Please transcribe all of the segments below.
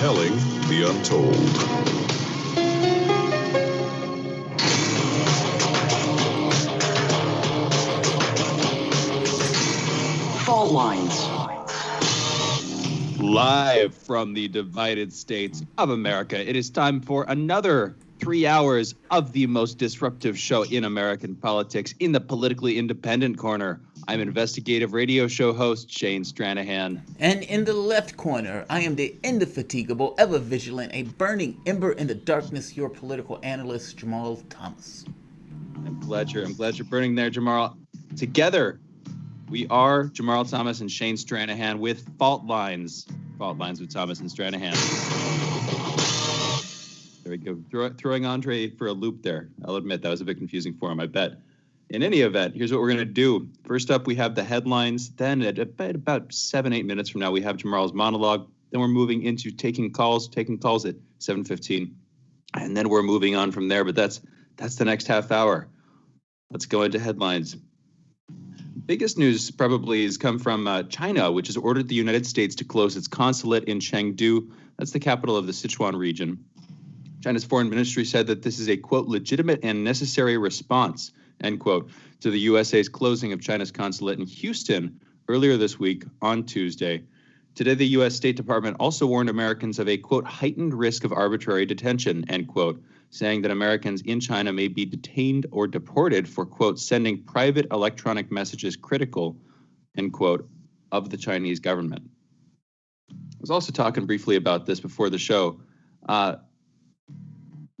telling the untold. Fault lines. Live from the divided states of America, it is time for another 3 hours of the most disruptive show in American politics, in the politically independent corner. I'm investigative radio show host Shane Stranahan. And in the left corner, I am the indefatigable, ever vigilant, a burning ember in the darkness, your political analyst, Jamarl Thomas. I'm glad you're burning there, Jamarl. Together, we are Jamarl Thomas and Shane Stranahan with Fault Lines. Fault Lines with Thomas and Stranahan. There we go. Throwing Andre for a loop there. I'll admit that was a bit confusing for him, I bet. In any event, here's what we're going to do. First up, we have the headlines. Then at about 7-8 minutes from now, we have Jamarl's monologue. Then we're moving into taking calls at 7:15. And then we're moving on from there, but that's the next half hour. Let's go into headlines. Biggest news probably has come from China, which has ordered the United States to close its consulate in Chengdu. That's the capital of the Sichuan region. China's foreign ministry said that this is a, quote, legitimate and necessary response, end quote, to the USA's closing of China's consulate in Houston earlier this week on Tuesday. Today, the U.S. State Department also warned Americans of a, quote, heightened risk of arbitrary detention, end quote, saying that Americans in China may be detained or deported for, quote, sending private electronic messages critical, end quote, of the Chinese government. I was also talking briefly about this before the show.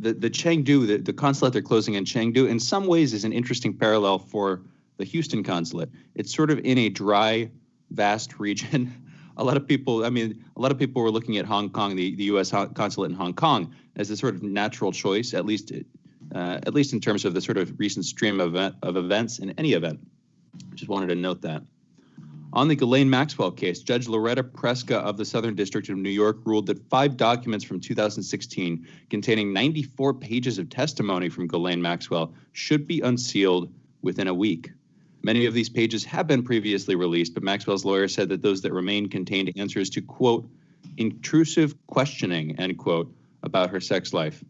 The Chengdu, the consulate they're closing in Chengdu, in some ways is an interesting parallel for the Houston consulate. It's sort of in a dry, vast region. A lot of people were looking at Hong Kong, the U.S. consulate in Hong Kong, as a sort of natural choice, at least in terms of the sort of recent stream of events in any event. I just wanted to note that. On the Ghislane Maxwell case, Judge Loretta Preska of the Southern District of New York ruled that 5 documents from 2016 containing 94 pages of testimony from Ghislane Maxwell should be unsealed within a week. Many of these pages have been previously released, but Maxwell's lawyer said that those that remain contained answers to, quote, intrusive questioning, end quote, about her sex life.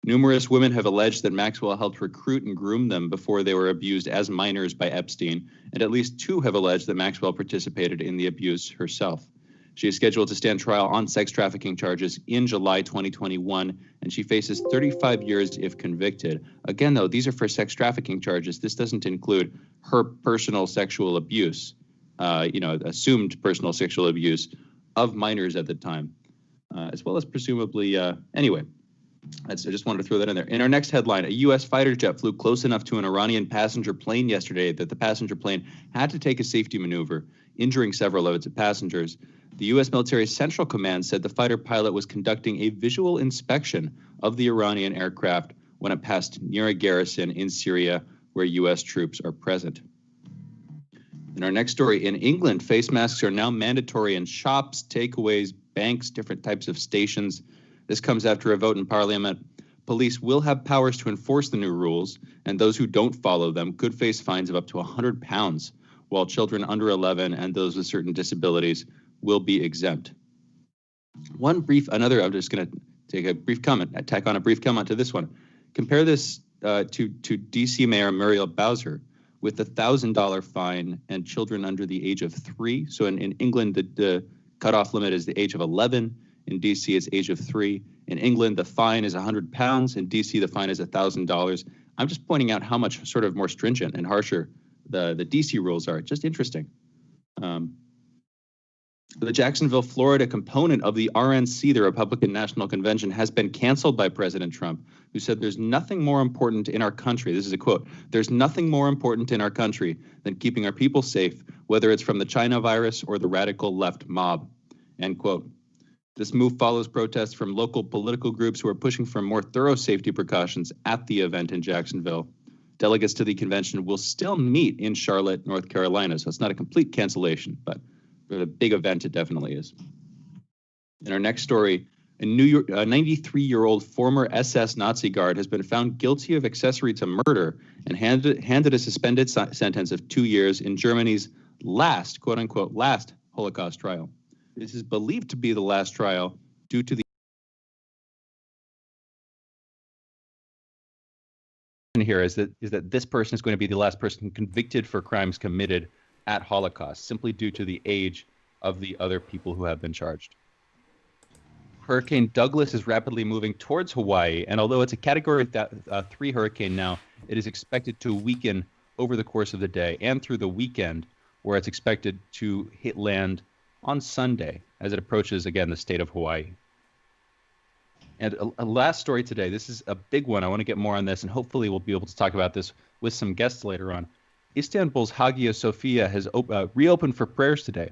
Numerous women have alleged that Maxwell helped recruit and groom them before they were abused as minors by Epstein, and at least 2 have alleged that Maxwell participated in the abuse herself. She is scheduled to stand trial on sex trafficking charges in July 2021, and she faces 35 years if convicted. Again, though, these are for sex trafficking charges. This doesn't include her personal sexual abuse, assumed personal sexual abuse of minors at the time, as well as presumably, anyway. I just wanted to throw that in there. In our next headline, a U.S. fighter jet flew close enough to an Iranian passenger plane yesterday that the passenger plane had to take a safety maneuver, injuring several of its passengers. The U.S. Military Central Command said the fighter pilot was conducting a visual inspection of the Iranian aircraft when it passed near a garrison in Syria where U.S. troops are present. In our next story, in England, face masks are now mandatory in shops, takeaways, banks, different types of stations. This comes after a vote in Parliament. Police will have powers to enforce the new rules, and those who don't follow them could face fines of up to £100, while children under 11 and those with certain disabilities will be exempt. I'm just going to take a brief comment, tack on a brief comment to this one. Compare this to D.C. Mayor Muriel Bowser with the $1,000 fine and children under the age of 3. So in England, the cutoff limit is the age of 11. In D.C., it's age of 3. In England, the fine is £100. In D.C., the fine is $1,000. I'm just pointing out how much sort of more stringent and harsher the D.C. rules are. Just interesting. The Jacksonville, Florida component of the RNC, the Republican National Convention, has been canceled by President Trump, who said there's nothing more important in our country. This is a quote. There's nothing more important in our country than keeping our people safe, whether it's from the China virus or the radical left mob, end quote. This move follows protests from local political groups who are pushing for more thorough safety precautions at the event in Jacksonville. Delegates to the convention will still meet in Charlotte, North Carolina, so it's not a complete cancellation, but for the big event, it definitely is. In our next story, a 93-year-old former SS Nazi guard has been found guilty of accessory to murder and handed a suspended sentence of 2 years in Germany's last, quote-unquote, last Holocaust trial. This is believed to be the last trial due to the here is that this person is going to be the last person convicted for crimes committed at Holocaust, simply due to the age of the other people who have been charged. Hurricane Douglas is rapidly moving towards Hawaii, and although it's a Category 3 hurricane now, it is expected to weaken over the course of the day and through the weekend, where it's expected to hit land on Sunday as it approaches, again, the state of Hawaii. And a last story today. This is a big one. I want to get more on this, and hopefully we'll be able to talk about this with some guests later on. Istanbul's Hagia Sophia has reopened for prayers today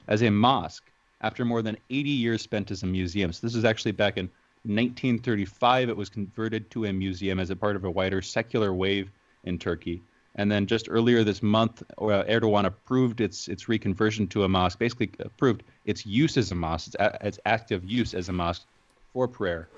as a mosque after more than 80 years spent as a museum. So this was actually back in 1935. It was converted to a museum as a part of a wider secular wave in Turkey. And then just earlier this month, Erdogan approved its reconversion to a mosque, basically approved its use as a mosque, its active use as a mosque for prayer.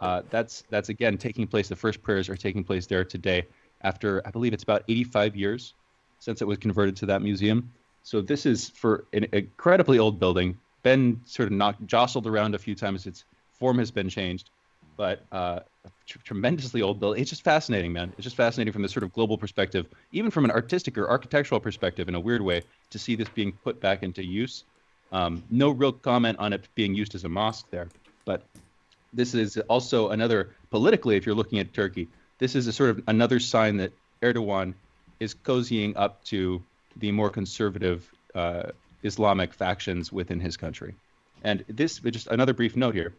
That's again taking place. The first prayers are taking place there today after, I believe it's about 85 years since it was converted to that museum. So this is for an incredibly old building, been sort of jostled around a few times. Its form has been changed, but tremendously old building. It's just fascinating, man. It's just fascinating from this sort of global perspective, even from an artistic or architectural perspective in a weird way, to see this being put back into use. No real comment on it being used as a mosque there, but this is also another, politically, if you're looking at Turkey, this is a sort of another sign that Erdogan is cozying up to the more conservative Islamic factions within his country. And this, just another brief note here,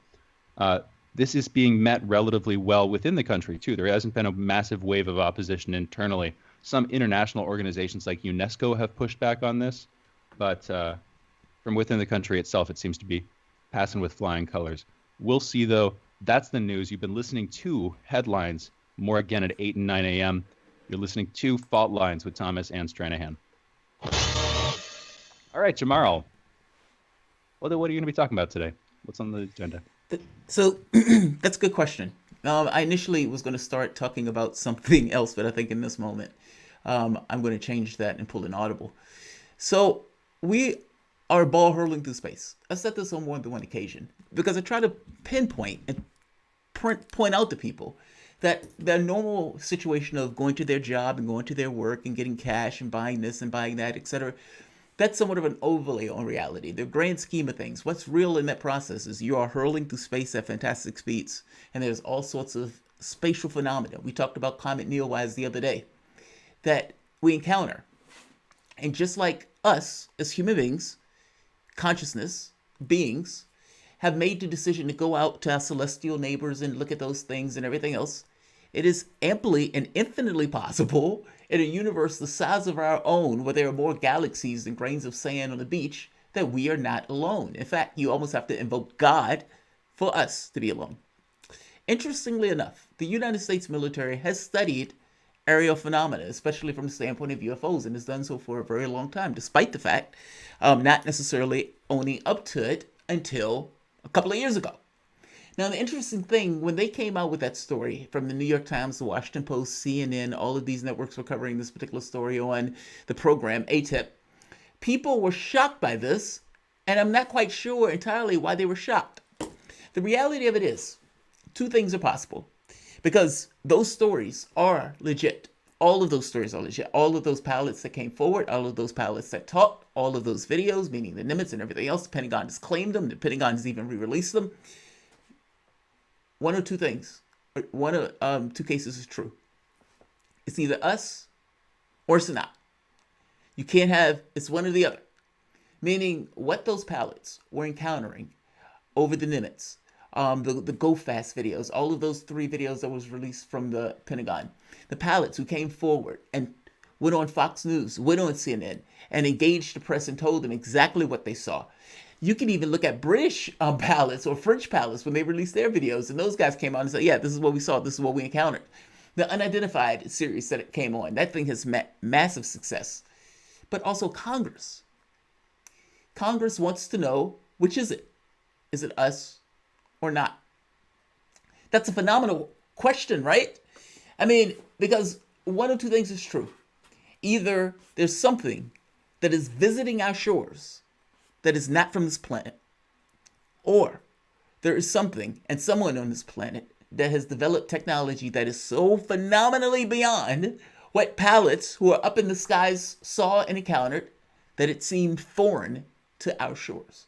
this is being met relatively well within the country, too. There hasn't been a massive wave of opposition internally. Some international organizations like UNESCO have pushed back on this, but from within the country itself, it seems to be passing with flying colors. We'll see, though. That's the news. You've been listening to Headlines, more again at 8 and 9 a.m. You're listening to Fault Lines with Thomas and Stranahan. All right, Jamarl. What are you going to be talking about today? What's on the agenda? So that's a good question. I initially was going to start talking about something else, but I think in this moment, I'm going to change that and pull an audible. So we are ball hurling through space. I've said this on more than one occasion because I try to pinpoint and point out to people that the normal situation of going to their job and going to their work and getting cash and buying this and buying that, etc., that's somewhat of an overlay on reality. The grand scheme of things, what's real in that process is you are hurling through space at fantastic speeds, and there's all sorts of spatial phenomena. We talked about Comet Neowise the other day that we encounter. And just like us as human beings, consciousness, beings, have made the decision to go out to our celestial neighbors and look at those things and everything else, it is amply and infinitely possible in a universe the size of our own, where there are more galaxies than grains of sand on the beach, that we are not alone. In fact, you almost have to invoke God for us to be alone. Interestingly enough, the United States military has studied aerial phenomena, especially from the standpoint of UFOs, and has done so for a very long time, despite the fact not necessarily owning up to it until a couple of years ago. Now, the interesting thing, when they came out with that story from the New York Times, the Washington Post, CNN, all of these networks were covering this particular story on the program, ATIP, people were shocked by this, and I'm not quite sure entirely why they were shocked. The reality of it is, two things are possible, because those stories are legit. All of those stories are legit. All of those pilots that came forward, all of those pilots that talked, all of those videos, meaning the Nimitz and everything else, the Pentagon has claimed them, the Pentagon has even re-released them. One or two things, one of two cases is true. It's either us or it's not. You can't have, it's one or the other. Meaning what those pilots were encountering over the Nimitz, the Go Fast videos, all of those 3 videos that was released from the Pentagon, the pilots who came forward and went on Fox News, went on CNN, and engaged the press and told them exactly what they saw. You can even look at British pilots or French pilots when they released their videos, and those guys came on and said, yeah, this is what we saw, this is what we encountered. The Unidentified series that it came on, that thing has met massive success. But also Congress. Congress wants to know, which is it? Is it us or not? That's a phenomenal question, right? I mean, because one of two things is true. Either there's something that is visiting our shores that is not from this planet, or there is something and someone on this planet that has developed technology that is so phenomenally beyond what pilots who are up in the skies saw and encountered that it seemed foreign to our shores.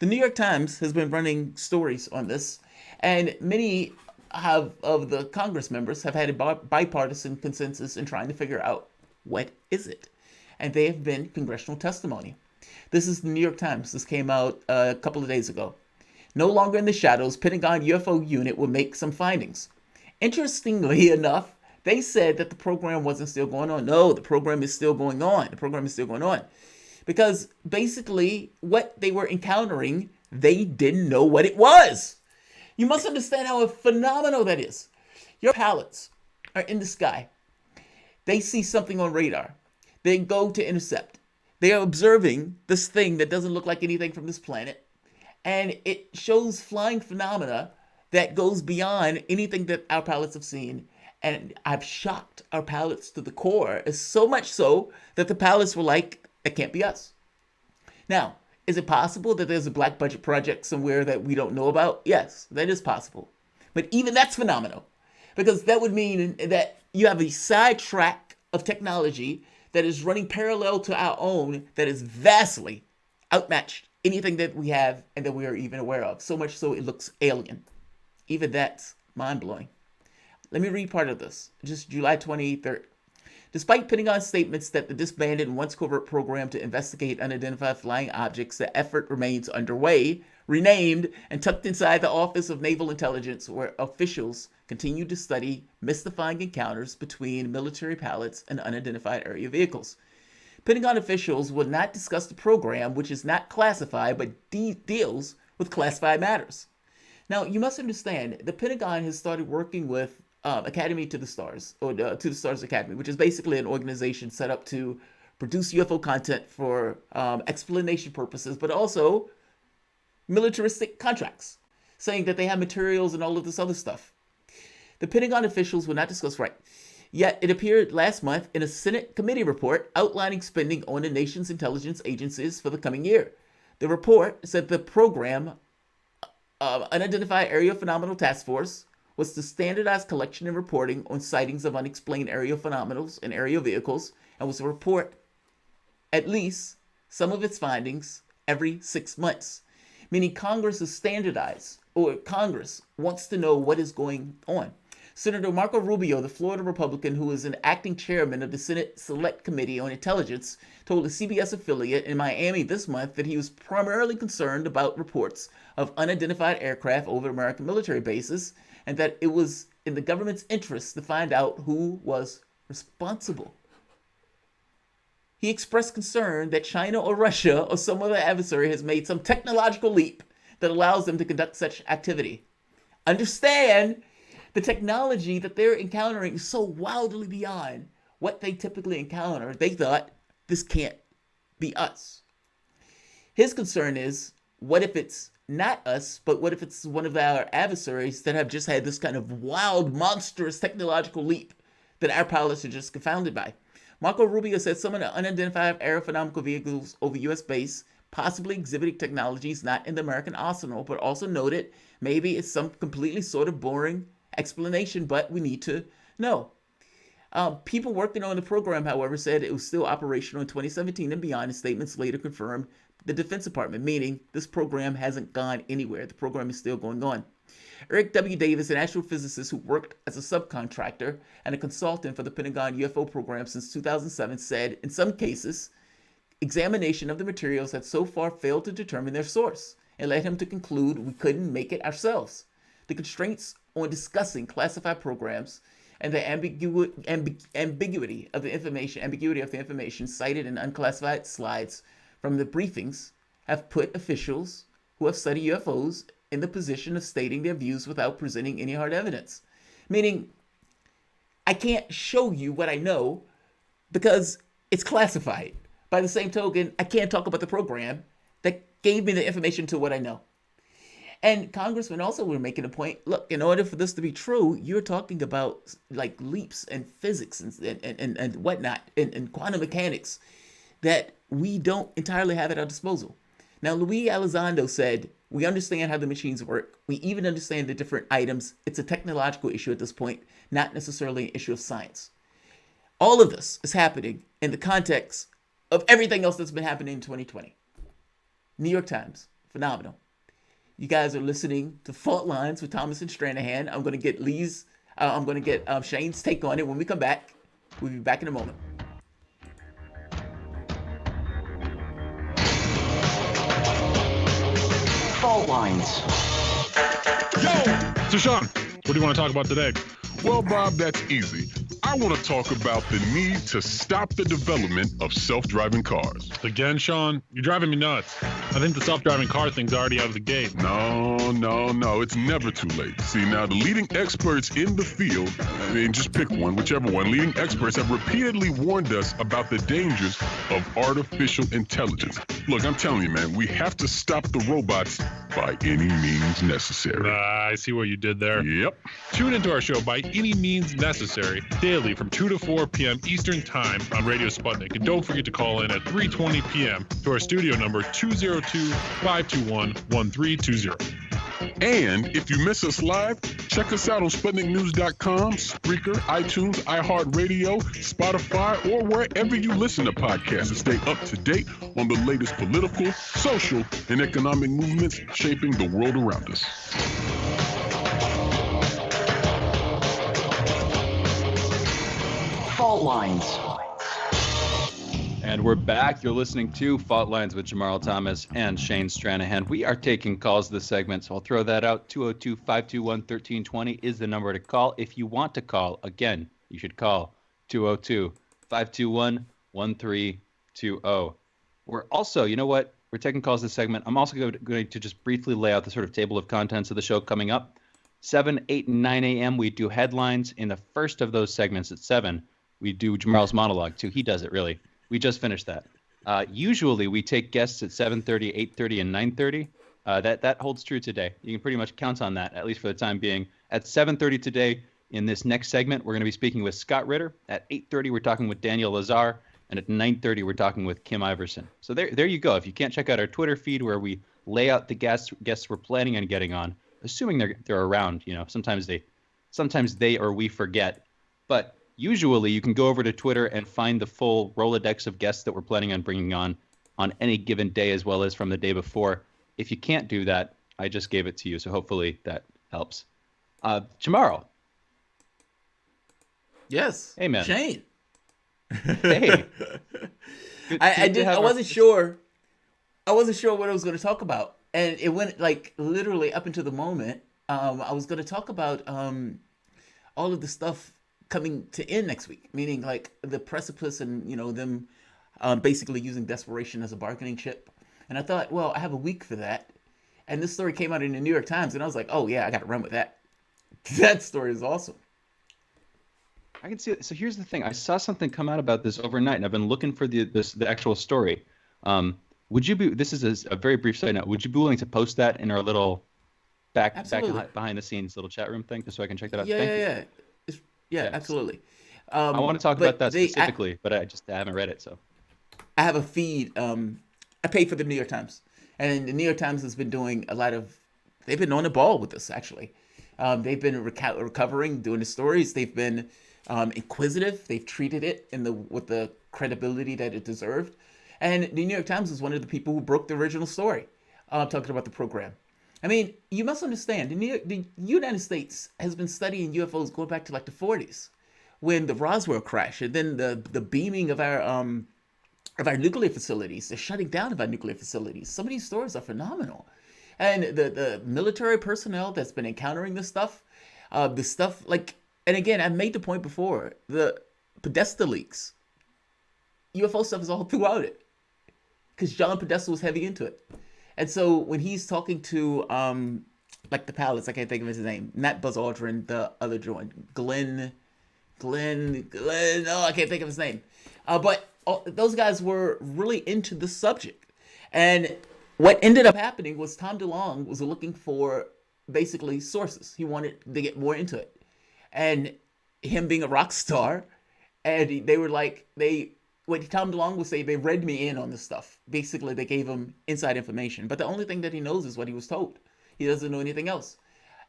The New York Times has been running stories on this, and many of the Congress members have had a bipartisan consensus in trying to figure out what is it. And they have been congressional testimony. This is the New York Times. This came out a couple of days ago. No longer in the shadows, Pentagon UFO unit will make some findings. Interestingly enough, they said that the program wasn't still going on. No, the program is still going on. The program is still going on. Because basically what they were encountering, they didn't know what it was. You must understand how phenomenal that is. Your pilots are in the sky. They see something on radar. They go to intercept. They are observing this thing that doesn't look like anything from this planet. And it shows flying phenomena that goes beyond anything that our pilots have seen. And I've shocked our pilots to the core, so much so that the pilots were like, it can't be us. Now, is it possible that there's a black budget project somewhere that we don't know about? Yes, that is possible. But even that's phenomenal, because that would mean that you have a sidetrack of technology that is running parallel to our own that is vastly outmatched anything that we have and that we are even aware of. So much so it looks alien. Even that's mind-blowing. Let me read part of this. Just July 23rd. Despite Pentagon statements that the disbanded and once covert program to investigate unidentified flying objects, the effort remains underway, renamed and tucked inside the Office of Naval Intelligence, where officials continue to study mystifying encounters between military pilots and unidentified area vehicles. Pentagon officials will not discuss the program, which is not classified but deals with classified matters. Now, you must understand, the Pentagon has started working with Academy to the Stars, or to the Stars Academy, which is basically an organization set up to produce UFO content for explanation purposes, but also militaristic contracts, saying that they have materials and all of this other stuff. The Pentagon officials will not discuss right. Yet it appeared last month in a Senate committee report outlining spending on the nation's intelligence agencies for the coming year. The report said the program, Unidentified Area Phenomenal Task Force, was to standardize collection and reporting on sightings of unexplained aerial phenomena and aerial vehicles, and was to report at least some of its findings every 6 months. Meaning Congress is standardized, or Congress wants to know what is going on. Senator Marco Rubio, the Florida Republican who is an acting chairman of the Senate Select Committee on Intelligence, told a CBS affiliate in Miami this month that he was primarily concerned about reports of unidentified aircraft over American military bases, and that it was in the government's interest to find out who was responsible. He expressed concern that China or Russia or some other adversary has made some technological leap that allows them to conduct such activity. Understand, the technology that they're encountering is so wildly beyond what they typically encounter. They thought, this can't be us. His concern is, what if it's not us, but what if it's one of our adversaries that have just had this kind of wild, monstrous technological leap that our pilots are just confounded by? Marco Rubio said some of the unidentified aerophenomenal vehicles over U.S. base possibly exhibiting technologies not in the American arsenal, but also noted maybe it's some completely sort of boring explanation, but we need to know. People working on the program, however, said it was still operational in 2017 and beyond, and statements later confirmed the Defense Department, meaning this program hasn't gone anywhere. The program is still going on. Eric W. Davis, an astrophysicist who worked as a subcontractor and a consultant for the Pentagon UFO program since 2007, said, in some cases, examination of the materials had so far failed to determine their source and led him to conclude we couldn't make it ourselves. The constraints on discussing classified programs and the ambiguity of the information cited in unclassified slides from the briefings have put officials who have studied UFOs in the position of stating their views without presenting any hard evidence. Meaning, I can't show you what I know because it's classified. By the same token, I can't talk about the program that gave me the information to what I know. And congressmen also were making a point, look, in order for this to be true, you're talking about like leaps in physics and whatnot, and quantum mechanics that we don't entirely have at our disposal. Now, Luis Elizondo said, We understand how the machines work. We even understand the different items. It's a technological issue at this point, not necessarily an issue of science. All of this is happening in the context of everything else that's been happening in 2020. New York Times, phenomenal. You guys are listening to Fault Lines with Thomas and Stranahan. I'm going to get Shane's take on it when we come back. We'll be back in a moment. Fault Lines. So, Sean, what do you want to talk about today? Well, Bob, that's easy. I want to talk about the need to stop the development of self-driving cars. Again, Sean, you're driving me nuts. I think the self-driving car thing's already out of the gate. No, it's never too late. See, now the leading experts in the field, just pick one, whichever one, leading experts have repeatedly warned us about the dangers of artificial intelligence. Look, I'm telling you, man, we have to stop the robots by any means necessary. I see what you did there. Yep. Tune into our show By Any Means Necessary daily from 2 to 4 p.m. Eastern Time on Radio Sputnik. And don't forget to call in at 3:20 p.m. to our studio number 202-521-1320. And if you miss us live, check us out on SputnikNews.com, Spreaker, iTunes, iHeartRadio, Spotify, or wherever you listen to podcasts to stay up to date on the latest political, social, and economic movements shaping the world around us. Fault Lines. And we're back. You're listening to Fault Lines with Jamarl Thomas and Shane Stranahan. We are taking calls this segment, so I'll throw that out. 202-521-1320 is the number to call. If you want to call, again, you should call 202-521-1320. We're also, you know what? We're taking calls this segment. I'm also going to just briefly lay out the sort of table of contents of the show coming up. 7, 8, and 9 a.m., we do headlines. In the first of those segments at 7, we do Jamarl's monologue, too. He does it, really. We just finished that. Usually, we take guests at 7:30, 8:30, and 9:30. That holds true today. You can pretty much count on that, at least for the time being. At 7:30 today, in this next segment, we're going to be speaking with Scott Ritter. At 8:30, we're talking with Daniel Lazar. And at 9:30, we're talking with Kim Iverson. So there you go. If you can't check out our Twitter feed where we lay out the guests we're planning on getting on, assuming they're around, sometimes they or we forget. But usually you can go over to Twitter and find the full Rolodex of guests that we're planning on bringing on any given day as well as from the day before. If you can't do that, I just gave it to you. So hopefully that helps. Jamarl. Yes. Hey, man. Shane. Hey. I wasn't sure what I was going to talk about. And it went like literally up into the moment. I was going to talk about all of the stuff coming to end next week, meaning like the precipice and them basically using desperation as a bargaining chip. And I thought, well, I have a week for that. And this story came out in the New York Times, and I was like, oh yeah, I got to run with that. That story is awesome. I can see it. So here's the thing. I saw something come out about this overnight, and I've been looking for the actual story. Would you be? This is a very brief side note. Would you be willing to post that in our little back behind the scenes little chat room thing, just so I can check that out? Yeah, absolutely. I want to talk about that specifically, but I haven't read it. So I have a feed. I pay for the New York Times, and the New York Times has been doing a lot of. They've been on the ball with this actually. They've been recovering, doing the stories. They've been inquisitive. They've treated it with the credibility that it deserved. And the New York Times is one of the people who broke the original story, talking about the program. I mean, you must understand, the United States has been studying UFOs going back to like the 40s, when the Roswell crash, and then the beaming of our nuclear facilities, the shutting down of our nuclear facilities. Some of these stories are phenomenal. And the military personnel that's been encountering this stuff, and again, I made the point before, the Podesta leaks, UFO stuff is all throughout it, because John Podesta was heavy into it. And so when he's talking to, like the pilots, I can't think of his name, not Buzz Aldrin, the other joint, Glenn, I can't think of his name. But those guys were really into the subject. And what ended up happening was Tom DeLonge was looking for basically sources. He wanted to get more into it. And him being a rock star, and they were like, they what Tom DeLonge would say, they read me in on this stuff. Basically, they gave him inside information. But the only thing that he knows is what he was told. He doesn't know anything else.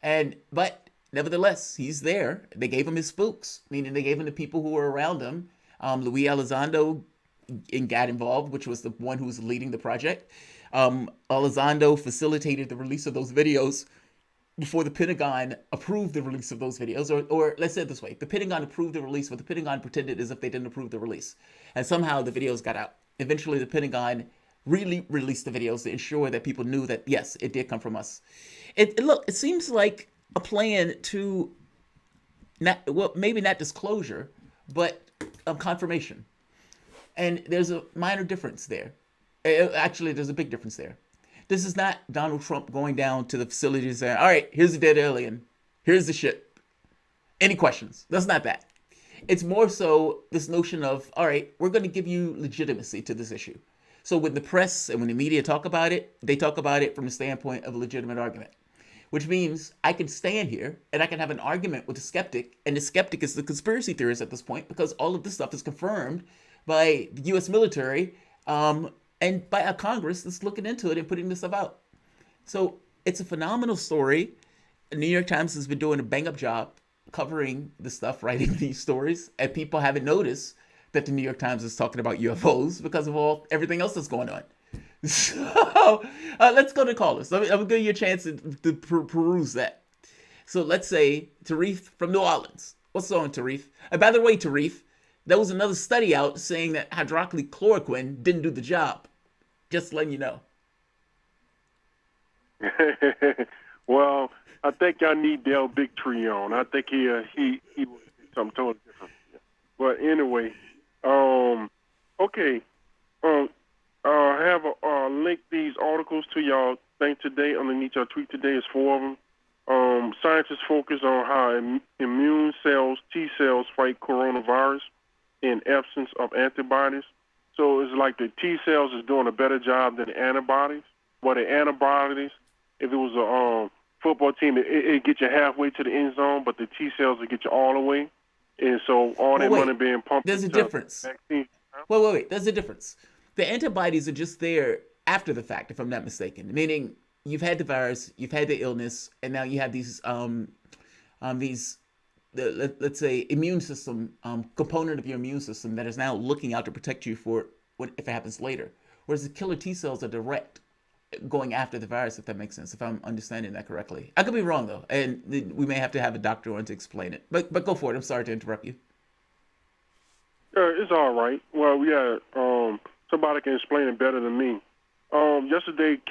But nevertheless, he's there. They gave him his spooks, meaning they gave him the people who were around him. Luis Elizondo got involved, which was the one who was leading the project. Elizondo facilitated the release of those videos before the Pentagon approved the release of those videos, or let's say it this way, the Pentagon approved the release, but the Pentagon pretended as if they didn't approve the release. And somehow the videos got out. Eventually the Pentagon really released the videos to ensure that people knew that, yes, it did come from us. It seems like a plan to, maybe not disclosure, but confirmation. And there's a minor difference there. Actually, there's a big difference there. This is not Donald Trump going down to the facility and saying, all right, here's a dead alien. Here's the shit. Any questions? That's not that. It's more so this notion of, all right, we're going to give you legitimacy to this issue. So when the press and when the media talk about it, they talk about it from the standpoint of a legitimate argument, which means I can stand here and I can have an argument with a skeptic, and the skeptic is the conspiracy theorist at this point, because all of this stuff is confirmed by the U.S. military, and by a Congress that's looking into it and putting this stuff out. So it's a phenomenal story. The New York Times has been doing a bang-up job covering the stuff, writing these stories, and people haven't noticed that the New York Times is talking about UFOs because of everything else that's going on. So let's go to callers. I'm going to give you a chance to peruse that. So let's say Tarif from New Orleans. What's on, Tarif? And by the way, Tarif, there was another study out saying that hydroxychloroquine didn't do the job. Just letting you know. Well, I think y'all need Del Big Tree on. I think he was something totally different. But anyway, okay. I have link these articles to y'all thing today. Underneath your tweet today is 4 of them. Scientists focus on how immune cells, T cells, fight coronavirus in absence of antibodies. So it's like the T cells is doing a better job than the antibodies. Well, the antibodies, if it was a football team, it get you halfway to the end zone, but the T cells will get you all the way. And so all that money being pumped. There's a difference. Wait. There's a difference. The antibodies are just there after the fact, if I'm not mistaken. Meaning you've had the virus, you've had the illness, and now you have these let's say immune system component of your immune system that is now looking out to protect you for if it happens later. Whereas the killer T cells are direct going after the virus, if that makes sense, if I'm understanding that correctly. I could be wrong though, and we may have to have a doctor on to explain it. But go for it. I'm sorry to interrupt you. It's all right. Well, yeah, somebody can explain it better than me. Yesterday,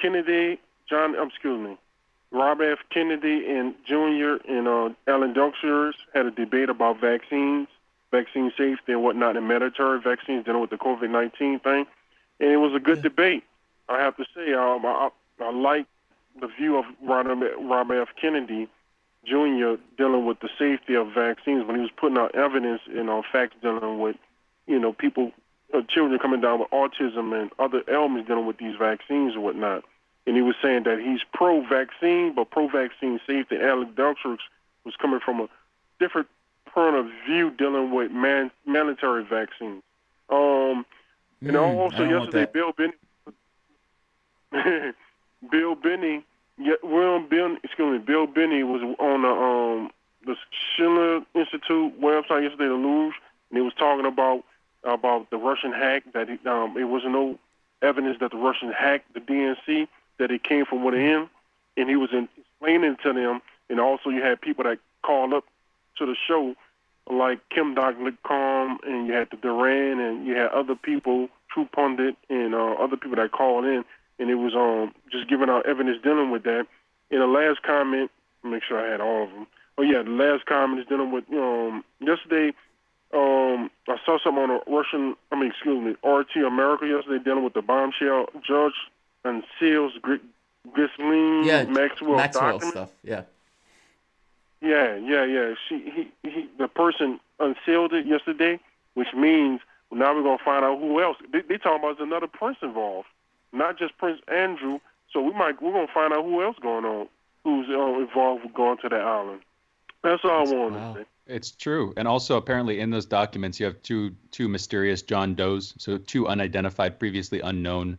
Robert F. Kennedy and Jr. and Alan Dunksters had a debate about vaccine safety and whatnot, and military vaccines dealing with the COVID-19 thing. And it was a good debate. I have to say, I like the view of Robert F. Kennedy Jr. dealing with the safety of vaccines when he was putting out evidence and facts dealing with, people, children coming down with autism and other ailments dealing with these vaccines and whatnot. And he was saying that he's pro-vaccine, but pro-vaccine safety. Alan Dunksters was coming from a different point of view dealing with military vaccines. And also yesterday, Bill Binney was on the Schiller Institute website yesterday, the Louvre, and he was talking about the Russian hack, that it wasn't no evidence that the Russians hacked the DNC, that it came from within, and he was explaining to them. And also you had people that called up to the show, like Kim Dog-Licom, and you had the Duran, and you had other people, True Pundit, and other people that called in, and it was just giving out evidence dealing with that. In the last comment, make sure I had all of them. Oh yeah, the last comment is dealing with yesterday. I saw something on RT America yesterday dealing with the bombshell Judge unseals Ghislane Maxwell stuff. Yeah. The person unsealed it yesterday, which means now we're gonna find out who else. They talking about there's another prince involved, not just Prince Andrew. So we're gonna find out who else going on, who's involved with going to that island. That's all I wanted Wow. to say. It's true. And also, apparently, in those documents, you have two mysterious John Does, so two unidentified, previously unknown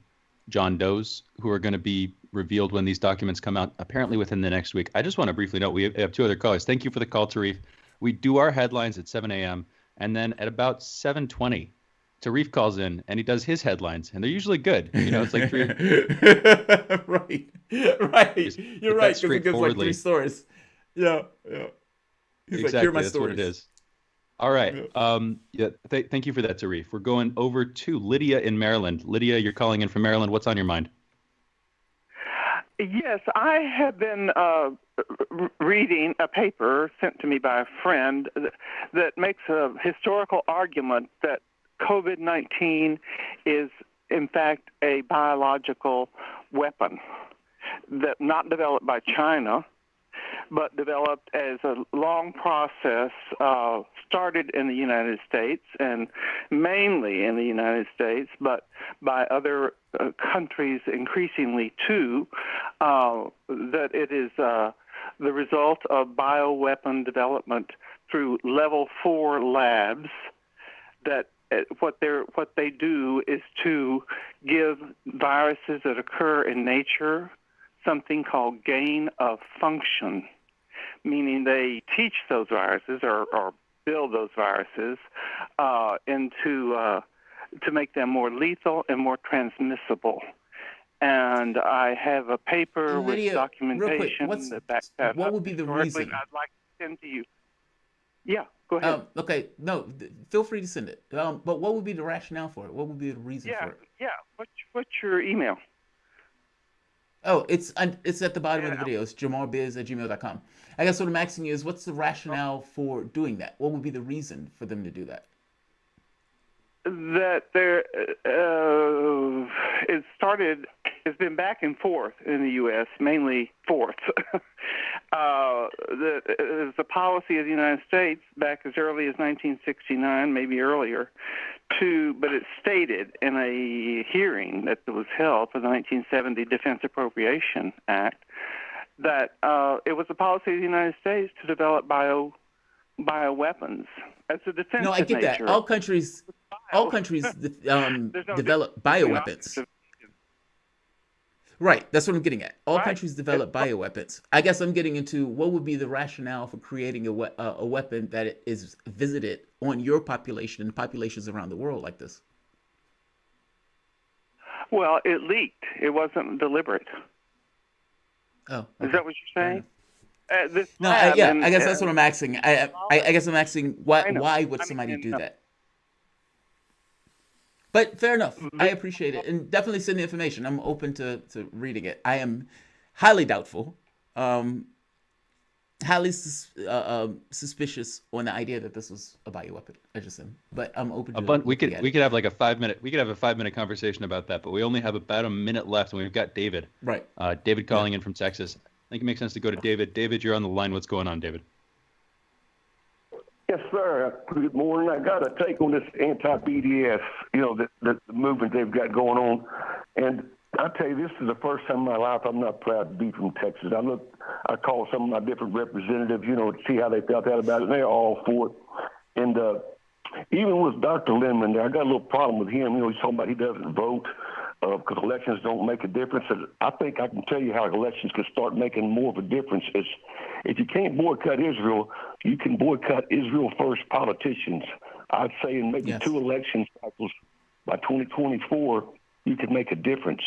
John Does, who are going to be revealed when these documents come out, apparently within the next week. I just want to briefly note, we have two other callers. Thank you for the call, Tarif. We do our headlines at 7 a.m., and then at about 7:20, Tarif calls in, and he does his headlines, and they're usually good. You know, it's like three. Right. You're right, because it gives like straightforwardly. 3 stories. Yeah. He's like, here are my That's what stories. it is. All right. Thank you for that, Tarif. We're going over to Lydia in Maryland. Lydia, you're calling in from Maryland. What's on your mind? Yes, I have been reading a paper sent to me by a friend that makes a historical argument that COVID-19 is, in fact, a biological weapon that not developed by China, but developed as a long process, started in the United States and mainly in the United States, but by other countries increasingly too, that it is the result of bioweapon development through level 4 labs, that what they do is to give viruses that occur in nature something called gain of function, meaning they teach those viruses or build those viruses to make them more lethal and more transmissible. And I have a paper Lydia, with documentation real quick, that backs that what up. would be the Historically, reason? I'd like to send to you. Yeah, go ahead. Okay, no, feel free to send it. But what would be the rationale for it? What would be the reason for it? Yeah. What's your email? Oh, it's at the bottom of the video. It's jamarbiz@gmail.com. I guess what I'm asking you is, what's the rationale for doing that? What would be the reason for them to do that? That it's been back and forth in the U.S., mainly forth. It was the policy of the United States back as early as 1969, maybe earlier, but it stated in a hearing that was held for the 1970 Defense Appropriation Act that it was the policy of the United States to develop bioweapons as a defensive nature. No, I get that. All countries develop bioweapons. Right, that's what I'm getting at. All countries develop bioweapons. I guess I'm getting into what would be the rationale for creating a weapon that is visited on your population and populations around the world like this. Well, it leaked. It wasn't deliberate. Oh, okay. Is that what you're saying? I guess that's what I'm asking. I guess I'm asking why would somebody do that? But fair enough. I appreciate it, and definitely send the information. I'm open to reading it. I am highly doubtful, highly suspicious on the idea that this was a bioweapon. I just am, but I'm open to. We could have like a 5-minute conversation about that, but we only have about a minute left, and we've got David. Right. David calling in from Texas. I think it makes sense to go to David. David, you're on the line. What's going on, David? Yes, sir. Good morning. I got a take on this anti-BDS, the movement they've got going on. And I tell you, this is the first time in my life I'm not proud to be from Texas. I called some of my different representatives, to see how they felt about it, and they're all for it. And even with Dr. Lindman there, I got a little problem with him. He's talking about he doesn't vote because elections don't make a difference. And I think I can tell you how elections can start making more of a difference. Is if you can't boycott Israel, you can boycott Israel first politicians. I'd say in maybe 2 election cycles by 2024, you could make a difference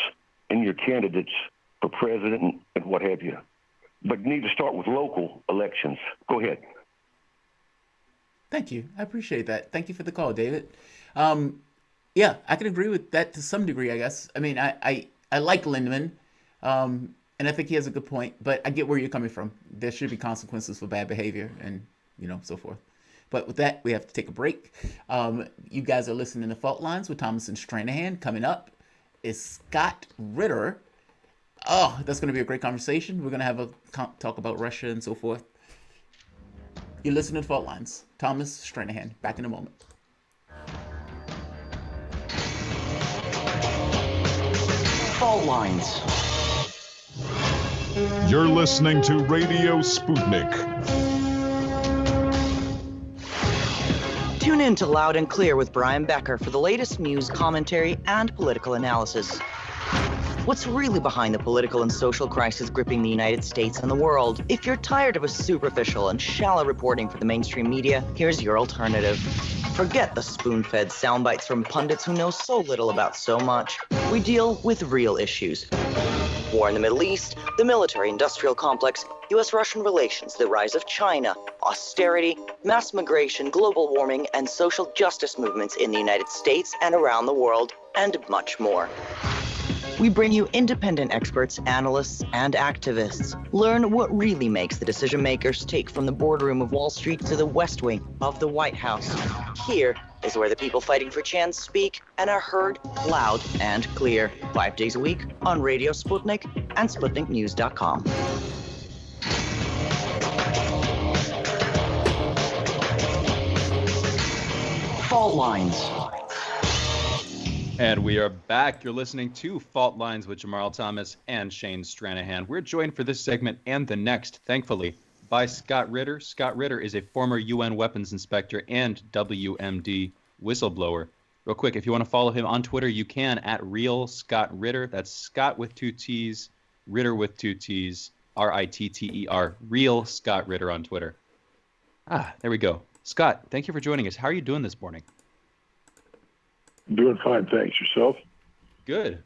in your candidates for president and what have you. But you need to start with local elections. Go ahead. Thank you. I appreciate that. Thank you for the call, David. Yeah, I can agree with that to some degree, I guess. I mean, I like Lindman, and I think he has a good point, but I get where you're coming from. There should be consequences for bad behavior and, so forth. But with that, we have to take a break. You guys are listening to Fault Lines with Thomas and Stranahan. Coming up is Scott Ritter. Oh, that's going to be a great conversation. We're going to have a talk about Russia and so forth. You're listening to Fault Lines. Thomas Stranahan. Back in a moment. Fault Lines. You're listening to Radio Sputnik. in to Loud and Clear with Brian Becker for the latest news, commentary, and political analysis. What's really behind the political and social crisis gripping the United States and the world? If you're tired of a superficial and shallow reporting for the mainstream media, here's your alternative. Forget the spoon-fed sound bites from pundits who know so little about so much. We deal with real issues. War in the Middle East, the military-industrial complex, U.S.-Russian relations, the rise of China, austerity, mass migration, global warming, and social justice movements in the United States and around the world, and much more. We bring you independent experts, analysts, and activists. Learn what really makes the decision makers take from the boardroom of Wall Street to the West Wing of the White House. Here is where the people fighting for Chan speak and are heard loud and clear. 5 days a week on Radio Sputnik and SputnikNews.com. Fault lines. And we are back. You're listening to Fault Lines with Jamarl Thomas and Shane Stranahan. We're joined for this segment and the next, thankfully, by Scott Ritter. Scott Ritter is a former UN weapons inspector and WMD whistleblower. Real quick, if you want to follow him on Twitter, you can at Real Scott Ritter. That's Scott with 2 T's, Ritter with 2 T's, Ritter. Real Scott Ritter on Twitter. There we go. Scott, thank you for joining us. How are you doing this morning? Doing fine, thanks. Yourself? Good,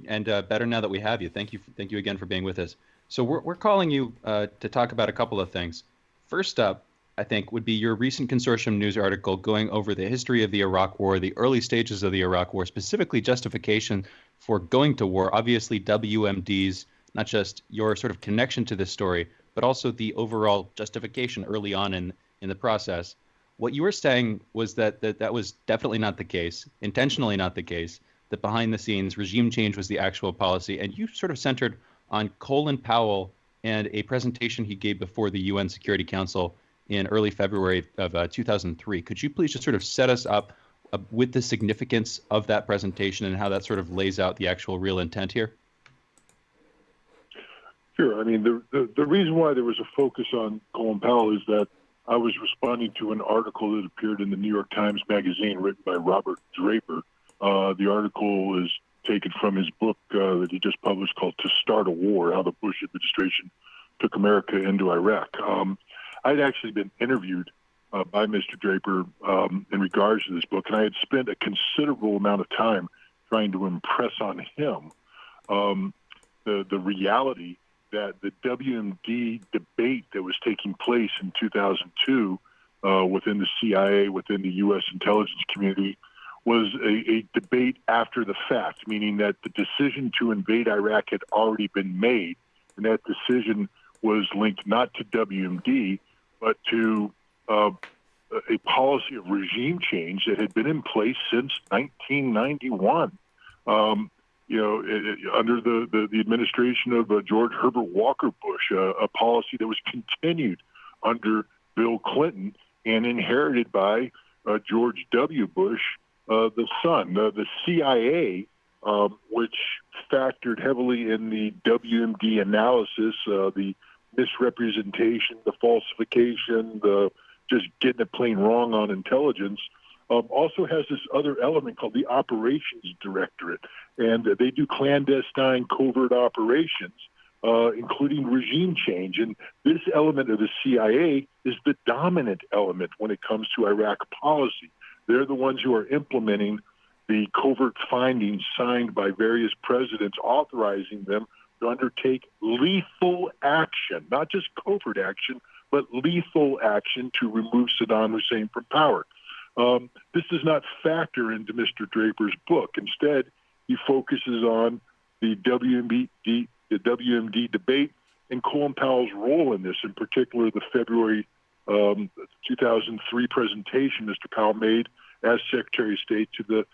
and better now that we have you. Thank you again for being with us. So we're calling you to talk about a couple of things. First up, I think, would be your recent consortium news article going over the history of the Iraq War, the early stages of the Iraq War, specifically justification for going to war. Obviously, WMD's, not just your sort of connection to this story, but also the overall justification early on in the process. What you were saying was that was definitely not the case, intentionally not the case, that behind the scenes regime change was the actual policy. And you sort of centered on Colin Powell and a presentation he gave before the UN Security Council in early February of 2003. Could you please just sort of set us up with the significance of that presentation and how that sort of lays out the actual real intent here? Sure. I mean, the reason why there was a focus on Colin Powell is that I was responding to an article that appeared in the New York Times Magazine written by Robert Draper. The article is taken from his book that he just published called To Start a War, How the Bush Administration Took America into Iraq. I'd actually been interviewed by Mr. Draper in regards to this book, and I had spent a considerable amount of time trying to impress on him the reality that the WMD debate that was taking place in 2002 within the CIA, within the U.S. intelligence community, was a debate after the fact, meaning that the decision to invade Iraq had already been made, and that decision was linked not to WMD, but to a policy of regime change that had been in place since 1991. Under the administration of George Herbert Walker Bush, a policy that was continued under Bill Clinton and inherited by George W. Bush, the son. The CIA, which factored heavily in the WMD analysis, the misrepresentation, the falsification, the just getting it plain wrong on intelligence, also has this other element called the Operations Directorate, and they do clandestine covert operations, including regime change. And this element of the CIA is the dominant element when it comes to Iraq policy. They're the ones who are implementing the covert findings signed by various presidents, authorizing them to undertake lethal action, not just covert action, but lethal action to remove Saddam Hussein from power. This does not factor into Mr. Draper's book. Instead, he focuses on the WMD debate and Colin Powell's role in this, in particular the February 2003 presentation Mr. Powell made as Secretary of State to the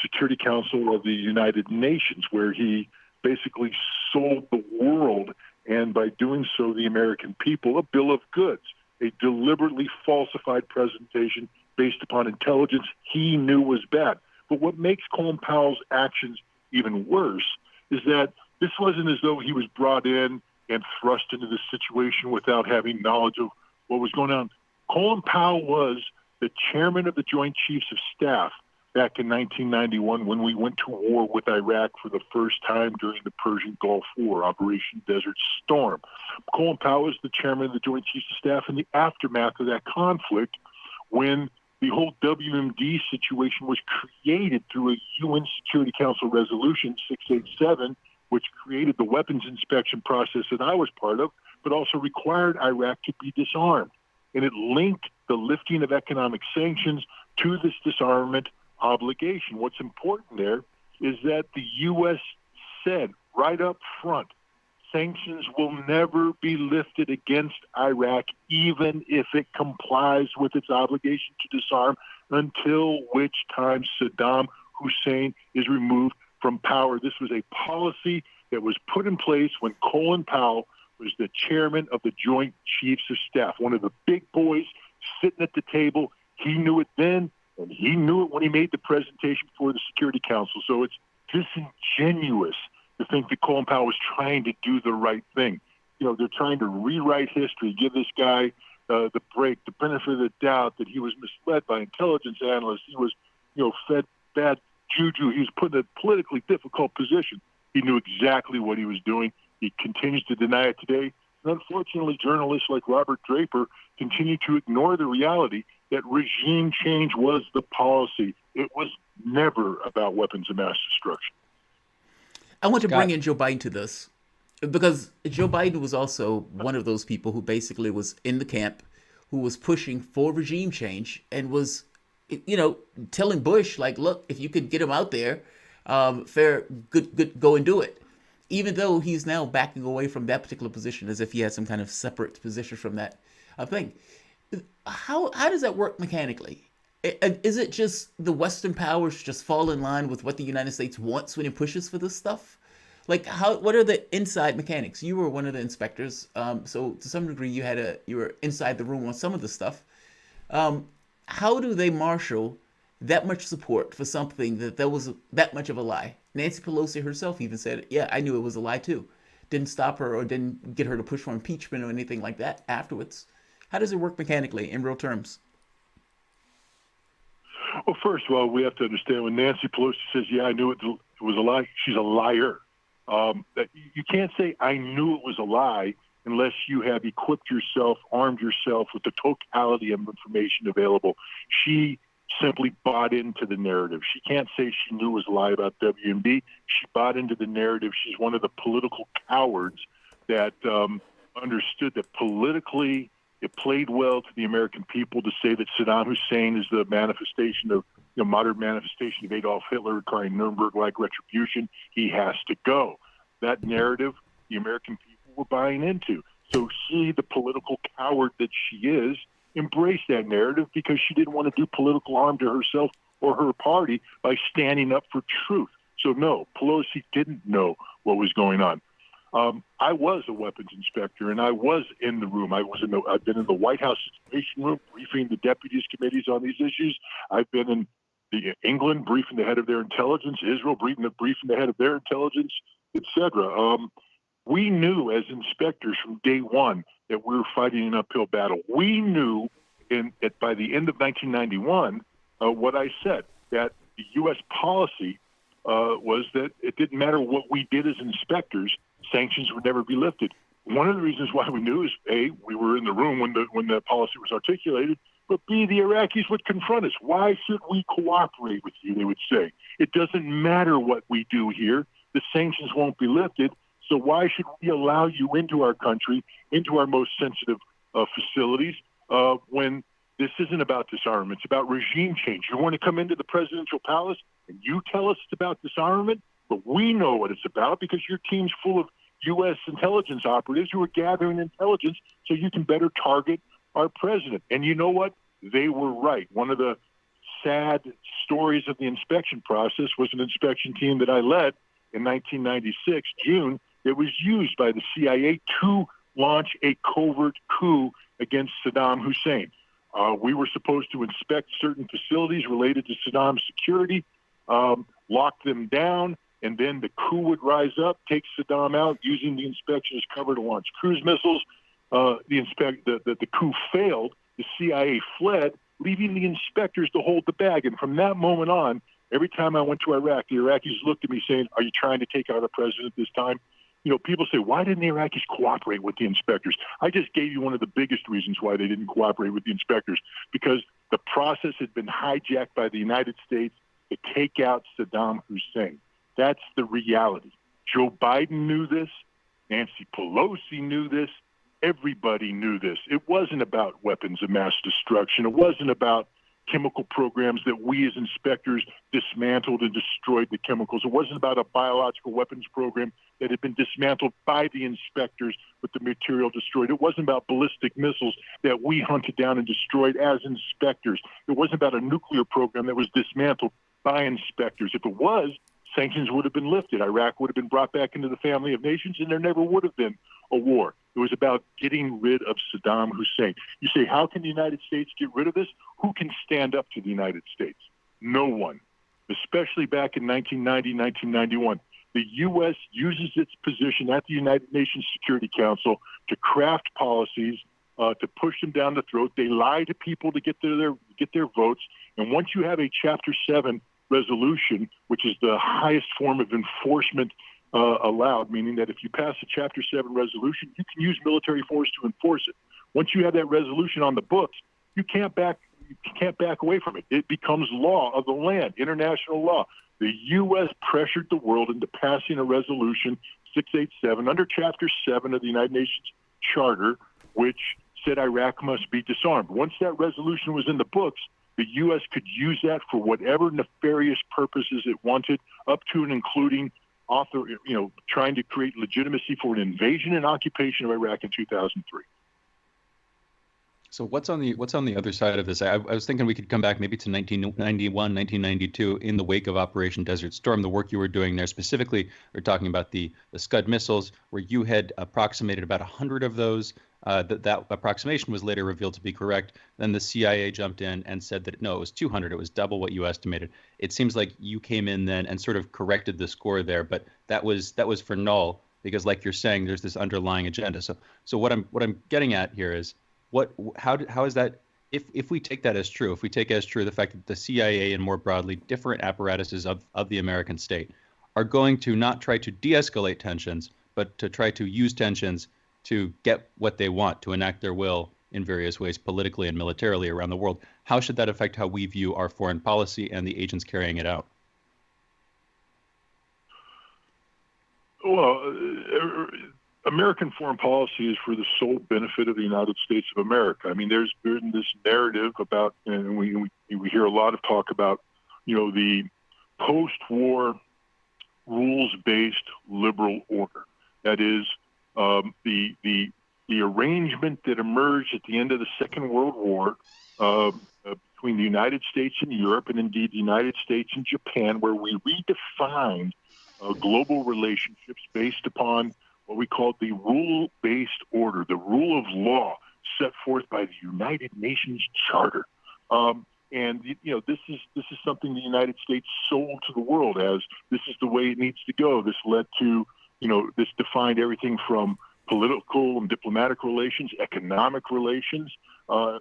Security Council of the United Nations, where he basically sold the world, and by doing so, the American people, a bill of goods, a deliberately falsified presentation based upon intelligence he knew was bad. But what makes Colin Powell's actions even worse is that this wasn't as though he was brought in and thrust into this situation without having knowledge of what was going on. Colin Powell was the chairman of the Joint Chiefs of Staff back in 1991 when we went to war with Iraq for the first time during the Persian Gulf War, Operation Desert Storm. Colin Powell was the chairman of the Joint Chiefs of Staff in the aftermath of that conflict when the whole WMD situation was created through a UN Security Council resolution 687, which created the weapons inspection process that I was part of, but also required Iraq to be disarmed. And it linked the lifting of economic sanctions to this disarmament obligation. What's important there is that the U.S. said right up front, sanctions will never be lifted against Iraq, even if it complies with its obligation to disarm, until which time Saddam Hussein is removed from power. This was a policy that was put in place when Colin Powell was the chairman of the Joint Chiefs of Staff, one of the big boys sitting at the table. He knew it then, and he knew it when he made the presentation before the Security Council. So it's disingenuous to think that Colin Powell was trying to do the right thing. You know, they're trying to rewrite history, give this guy the break, the benefit of the doubt that he was misled by intelligence analysts. He was, fed bad juju. He was put in a politically difficult position. He knew exactly what he was doing. He continues to deny it today. And unfortunately, journalists like Robert Draper continue to ignore the reality that regime change was the policy. It was never about weapons of mass destruction. I want to bring in Joe Biden to this because Joe Biden was also one of those people who basically was in the camp, who was pushing for regime change and was, telling Bush, like, look, if you could get him out there, good, go and do it. Even though he's now backing away from that particular position as if he had some kind of separate position from that thing. How does that work mechanically? Is it just the Western powers just fall in line with what the United States wants when it pushes for this stuff? Like, what are the inside mechanics? You were one of the inspectors, so to some degree you were inside the room on some of the stuff. How do they marshal that much support for something that was that much of a lie? Nancy Pelosi herself even said, yeah, I knew it was a lie too. Didn't stop her or didn't get her to push for impeachment or anything like that afterwards. How does it work mechanically in real terms? Well, first of all, we have to understand when Nancy Pelosi says, yeah, I knew it was a lie, she's a liar. You can't say, I knew it was a lie, unless you have equipped yourself, armed yourself with the totality of information available. She simply bought into the narrative. She can't say she knew it was a lie about WMD. She bought into the narrative. She's one of the political cowards that understood that politically it played well to the American people to say that Saddam Hussein is the manifestation of, modern manifestation of Adolf Hitler requiring Nuremberg-like retribution. He has to go. That narrative, the American people were buying into. So she, the political coward that she is, embraced that narrative because she didn't want to do political harm to herself or her party by standing up for truth. So no, Pelosi didn't know what was going on. I was a weapons inspector, and I was in the room. I've been in the White House Situation Room briefing the deputies committees on these issues. I've been in England briefing the head of their intelligence, Israel briefing the head of their intelligence, etc. We knew as inspectors from day one that we were fighting an uphill battle. We knew by the end of 1991 what I said, that the U.S. policy was that it didn't matter what we did as inspectors, sanctions would never be lifted. One of the reasons why we knew is, A, we were in the room when the policy was articulated, but B, the Iraqis would confront us. Why should we cooperate with you, they would say. It doesn't matter what we do here. The sanctions won't be lifted, so why should we allow you into our country, into our most sensitive facilities, when this isn't about disarmament, it's about regime change. You want to come into the presidential palace and you tell us it's about disarmament, but we know what it's about because your team's full of U.S. intelligence operatives who are gathering intelligence so you can better target our president. And you know what? They were right. One of the sad stories of the inspection process was an inspection team that I led in 1996, June, that was used by the CIA to launch a covert coup against Saddam Hussein. We were supposed to inspect certain facilities related to Saddam's security, lock them down, and then the coup would rise up, take Saddam out, using the inspection as cover to launch cruise missiles. The coup failed. The CIA fled, leaving the inspectors to hold the bag. And from that moment on, every time I went to Iraq, the Iraqis looked at me saying, "Are you trying to take out our president this time?" People say, why didn't the Iraqis cooperate with the inspectors? I just gave you one of the biggest reasons why they didn't cooperate with the inspectors, because the process had been hijacked by the United States to take out Saddam Hussein. That's the reality. Joe Biden knew this. Nancy Pelosi knew this. Everybody knew this. It wasn't about weapons of mass destruction. It wasn't about chemical programs that we as inspectors dismantled and destroyed the chemicals. It wasn't about a biological weapons program that had been dismantled by the inspectors with the material destroyed. It wasn't about ballistic missiles that we hunted down and destroyed as inspectors. It wasn't about a nuclear program that was dismantled by inspectors. If it was, sanctions would have been lifted. Iraq would have been brought back into the family of nations, and there never would have been a war. It was about getting rid of Saddam Hussein. You say, how can the United States get rid of this? Who can stand up to the United States? No one, especially back in 1990, 1991. The U.S. uses its position at the United Nations Security Council to craft policies, to push them down the throat. They lie to people to get their votes. And once you have a Chapter 7 resolution, which is the highest form of enforcement allowed, meaning that if you pass a Chapter 7 resolution, you can use military force to enforce it. Once you have that resolution on the books, you can't back away from it. It becomes law of the land, international law. The U.S. pressured the world into passing a resolution 687 under Chapter 7 of the United Nations Charter, which said Iraq must be disarmed. Once that resolution was in the books, the U.S. could use that for whatever nefarious purposes it wanted, up to and including trying to create legitimacy for an invasion and occupation of Iraq in 2003. So what's on the other side of this? I was thinking we could come back maybe to 1991, 1992 in the wake of Operation Desert Storm, the work you were doing there. Specifically, we're talking about the Scud missiles, where you had approximated about 100 of those. That approximation was later revealed to be correct. Then the CIA jumped in and said that, no, it was 200. It was double what you estimated. It seems like you came in then and sort of corrected the score there, but that was for null, because like you're saying, there's this underlying agenda. So what I'm getting at here is, how is that, if we take that as true, if we take as true the fact that the CIA and more broadly different apparatuses of the American state are going to not try to de-escalate tensions, but to try to use tensions to get what they want, to enact their will in various ways, politically and militarily around the world, how should that affect how we view our foreign policy and the agents carrying it out? Well, American foreign policy is for the sole benefit of the United States of America. I mean, there's been this narrative about, and we hear a lot of talk about, the post-war rules-based liberal order. That is, the arrangement that emerged at the end of the Second World War between the United States and Europe, and indeed the United States and Japan, where we redefined global relationships based upon what we call the rule-based order, the rule of law set forth by the United Nations Charter. And this is something the United States sold to the world as this is the way it needs to go. This led to, this defined everything from political and diplomatic relations, economic relations.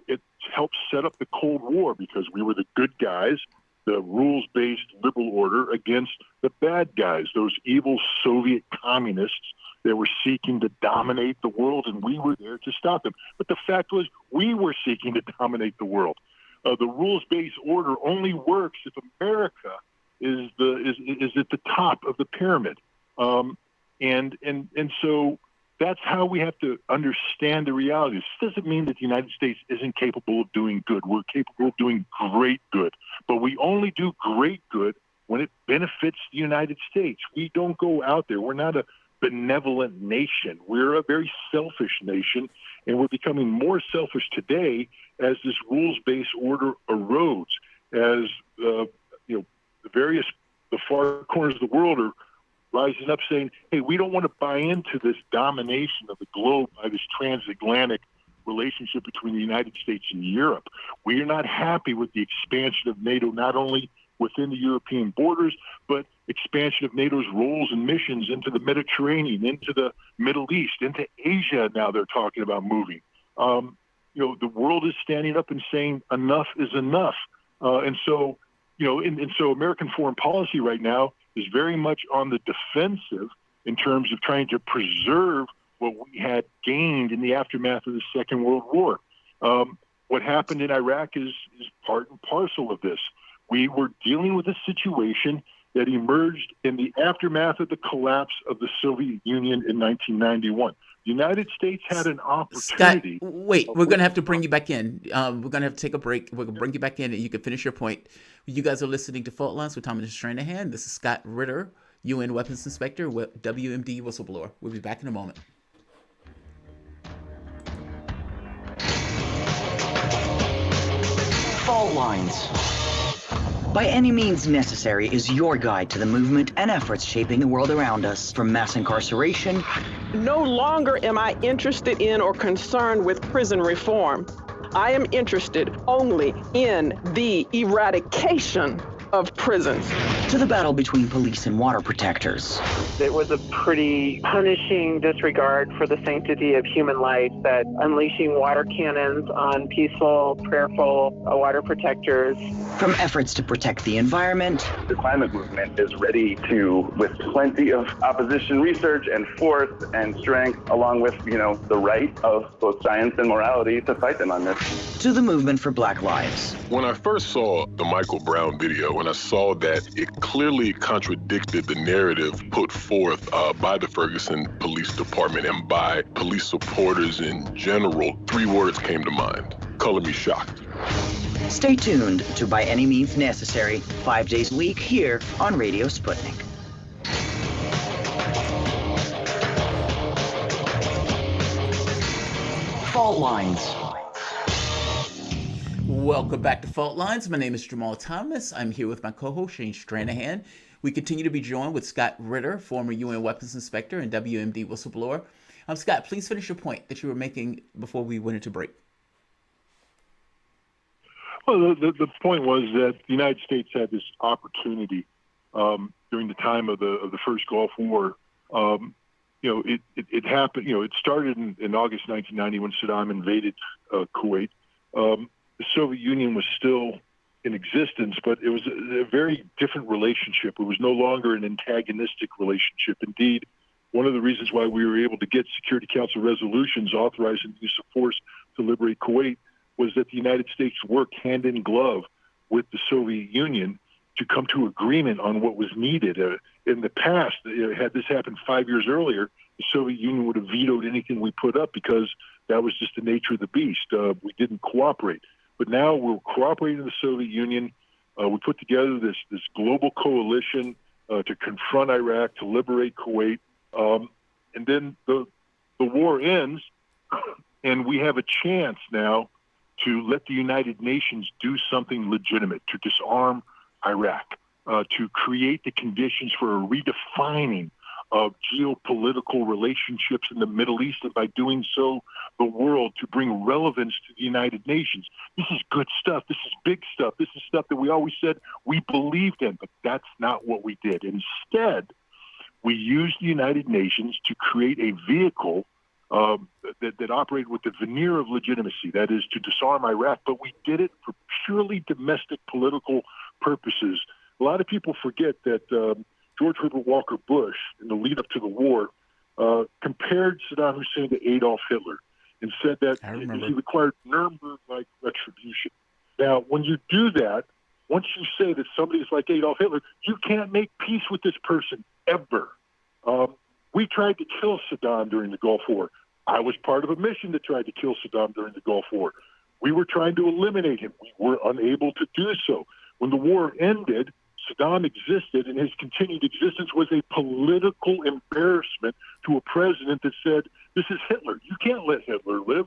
It helped set up the Cold War because we were the good guys, the rules-based liberal order, against the bad guys, those evil Soviet communists that were seeking to dominate the world, and we were there to stop them. But the fact was, we were seeking to dominate the world. The rules-based order only works if America is at the top of the pyramid, and so that's how we have to understand the reality. This doesn't mean that the United States isn't capable of doing good. We're capable of doing great good, but we only do great good when it benefits the United States. We don't go out there. We're not a benevolent nation. We're a very selfish nation, and we're becoming more selfish today as this rules-based order erodes, as the far corners of the world are rising up saying, hey, we don't want to buy into this domination of the globe by this transatlantic relationship between the United States and Europe. We are not happy with the expansion of NATO, not only within the European borders, but expansion of NATO's roles and missions into the Mediterranean, into the Middle East, into Asia. Now they're talking about moving. the world is standing up and saying enough is enough. And so American foreign policy right now is very much on the defensive in terms of trying to preserve what we had gained in the aftermath of the Second World War. What happened in Iraq is part and parcel of this. We were dealing with a situation that emerged in the aftermath of the collapse of the Soviet Union in 1991. The United States had an opportunity. Scott, wait, we're going to have to bring you back in. We're going to have to take a break. We're going to bring you back in and you can finish your point. You guys are listening to Fault Lines with Thomas Stranahan. This is Scott Ritter, UN Weapons Inspector, WMD Whistleblower. We'll be back in a moment. Fault Lines. By Any Means Necessary is your guide to the movement and efforts shaping the world around us, from mass incarceration. No longer am I interested in or concerned with prison reform. I am interested only in the eradication of prisons. To the battle between police and water protectors. It was a pretty punishing disregard for the sanctity of human life, that unleashing water cannons on peaceful, prayerful water protectors. From efforts to protect the environment. The climate movement is ready to, with plenty of opposition research and force and strength, along with, the right of both science and morality, to fight them on this. To the movement for Black Lives. When I first saw the Michael Brown video, when I saw that it clearly contradicted the narrative put forth by the Ferguson Police Department and by police supporters in general, 3 words came to mind: color me shocked. Stay tuned to By Any Means Necessary, 5 days a week here on Radio Sputnik. Fault Lines. Welcome back to Fault Lines. My name is Jamarl Thomas. I'm here with my co-host, Shane Stranahan. We continue to be joined with Scott Ritter, former UN Weapons Inspector and WMD Whistleblower. Scott, please finish your point that you were making before we went into break. Well, the point was that the United States had this opportunity during the time of the first Gulf War. It happened. It started in August 1990 when Saddam invaded Kuwait. The Soviet Union was still in existence, but it was a very different relationship. It was no longer an antagonistic relationship. Indeed, one of the reasons why we were able to get Security Council resolutions authorizing the use of force to liberate Kuwait was that the United States worked hand in glove with the Soviet Union to come to agreement on what was needed. In the past, had this happened 5 years earlier, the Soviet Union would have vetoed anything we put up because that was just the nature of the beast. We didn't cooperate. But now we're cooperating with the Soviet Union. We put together this global coalition to confront Iraq, to liberate Kuwait. And then the war ends, and we have a chance now to let the United Nations do something legitimate, to disarm Iraq, to create the conditions for a redefining of geopolitical relationships in the Middle East, and by doing so, the world, to bring relevance to the United Nations. This is good stuff. This is big stuff. This is stuff that we always said we believed in, but that's not what we did. Instead, we used the United Nations to create a vehicle that operated with the veneer of legitimacy, that is, to disarm Iraq, but we did it for purely domestic political purposes. A lot of people forget that George Herbert Walker Bush, in the lead up to the war, compared Saddam Hussein to Adolf Hitler and said that he required Nuremberg-like retribution. Now, when you do that, once you say that somebody is like Adolf Hitler, you can't make peace with this person ever. We tried to kill Saddam during the Gulf War. I was part of a mission that tried to kill Saddam during the Gulf War. We were trying to eliminate him. We were unable to do so. When the war ended, Saddam existed, and his continued existence was a political embarrassment to a president that said, this is Hitler. You can't let Hitler live.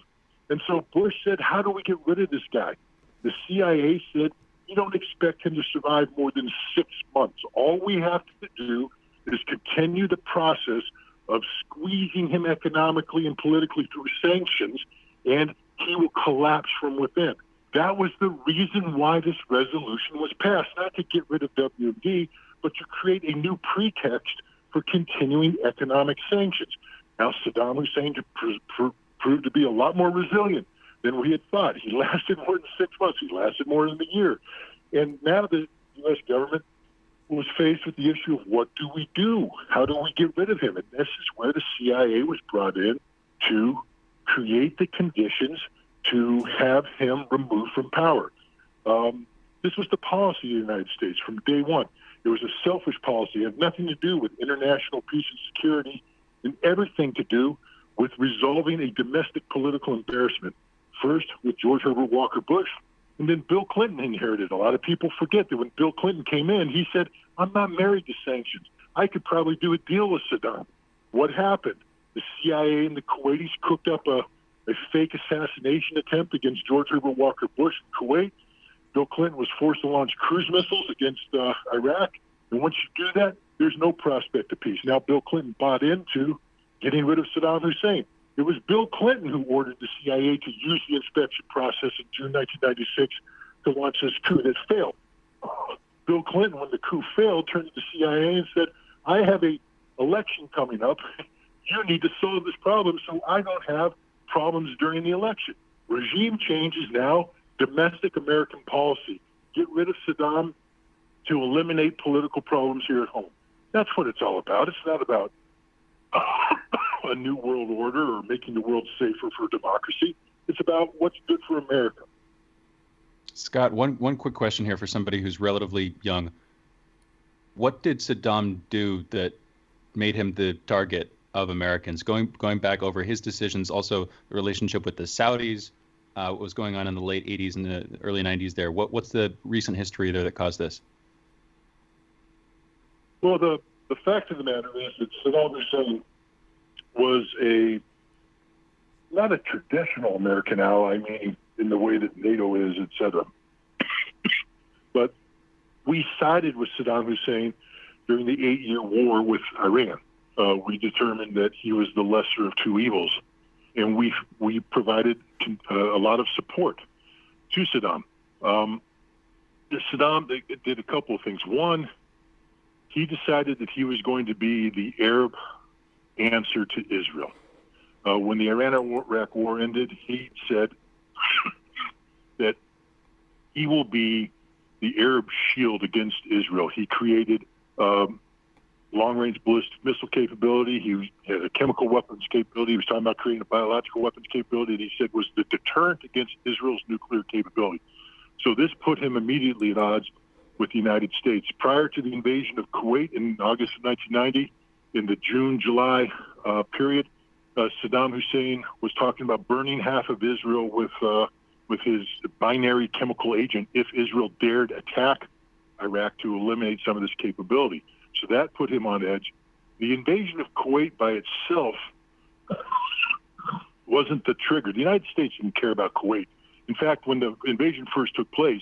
And so Bush said, how do we get rid of this guy? The CIA said, you don't expect him to survive more than 6 months. All we have to do is continue the process of squeezing him economically and politically through sanctions, and he will collapse from within. That was the reason why this resolution was passed, not to get rid of WMD, but to create a new pretext for continuing economic sanctions. Now, Saddam Hussein proved to be a lot more resilient than we had thought. He lasted more than 6 months. He lasted more than a year. And now the U.S. government was faced with the issue of what do we do? How do we get rid of him? And this is where the CIA was brought in to create the conditions to have him removed from power. This was the policy of the United States from day one. It was a selfish policy. It had nothing to do with international peace and security and everything to do with resolving a domestic political embarrassment. First with George Herbert Walker Bush, and then Bill Clinton inherited. A lot of people forget that when Bill Clinton came in, he said, I'm not married to sanctions. I could probably do a deal with Saddam. What happened? The CIA and the Kuwaitis cooked up a fake assassination attempt against George Herbert Walker Bush in Kuwait. Bill Clinton was forced to launch cruise missiles against Iraq. And once you do that, there's no prospect of peace. Now Bill Clinton bought into getting rid of Saddam Hussein. It was Bill Clinton who ordered the CIA to use the inspection process in June 1996 to launch this coup that failed. Bill Clinton, when the coup failed, turned to the CIA and said, I have an election coming up. You need to solve this problem so I don't have problems during the election. Regime change is now domestic American policy. Get rid of Saddam to eliminate political problems here at home. That's what it's all about. It's not about a new world order or making the world safer for democracy. It's about what's good for America. Scott, one quick question here for somebody who's relatively young. What did Saddam do that made him the target of Americans? Going back over his decisions, also the relationship with the Saudis, what was going on in the late 80s and the early 90s there. What's the recent history there that caused this? Well, the fact of the matter is that Saddam Hussein was not a traditional American ally, meaning in the way that NATO is, et cetera. But we sided with Saddam Hussein during the 8-year war with Iran. We determined that he was the lesser of two evils, and we provided a lot of support to Saddam. Saddam did a couple of things. One, he decided that he was going to be the Arab answer to Israel. When the Iran-Iraq war ended, he said that he will be the Arab shield against Israel. He created long-range ballistic missile capability. He had a chemical weapons capability. He was talking about creating a biological weapons capability that he said was the deterrent against Israel's nuclear capability. So this put him immediately at odds with the United States. Prior to the invasion of Kuwait in August of 1990, in the June-July period, Saddam Hussein was talking about burning half of Israel with his binary chemical agent if Israel dared attack Iraq to eliminate some of this capability. So that put him on edge. The invasion of Kuwait by itself wasn't the trigger. The United States didn't care about Kuwait. In fact, when the invasion first took place,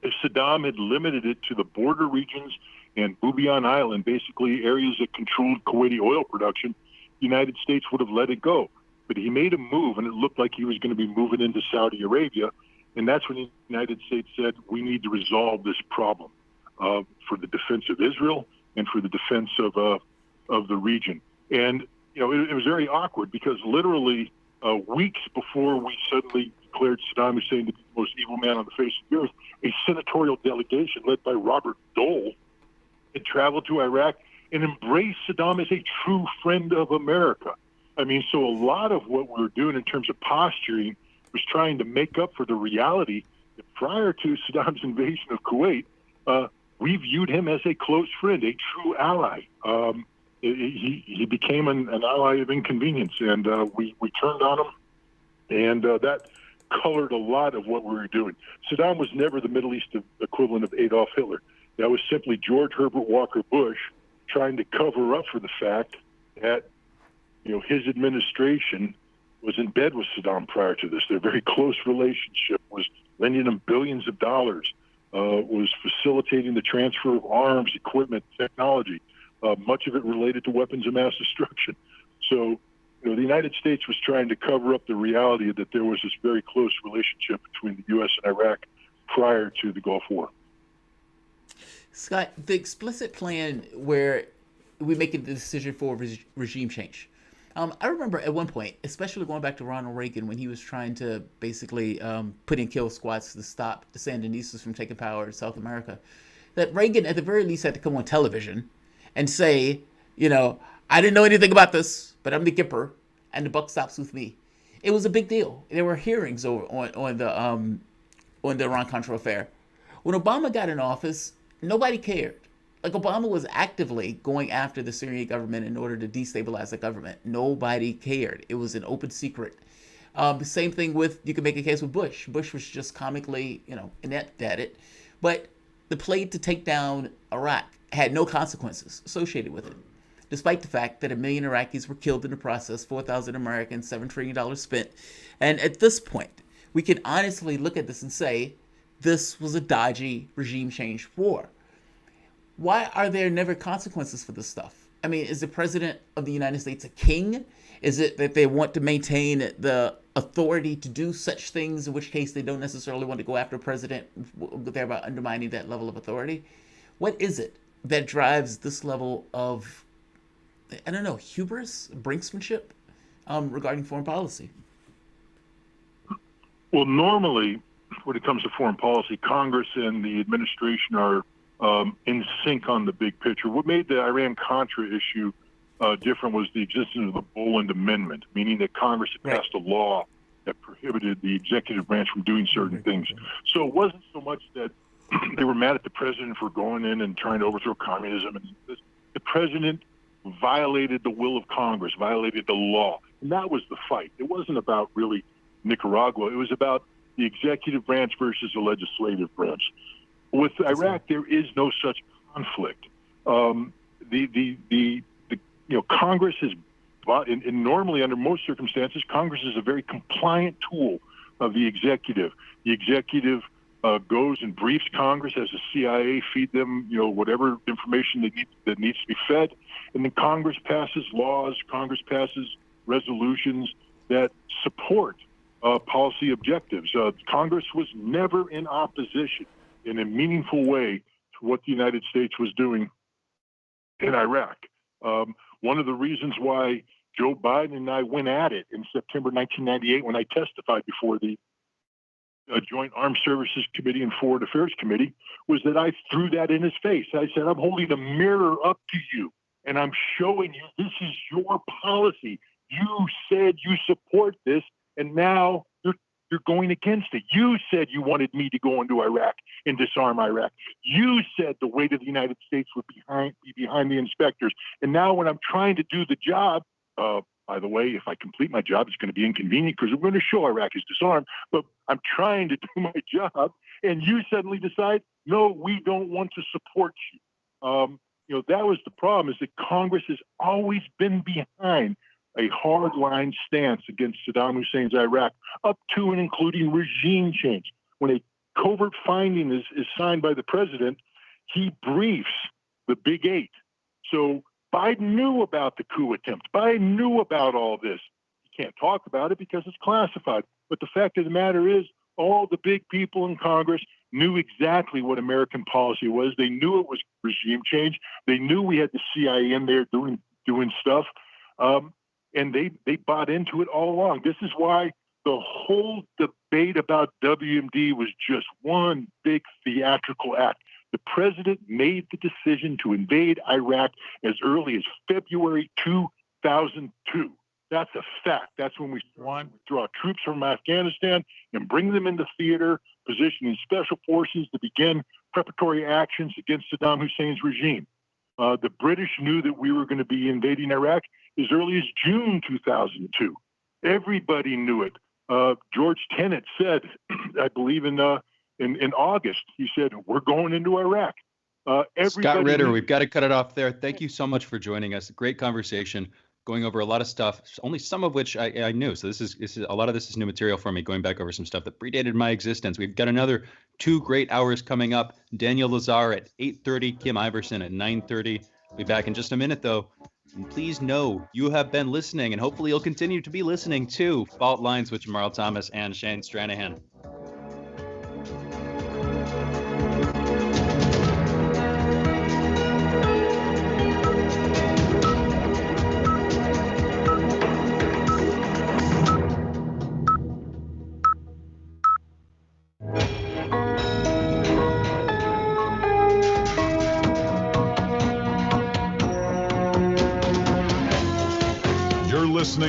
if Saddam had limited it to the border regions and Bubiyan Island, basically areas that controlled Kuwaiti oil production, the United States would have let it go. But he made a move, and it looked like he was going to be moving into Saudi Arabia, and that's when the United States said, we need to resolve this problem for the defense of Israel and for the defense of the region. And, you know, it was very awkward because literally weeks before we suddenly declared Saddam Hussein to be the most evil man on the face of the earth, a senatorial delegation led by Robert Dole had traveled to Iraq and embraced Saddam as a true friend of America. I mean, so a lot of what we were doing in terms of posturing was trying to make up for the reality that prior to Saddam's invasion of Kuwait, we viewed him as a close friend, a true ally. He became an ally of inconvenience, and we turned on him, and that colored a lot of what we were doing. Saddam was never the Middle East equivalent of Adolf Hitler. That was simply George Herbert Walker Bush trying to cover up for the fact that, you know, his administration was in bed with Saddam prior to this. Their very close relationship was lending him billions of dollars, was facilitating the transfer of arms, equipment, technology, much of it related to weapons of mass destruction. So, you know, the United States was trying to cover up the reality that there was this very close relationship between the U.S. and Iraq prior to the Gulf War. Scott, the explicit plan where we make a decision for regime change, I remember at one point, especially going back to Ronald Reagan, when he was trying to basically put in kill squads to stop the Sandinistas from taking power in South America, that Reagan at the very least had to come on television and say, I didn't know anything about this, but I'm the Gipper, and the buck stops with me. It was a big deal. There were hearings on the Iran-Contra affair. When Obama got in office, nobody cared. Like, Obama was actively going after the Syrian government in order to destabilize the government. Nobody cared. It was an open secret. Same thing with, you can make a case with Bush. Bush was just comically, inept at it. But the play to take down Iraq had no consequences associated with it, despite the fact that 1 million Iraqis were killed in the process, 4,000 Americans, $7 trillion spent. And at this point, we can honestly look at this and say, this was a dodgy regime change war. Why are there never consequences for this stuff? I mean, is the president of the United States a king? Is it that they want to maintain the authority to do such things, in which case they don't necessarily want to go after a president, thereby undermining that level of authority? What is it that drives this level of, hubris, brinksmanship regarding foreign policy? Well, normally, when it comes to foreign policy, Congress and the administration are in sync on the big picture. What made the Iran-Contra issue different was the existence of the Boland Amendment, meaning that Congress had passed a law that prohibited the executive branch from doing certain things. So it wasn't so much that they were mad at the president for going in and trying to overthrow communism. And the president violated the will of Congress, violated the law. And that was the fight. It wasn't about really Nicaragua. It was about the executive branch versus the legislative branch. With Iraq, there is no such conflict. Congress is, and normally under most circumstances, Congress is a very compliant tool of the executive. The executive goes and briefs Congress, as the CIA feed them, whatever information that needs to be fed, and then Congress passes laws. Congress passes resolutions that support policy objectives. Congress was never in opposition in a meaningful way to what the United States was doing in Iraq. One of the reasons why Joe Biden and I went at it in September 1998 when I testified before the Joint Armed Services Committee and Foreign Affairs Committee was that I threw that in his face. I said, I'm holding a mirror up to you, and I'm showing you this is your policy. You said you support this, and now you're going against it. You said you wanted me to go into Iraq and disarm Iraq. You said the weight of the United States would be behind the inspectors. And now when I'm trying to do the job, by the way, if I complete my job, it's going to be inconvenient because we're going to show Iraq is disarmed, but I'm trying to do my job, and you suddenly decide, no, we don't want to support you. That was the problem, is that Congress has always been behind a hardline stance against Saddam Hussein's Iraq, up to and including regime change. When a covert finding is signed by the president, he briefs the Big Eight. So Biden knew about the coup attempt. Biden knew about all this. He can't talk about it because it's classified. But the fact of the matter is, all the big people in Congress knew exactly what American policy was. They knew it was regime change. They knew we had the CIA in there doing stuff. And they bought into it all along. This is why the whole debate about WMD was just one big theatrical act. The president made the decision to invade Iraq as early as February 2002. That's a fact. That's when we draw troops from Afghanistan and bring them into theater, positioning special forces to begin preparatory actions against Saddam Hussein's regime. The British knew that we were going to be invading Iraq as early as June 2002. Everybody knew it. George Tenet said, I believe in August, he said, we're going into Iraq. Scott Ritter, we've got to cut it off there. Thank you so much for joining us. Great conversation, going over a lot of stuff, only some of which I knew. So this is a lot of this is new material for me, going back over some stuff that predated my existence. We've got another 2 great hours coming up. Daniel Lazar at 8:30, Kim Iverson at 9:30. Be back in just a minute, though. And please know you have been listening, and hopefully you'll continue to be listening to Fault Lines with Jamarl Thomas and Shane Stranahan.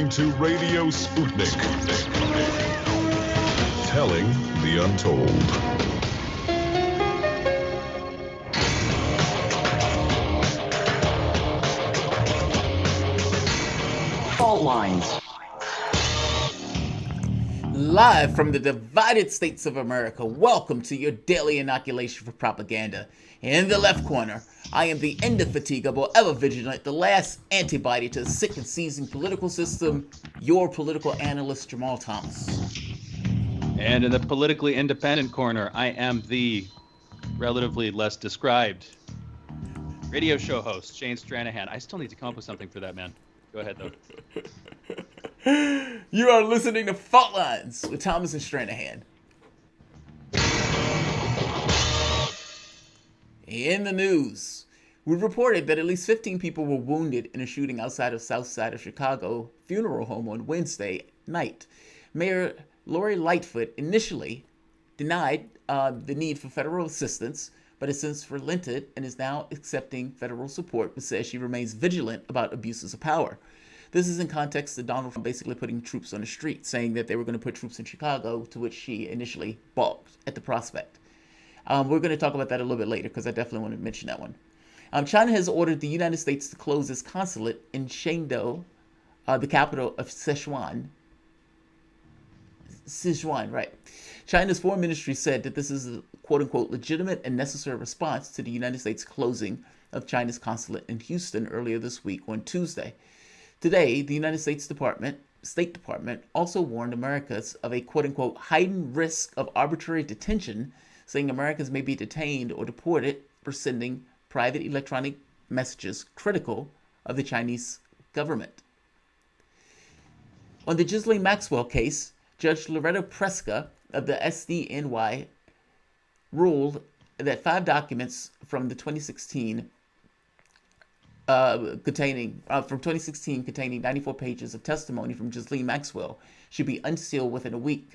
listening to Radio Sputnik. Telling the untold. Fault lines. Live from the divided states of America, welcome to your daily inoculation for propaganda. In the left corner, I am the indefatigable, ever vigilant, the last antibody to the sick and seizing political system, your political analyst, Jamarl Thomas. And in the politically independent corner, I am the relatively less described radio show host, Shane Stranahan. I still need to come up with something for that, man. Go ahead, though. You are listening to Fault Lines with Thomas and Stranahan. In the news, we reported that at least 15 people were wounded in a shooting outside of South Side of Chicago funeral home on Wednesday night. Mayor Lori Lightfoot initially denied the need for federal assistance, but has since relented and is now accepting federal support, but says she remains vigilant about abuses of power. This is in context of Donald Trump basically putting troops on the street, saying that they were going to put troops in Chicago, to which she initially balked at the prospect. We're going to talk about that a little bit later because I definitely want to mention that one. China has ordered the United States to close its consulate in Chengdu, the capital of Sichuan, right. China's foreign ministry said that this is a quote-unquote legitimate and necessary response to the United States closing of China's consulate in Houston earlier this week on Tuesday. Today, the United States State Department also warned Americans of a quote-unquote heightened risk of arbitrary detention, saying Americans may be detained or deported for sending private electronic messages critical of the Chinese government. On the Ghislane Maxwell case, Judge Ritter of the SDNY ruled that 5 documents from the 2016 containing 94 pages of testimony from Ghislane Maxwell should be unsealed within a week.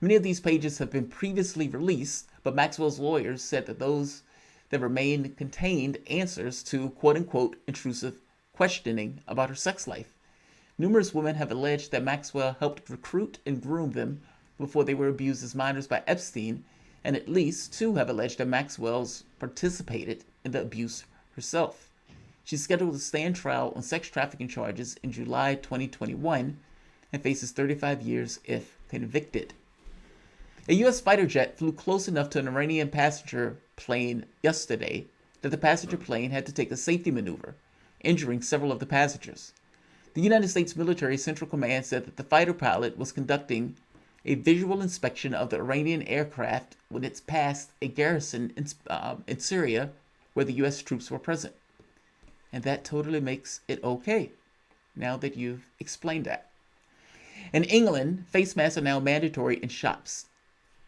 Many of these pages have been previously released, but Maxwell's lawyers said that those that remained contained answers to quote-unquote intrusive questioning about her sex life. Numerous women have alleged that Maxwell helped recruit and groom them before they were abused as minors by Epstein, and at least 2 have alleged that Maxwell's participated in the abuse herself. She's scheduled to stand trial on sex trafficking charges in July 2021 and faces 35 years if convicted. A U.S. fighter jet flew close enough to an Iranian passenger plane yesterday that the passenger plane had to take a safety maneuver, injuring several of the passengers. The United States Military Central Command said that the fighter pilot was conducting a visual inspection of the Iranian aircraft when it passed a garrison in Syria where the U.S. troops were present. And that totally makes it okay, now that you've explained that. In England, face masks are now mandatory in shops,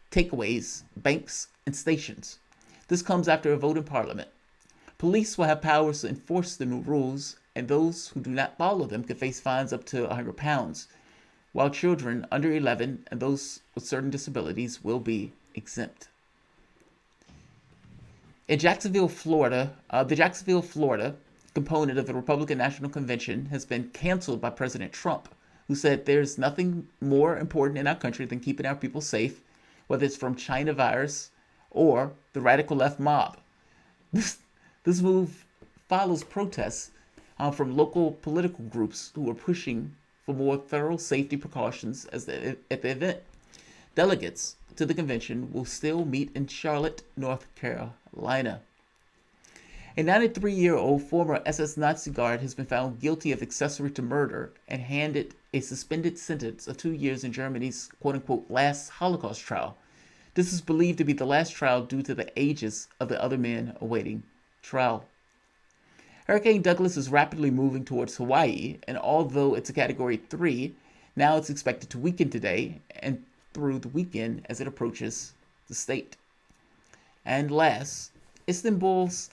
takeaways, banks, and stations. This comes after a vote in Parliament. Police will have powers to enforce the new rules, and those who do not follow them could face fines up to £100, while children under 11 and those with certain disabilities will be exempt. In Jacksonville, Florida, the Jacksonville, Florida component of the Republican National Convention has been canceled by President Trump, who said there's nothing more important in our country than keeping our people safe, whether it's from China virus or the radical left mob. This move follows protests from local political groups who are pushing for more thorough safety precautions at the event. Delegates to the convention will still meet in Charlotte, North Carolina. A 93-year-old former SS Nazi guard has been found guilty of accessory to murder and handed a suspended sentence of 2 years in Germany's quote-unquote last Holocaust trial. This is believed to be the last trial due to the ages of the other men awaiting trial. Hurricane Douglas is rapidly moving towards Hawaii, and although it's a Category 3, now it's expected to weaken today and through the weekend as it approaches the state. And last, Istanbul's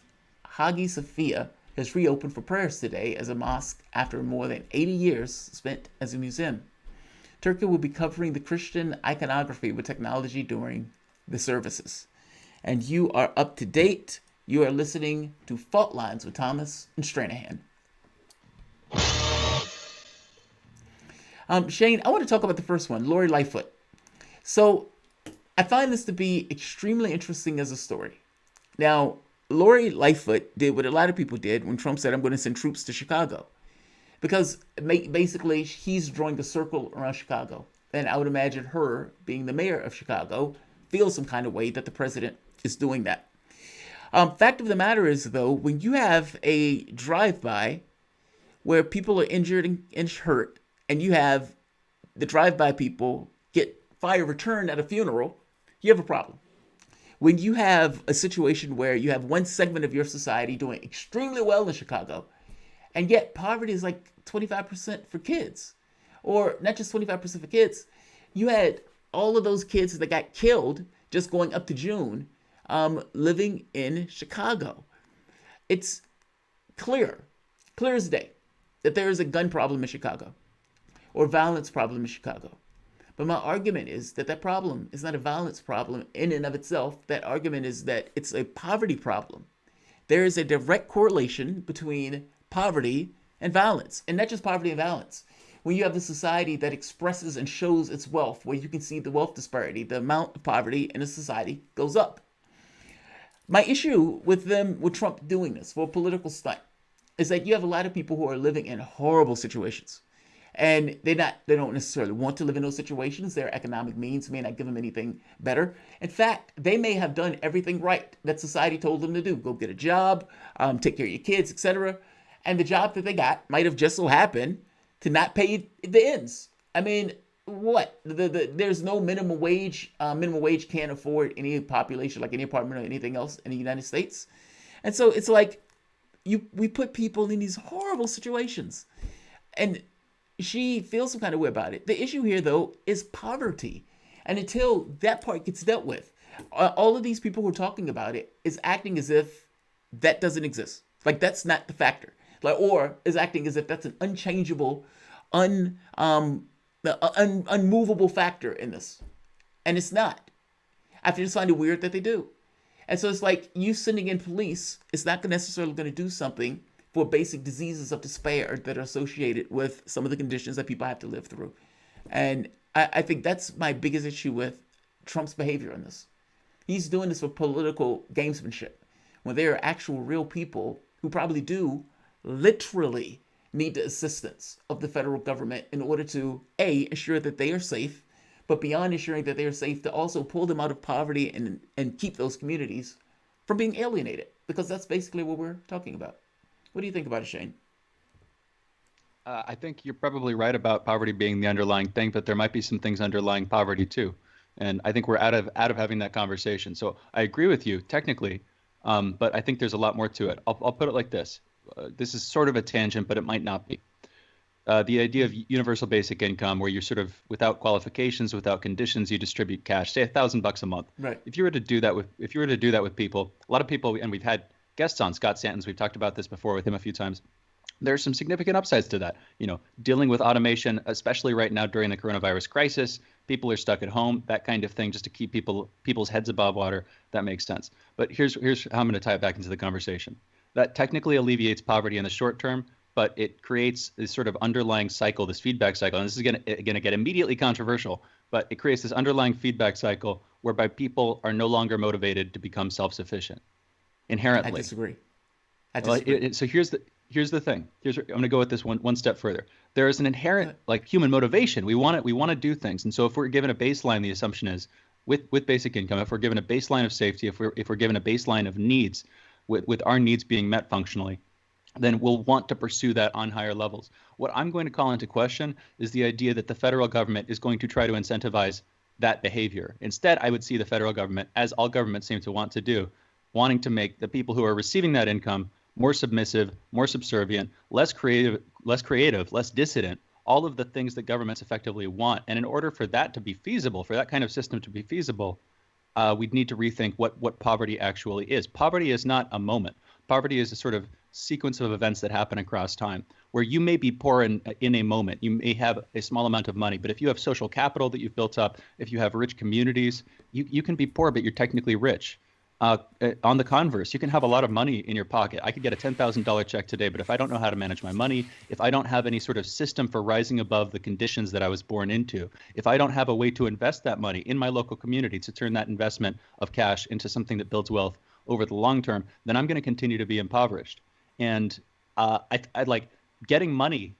Hagia Sophia has reopened for prayers today as a mosque after more than 80 years spent as a museum. Turkey will be covering the Christian iconography with technology during the services. And you are up to date. You are listening to Fault Lines with Thomas and Stranahan. Shane, I want to talk about the first one, Lori Lightfoot. So I find this to be extremely interesting as a story. Now, Lori Lightfoot did what a lot of people did when Trump said, I'm going to send troops to Chicago. Because basically he's drawing a circle around Chicago. And I would imagine her, being the mayor of Chicago, feels some kind of way that the president is doing that. Fact of the matter is, though, when you have a drive-by where people are injured and hurt, and you have the drive-by people get fire returned at a funeral, you have a problem. When you have a situation where you have one segment of your society doing extremely well in Chicago, and yet poverty is like 25% for kids, or not just 25% for kids, you had all of those kids that got killed just going up to June living in Chicago. It's clear as day, that there is a gun problem in Chicago, or violence problem in Chicago. But my argument is that that problem is not a violence problem in and of itself. That argument is that it's a poverty problem. There is a direct correlation between poverty and violence, and not just poverty and violence. When you have a society that expresses and shows its wealth, where you can see the wealth disparity, the amount of poverty in a society goes up. My issue with Trump doing this for a political stunt is that you have a lot of people who are living in horrible situations. And they don't necessarily want to live in those situations. Their economic means may not give them anything better. In fact, they may have done everything right that society told them to do. Go get a job, take care of your kids, etc. And the job that they got might have just so happened to not pay the ends. I mean, what? There's no minimum wage. Minimum wage can't afford any population, like any apartment or anything else in the United States. And so it's like we put people in these horrible situations. And she feels some kind of way about it. The issue here, though, is poverty. And until that part gets dealt with, all of these people who are talking about it is acting as if that doesn't exist. Like, that's not the factor. Like, or is acting as if that's an unchangeable, unmovable factor in this. And it's not. I just find it weird that they do. And so it's like you sending in police is not necessarily going to do something for basic diseases of despair that are associated with some of the conditions that people have to live through. And I think that's my biggest issue with Trump's behavior in this. He's doing this for political gamesmanship, when there are actual real people who probably do literally need the assistance of the federal government in order to, A, assure that they are safe, but beyond ensuring that they are safe, to also pull them out of poverty and keep those communities from being alienated, because that's basically what we're talking about. What do you think about it, Shane? I think you're probably right about poverty being the underlying thing, but there might be some things underlying poverty too. And I think we're out of having that conversation. So I agree with you technically, but I think there's a lot more to it. I'll put it like this. This is sort of a tangent, but it might not be. The idea of universal basic income, where you're sort of without qualifications, without conditions, you distribute cash, say $1,000 a month. Right. If you were to do that with people, a lot of people, and we've had guests on, Scott Santons, we've talked about this before with him a few times. There's some significant upsides to that. Dealing with automation, especially right now during the coronavirus crisis, people are stuck at home, that kind of thing, just to keep people's heads above water. That makes sense. But here's how I'm going to tie it back into the conversation. That technically alleviates poverty in the short term, but it creates this sort of underlying cycle, this feedback cycle. And this is going to get immediately controversial, but it creates this underlying feedback cycle whereby people are no longer motivated to become self-sufficient. Inherently. I disagree. So here's the thing. I'm going to go with this one step further. There is an inherent human motivation. We want to do things, and so if we're given a baseline, the assumption is with basic income, if we're given a baseline of safety, if we're given a baseline of needs, with our needs being met functionally, then we'll want to pursue that on higher levels. What I'm going to call into question is the idea that the federal government is going to try to incentivize that behavior. Instead, I would see the federal government, as all governments seem to want to do, wanting to make the people who are receiving that income more submissive, more subservient, less creative, less dissident, all of the things that governments effectively want. And in order for that to be feasible, for that kind of system to be feasible, we'd need to rethink what poverty actually is. Poverty is not a moment. Poverty is a sort of sequence of events that happen across time, where you may be poor in a moment. You may have a small amount of money, but if you have social capital that you've built up, if you have rich communities, you can be poor, but you're technically rich. On the converse, you can have a lot of money in your pocket. I could get a $10,000 check today, but if I don't know how to manage my money, if I don't have any sort of system for rising above the conditions that I was born into, if I don't have a way to invest that money in my local community to turn that investment of cash into something that builds wealth over the long term, then I'm going to continue to be impoverished. And I'd like getting money.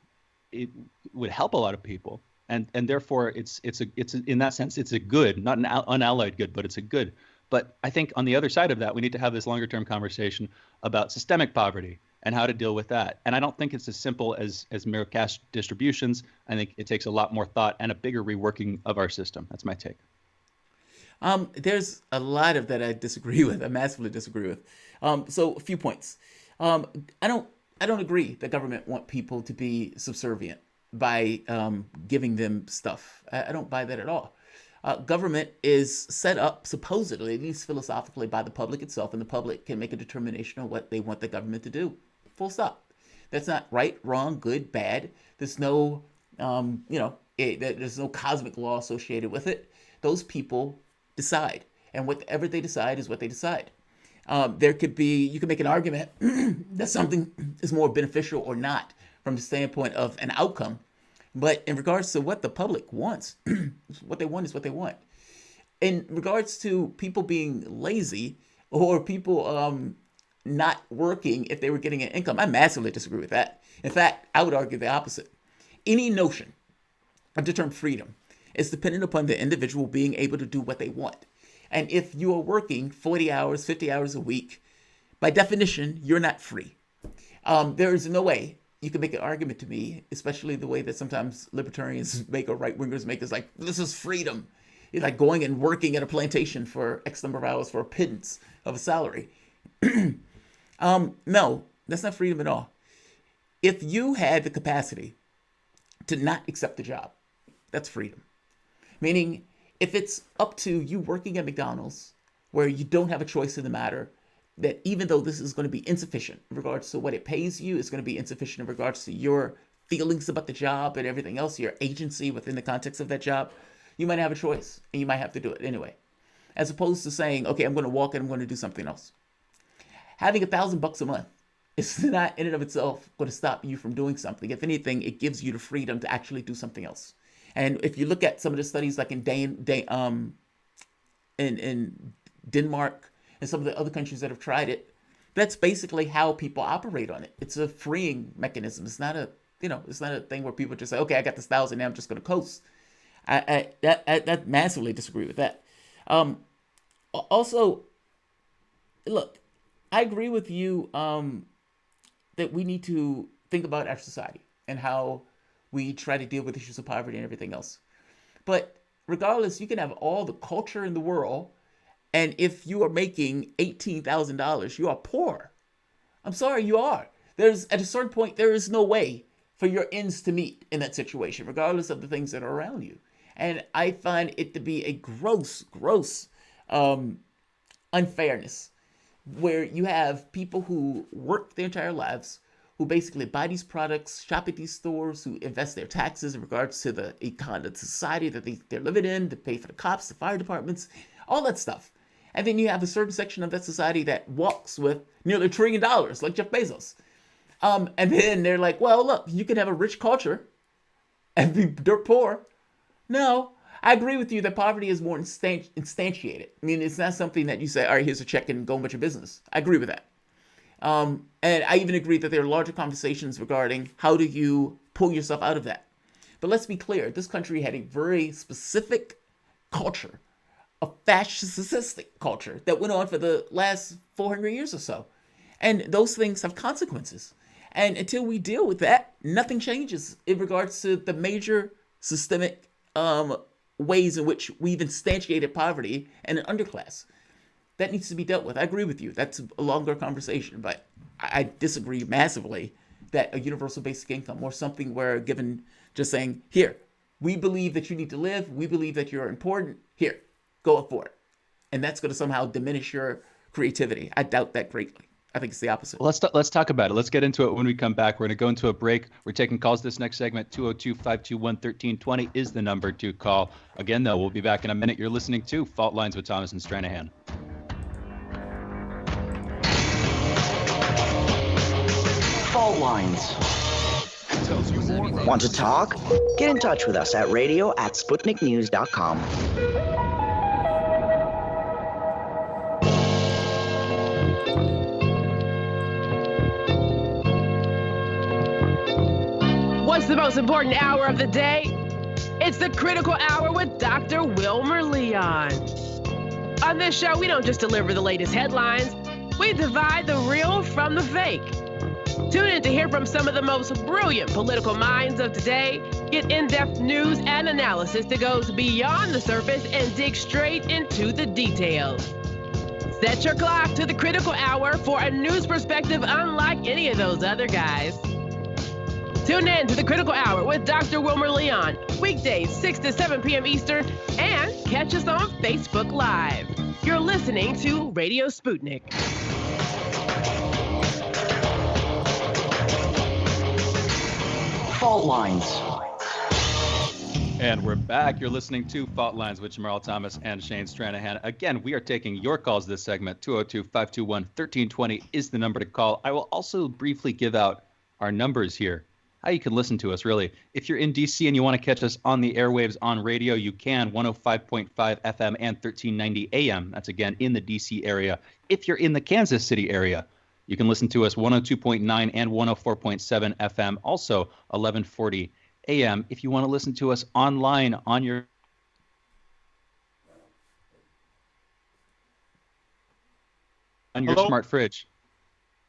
It would help a lot of people, and therefore it's in that sense it's a good, not an unalloyed good, but it's a good. But I think on the other side of that, we need to have this longer term conversation about systemic poverty and how to deal with that. And I don't think it's as simple as mere cash distributions. I think it takes a lot more thought and a bigger reworking of our system. That's my take. There's a lot of that I disagree with. I massively disagree with. So a few points. I don't agree that government want people to be subservient by giving them stuff. I don't buy that at all. Government is set up supposedly, at least philosophically, by the public itself, and the public can make a determination on what they want the government to do. Full stop. That's not right, wrong, good, bad. There's no, there's no cosmic law associated with it. Those people decide, and whatever they decide is what they decide. You can make an argument that something is more beneficial or not from the standpoint of an outcome. But in regards to what the public wants, what they want is what they want. In regards to people being lazy or people not working if they were getting an income, I massively disagree with that. In fact, I would argue the opposite. Any notion of the term freedom is dependent upon the individual being able to do what they want. And if you are working 40 hours, 50 hours a week, by definition, you're not free. There is no way you can make an argument to me, especially the way that sometimes libertarians make or right-wingers make, is like, this is freedom. It's like going and working at a plantation for X number of hours for a pittance of a salary. No, that's not freedom at all. If you had the capacity to not accept the job, that's freedom. Meaning, if it's up to you working at McDonald's, where you don't have a choice in the matter, that even though this is going to be insufficient in regards to what it pays you, it's going to be insufficient in regards to your feelings about the job and everything else, your agency within the context of that job, you might have a choice and you might have to do it anyway. As opposed to saying, okay, I'm going to walk and I'm going to do something else. Having $1,000 a month is not in and of itself going to stop you from doing something. If anything, it gives you the freedom to actually do something else. And if you look at some of the studies like in Denmark, and some of the other countries that have tried it, that's basically how people operate on it. It's a freeing mechanism. It's not a thing where people just say, okay, I got this 1,000, now I'm just going to coast. I massively disagree with that. Also, look, I agree with you that we need to think about our society and how we try to deal with issues of poverty and everything else. But regardless, you can have all the culture in the world, and if you are making $18,000, you are poor. I'm sorry, you are. At a certain point, there is no way for your ends to meet in that situation, regardless of the things that are around you. And I find it to be a gross unfairness, where you have people who work their entire lives, who basically buy these products, shop at these stores, who invest their taxes in regards to the society that they're living in, to pay for the cops, the fire departments, all that stuff. And then you have a certain section of that society that walks with nearly $1 trillion, like Jeff Bezos. And then they're like, well, look, you can have a rich culture and be dirt poor. No, I agree with you that poverty is more instantiated. I mean, it's not something that you say, all right, here's a check and go about your business. I agree with that. And I even agree that there are larger conversations regarding how do you pull yourself out of that. But let's be clear, this country had a very specific culture, a fascistic culture that went on for the last 400 years or so. And those things have consequences. And until we deal with that, nothing changes in regards to the major systemic ways in which we've instantiated poverty and an underclass. That needs to be dealt with. I agree with you. That's a longer conversation, but I disagree massively that a universal basic income or something where given just saying, here, we believe that you need to live. We believe that you're important. Here, go up for it. And that's going to somehow diminish your creativity. I doubt that greatly. I think it's the opposite. Well, let's talk about it. Let's get into it when we come back. We're going to go into a break. We're taking calls this next segment. 202-521-1320 is the number to call. Again, though, we'll be back in a minute. You're listening to Fault Lines with Thomas and Stranahan. Fault lines. Want to talk? Get in touch with us at radio@sputniknews.com. What's the most important hour of the day? It's the Critical Hour with Dr. Wilmer Leon. On this show, we don't just deliver the latest headlines, we divide the real from the fake. Tune in to hear from some of the most brilliant political minds of today, get in-depth news and analysis that goes beyond the surface and dig straight into the details. Set your clock to the Critical Hour for a news perspective unlike any of those other guys. Tune in to the Critical Hour with Dr. Wilmer Leon, weekdays 6 to 7 p.m. Eastern, and catch us on Facebook Live. You're listening to Radio Sputnik. Fault lines. And we're back. You're listening to Fault Lines with Jamarl Thomas and Shane Stranahan. Again, we are taking your calls this segment. 202-521-1320 is the number to call. I will also briefly give out our numbers here. How you can listen to us, really. If you're in D.C. and you want to catch us on the airwaves on radio, you can, 105.5 FM and 1390 AM. That's, again, in the D.C. area. If you're in the Kansas City area, you can listen to us 102.9 and 104.7 FM, also 1140 AM. If you want to listen to us online on your smart fridge.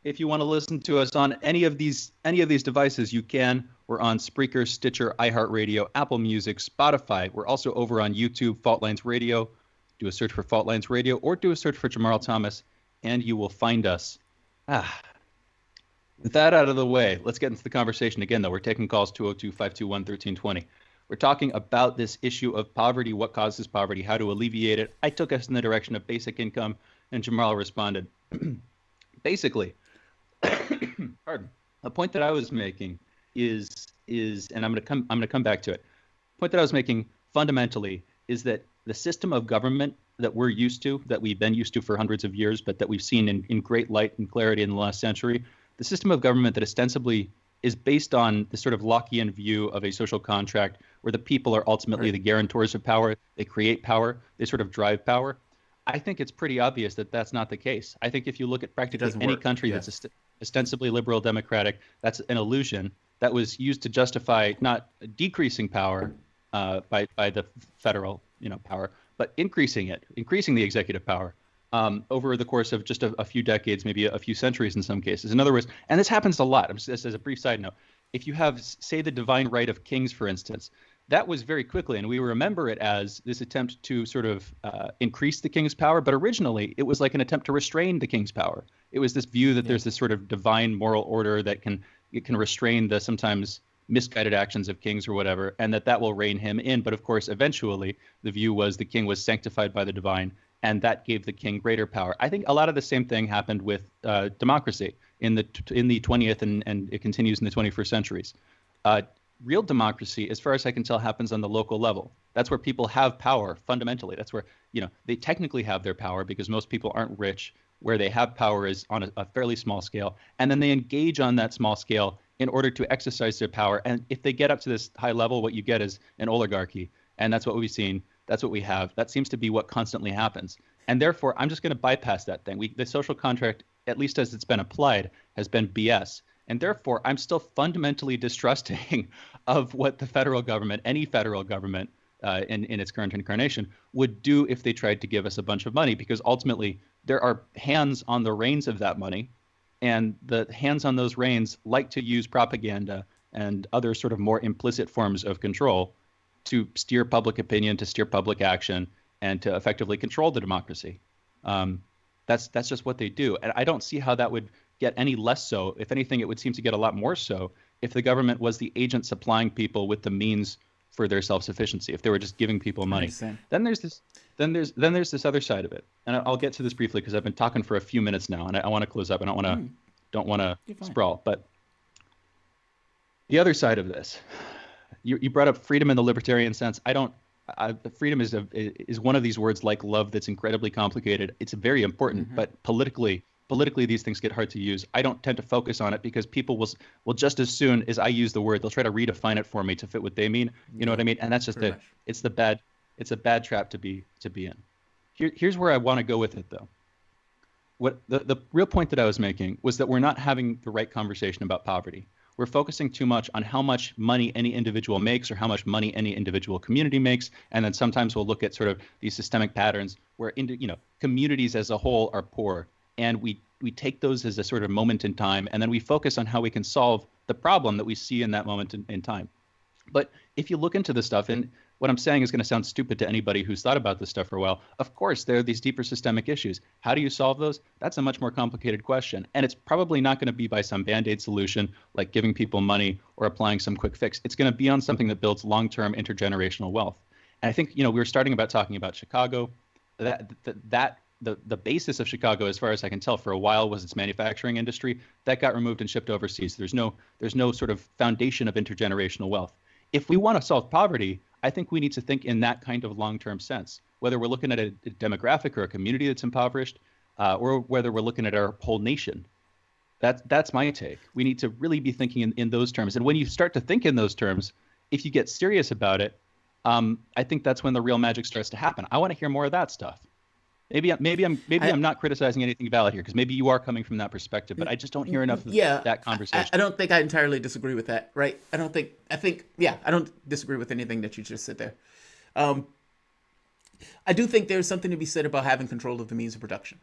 If you want to listen to us on any of these devices, you can. We're on Spreaker, Stitcher, iHeartRadio, Apple Music, Spotify. We're also over on YouTube, Fault Lines Radio. Do a search for Fault Lines Radio or do a search for Jamarl Thomas, and you will find us. With that out of the way, let's get into the conversation again, though. We're taking calls 202-521-1320. We're talking about this issue of poverty, what causes poverty, how to alleviate it. I took us in the direction of basic income, and Jamarl responded. Basically, pardon. The point that I was making is, and I'm going to come back to it. The point that I was making fundamentally is that the system of government that we're used to, that we've been used to for hundreds of years, but that we've seen in great light and clarity in the last century, the system of government that ostensibly is based on the sort of Lockean view of a social contract where the people are ultimately the guarantors of power, they create power, they sort of drive power. I think it's pretty obvious that that's not the case. I think if you look at practically any country that's ostensibly liberal democratic, that's an illusion that was used to justify not decreasing power by the federal power, but increasing the executive power over the course of just a few decades, maybe a few centuries in some cases. In other words, and this happens a lot. Just as a brief side note, if you have, say, the divine right of kings, for instance, that was very quickly, and we remember it as this attempt to sort of increase the king's power, but originally it was like an attempt to restrain the king's power. It was this view that there's this sort of divine moral order that can restrain the sometimes misguided actions of kings or whatever, and that will rein him in. But of course, eventually, the view was the king was sanctified by the divine, and that gave the king greater power. I think a lot of the same thing happened with democracy in the 20th, and it continues in the 21st centuries. Real democracy, as far as I can tell, happens on the local level. That's where people have power fundamentally. That's where, they technically have their power because most people aren't rich. Where they have power is on a fairly small scale. And then they engage on that small scale in order to exercise their power. And if they get up to this high level, what you get is an oligarchy. And that's what we've seen. That's what we have. That seems to be what constantly happens. And therefore, I'm just going to bypass that thing. The social contract, at least as it's been applied, has been BS. And therefore, I'm still fundamentally distrusting of what the federal government, any federal government in its current incarnation, would do if they tried to give us a bunch of money, because ultimately there are hands on the reins of that money. And the hands on those reins like to use propaganda and other sort of more implicit forms of control to steer public opinion, to steer public action, and to effectively control the democracy. That's just what they do. And I don't see how that would get any less so. If anything, it would seem to get a lot more so if the government was the agent supplying people with the means for their self-sufficiency. If they were just giving people money, then there's this other side of it. And I'll get to this briefly because I've been talking for a few minutes now, and I want to close up. I don't want to sprawl. But the other side of this, you brought up freedom in the libertarian sense. Freedom is one of these words like love that's incredibly complicated. It's very important, but politically, politically these things get hard to use. I don't tend to focus on it because people will just as soon as I use the word, they'll try to redefine it for me to fit what they mean. You know what I mean? And that's just it's a bad trap to be in. Here's where I want to go with it though. What the real point that I was making was that we're not having the right conversation about poverty. We're focusing too much on how much money any individual makes or how much money any individual community makes, and then sometimes we'll look at sort of these systemic patterns where communities as a whole are poor, and we take those as a sort of moment in time, and then we focus on how we can solve the problem that we see in that moment in time. But if you look into this stuff, and what I'm saying is going to sound stupid to anybody who's thought about this stuff for a while, of course, there are these deeper systemic issues. How do you solve those? That's a much more complicated question. And it's probably not going to be by some Band-Aid solution like giving people money or applying some quick fix. It's going to be on something that builds long-term intergenerational wealth. And I think, we were starting about talking about Chicago. The basis of Chicago, as far as I can tell, for a while was its manufacturing industry. That got removed and shipped overseas. There's no sort of foundation of intergenerational wealth. If we want to solve poverty, I think we need to think in that kind of long-term sense, whether we're looking at a demographic or a community that's impoverished, or whether we're looking at our whole nation. That's my take. We need to really be thinking in those terms. And when you start to think in those terms, if you get serious about it, I think that's when the real magic starts to happen. I want to hear more of that stuff. Maybe I'm not criticizing anything valid here, because maybe you are coming from that perspective, but I just don't hear enough of that conversation. I don't think I entirely disagree with that, right? I don't disagree with anything that you just said there. I do think there's something to be said about having control of the means of production,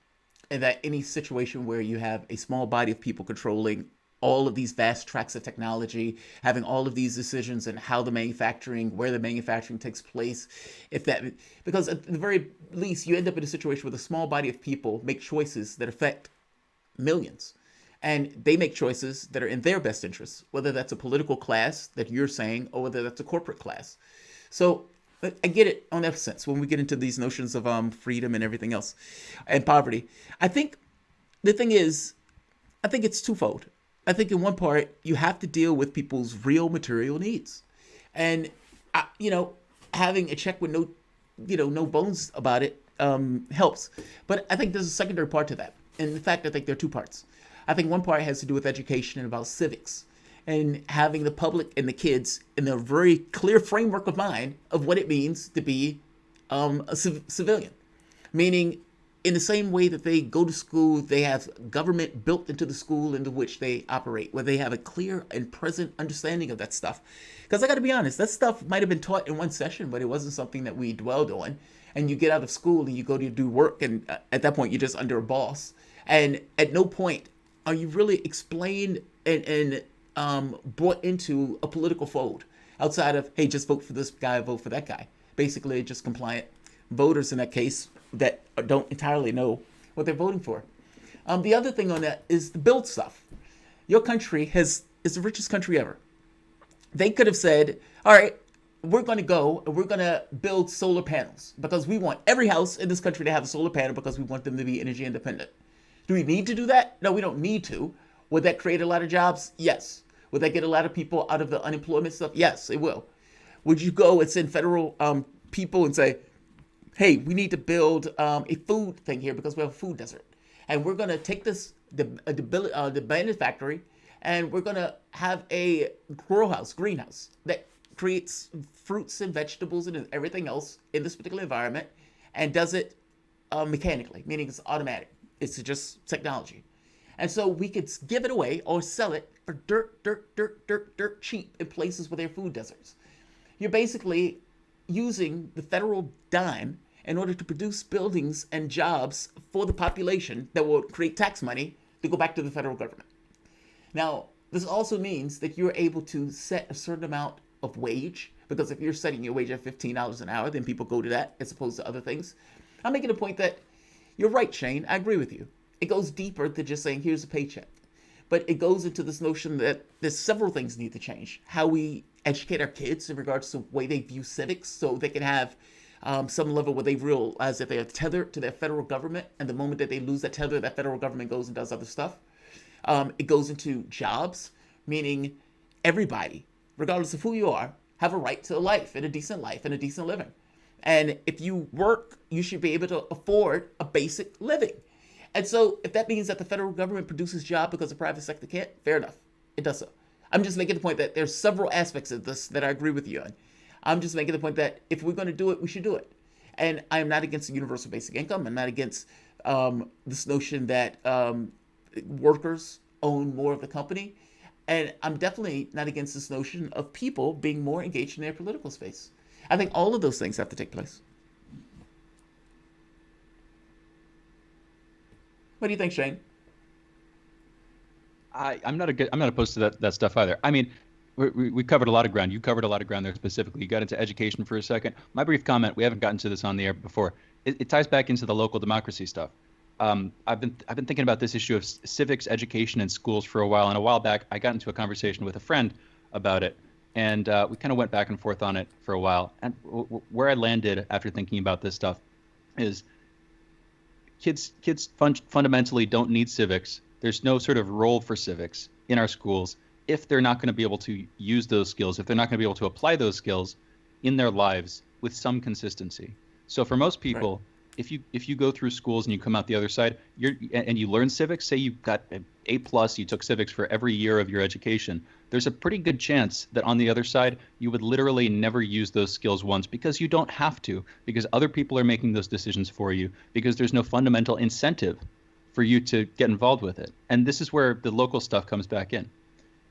and that any situation where you have a small body of people controlling all of these vast tracts of technology, having all of these decisions and where the manufacturing takes place, because at the very least, you end up in a situation where a small body of people make choices that affect millions. And they make choices that are in their best interests, whether that's a political class that you're saying, or whether that's a corporate class. So I get it on that sense when we get into these notions of freedom and everything else and poverty. I think the thing is, I think it's twofold. I think in one part, you have to deal with people's real material needs. And, having a check with no bones about it helps. But I think there's a secondary part to that. And in fact, I think there are two parts. I think one part has to do with education and about civics, and having the public and the kids in a very clear framework of mind of what it means to be a civilian. Meaning, in the same way that they go to school, they have government built into the school into which they operate, where they have a clear and present understanding of that stuff. Because I got to be honest, that stuff might have been taught in one session, but it wasn't something that we dwelled on. And you get out of school and you go to do work, and at that point, you're just under a boss. And at no point are you really explained and brought into a political fold outside of, hey, just vote for this guy, vote for that guy. Basically, just compliant voters in that case that don't entirely know what they're voting for. The other thing on that is the build stuff. Your country is the richest country ever. They could have said, all right, we're going to go and we're going to build solar panels because we want every house in this country to have a solar panel because we want them to be energy independent. Do we need to do that? No, we don't need to. Would that create a lot of jobs? Yes. Would that get a lot of people out of the unemployment stuff? Yes, it will. Would you go and send federal people and say, hey, we need to build a food thing here because we have a food desert. And we're going to take the abandoned factory, and we're going to have a greenhouse that creates fruits and vegetables and everything else in this particular environment and does it mechanically, meaning it's automatic. It's just technology. And so we could give it away or sell it for dirt cheap in places where there are food deserts. You're basically using the federal dime in order to produce buildings and jobs for the population that will create tax money to go back to the federal government. Now, this also means that you're able to set a certain amount of wage, because if you're setting your wage at $15 an hour, then people go to that as opposed to other things. I'm making a point that you're right, Shane. I agree with you. It goes deeper than just saying, here's a paycheck. But it goes into this notion that there's several things need to change. How we educate our kids in regards to the way they view civics, so they can have some level where they realize that they are tethered to their federal government, and the moment that they lose that tether, that federal government goes and does other stuff. It goes into jobs, meaning everybody, regardless of who you are, have a right to a life and a decent living. And if you work, you should be able to afford a basic living. And so if that means that the federal government produces jobs because the private sector can't, fair enough. It does so. I'm just making the point that there's several aspects of this that I agree with you on. I'm just making the point that if we're going to do it, we should do it. And I am not against the universal basic income. I'm not against this notion that workers own more of the company. And I'm definitely not against this notion of people being more engaged in their political space. I think all of those things have to take place. What do you think, Shane? I'm not opposed to that stuff either. I mean, we covered a lot of ground. You covered a lot of ground there specifically. You got into education for a second. My brief comment, we haven't gotten to this on the air before. It ties back into the local democracy stuff. I've been thinking about this issue of civics education in schools for a while. And a while back, I got into a conversation with a friend about it. And we kind of went back and forth on it for a while. And where I landed after thinking about this stuff is kids fundamentally don't need civics. There's no sort of role for civics in our schools if they're not going to be able to use those skills, if they're not going to be able to apply those skills in their lives with some consistency. So for most people, right, if you go through schools and you come out the other side, and you learn civics, say you got an A+, you took civics for every year of your education, there's a pretty good chance that on the other side, you would literally never use those skills once because you don't have to, because other people are making those decisions for you, because there's no fundamental incentive for you to get involved with it. And this is where the local stuff comes back in.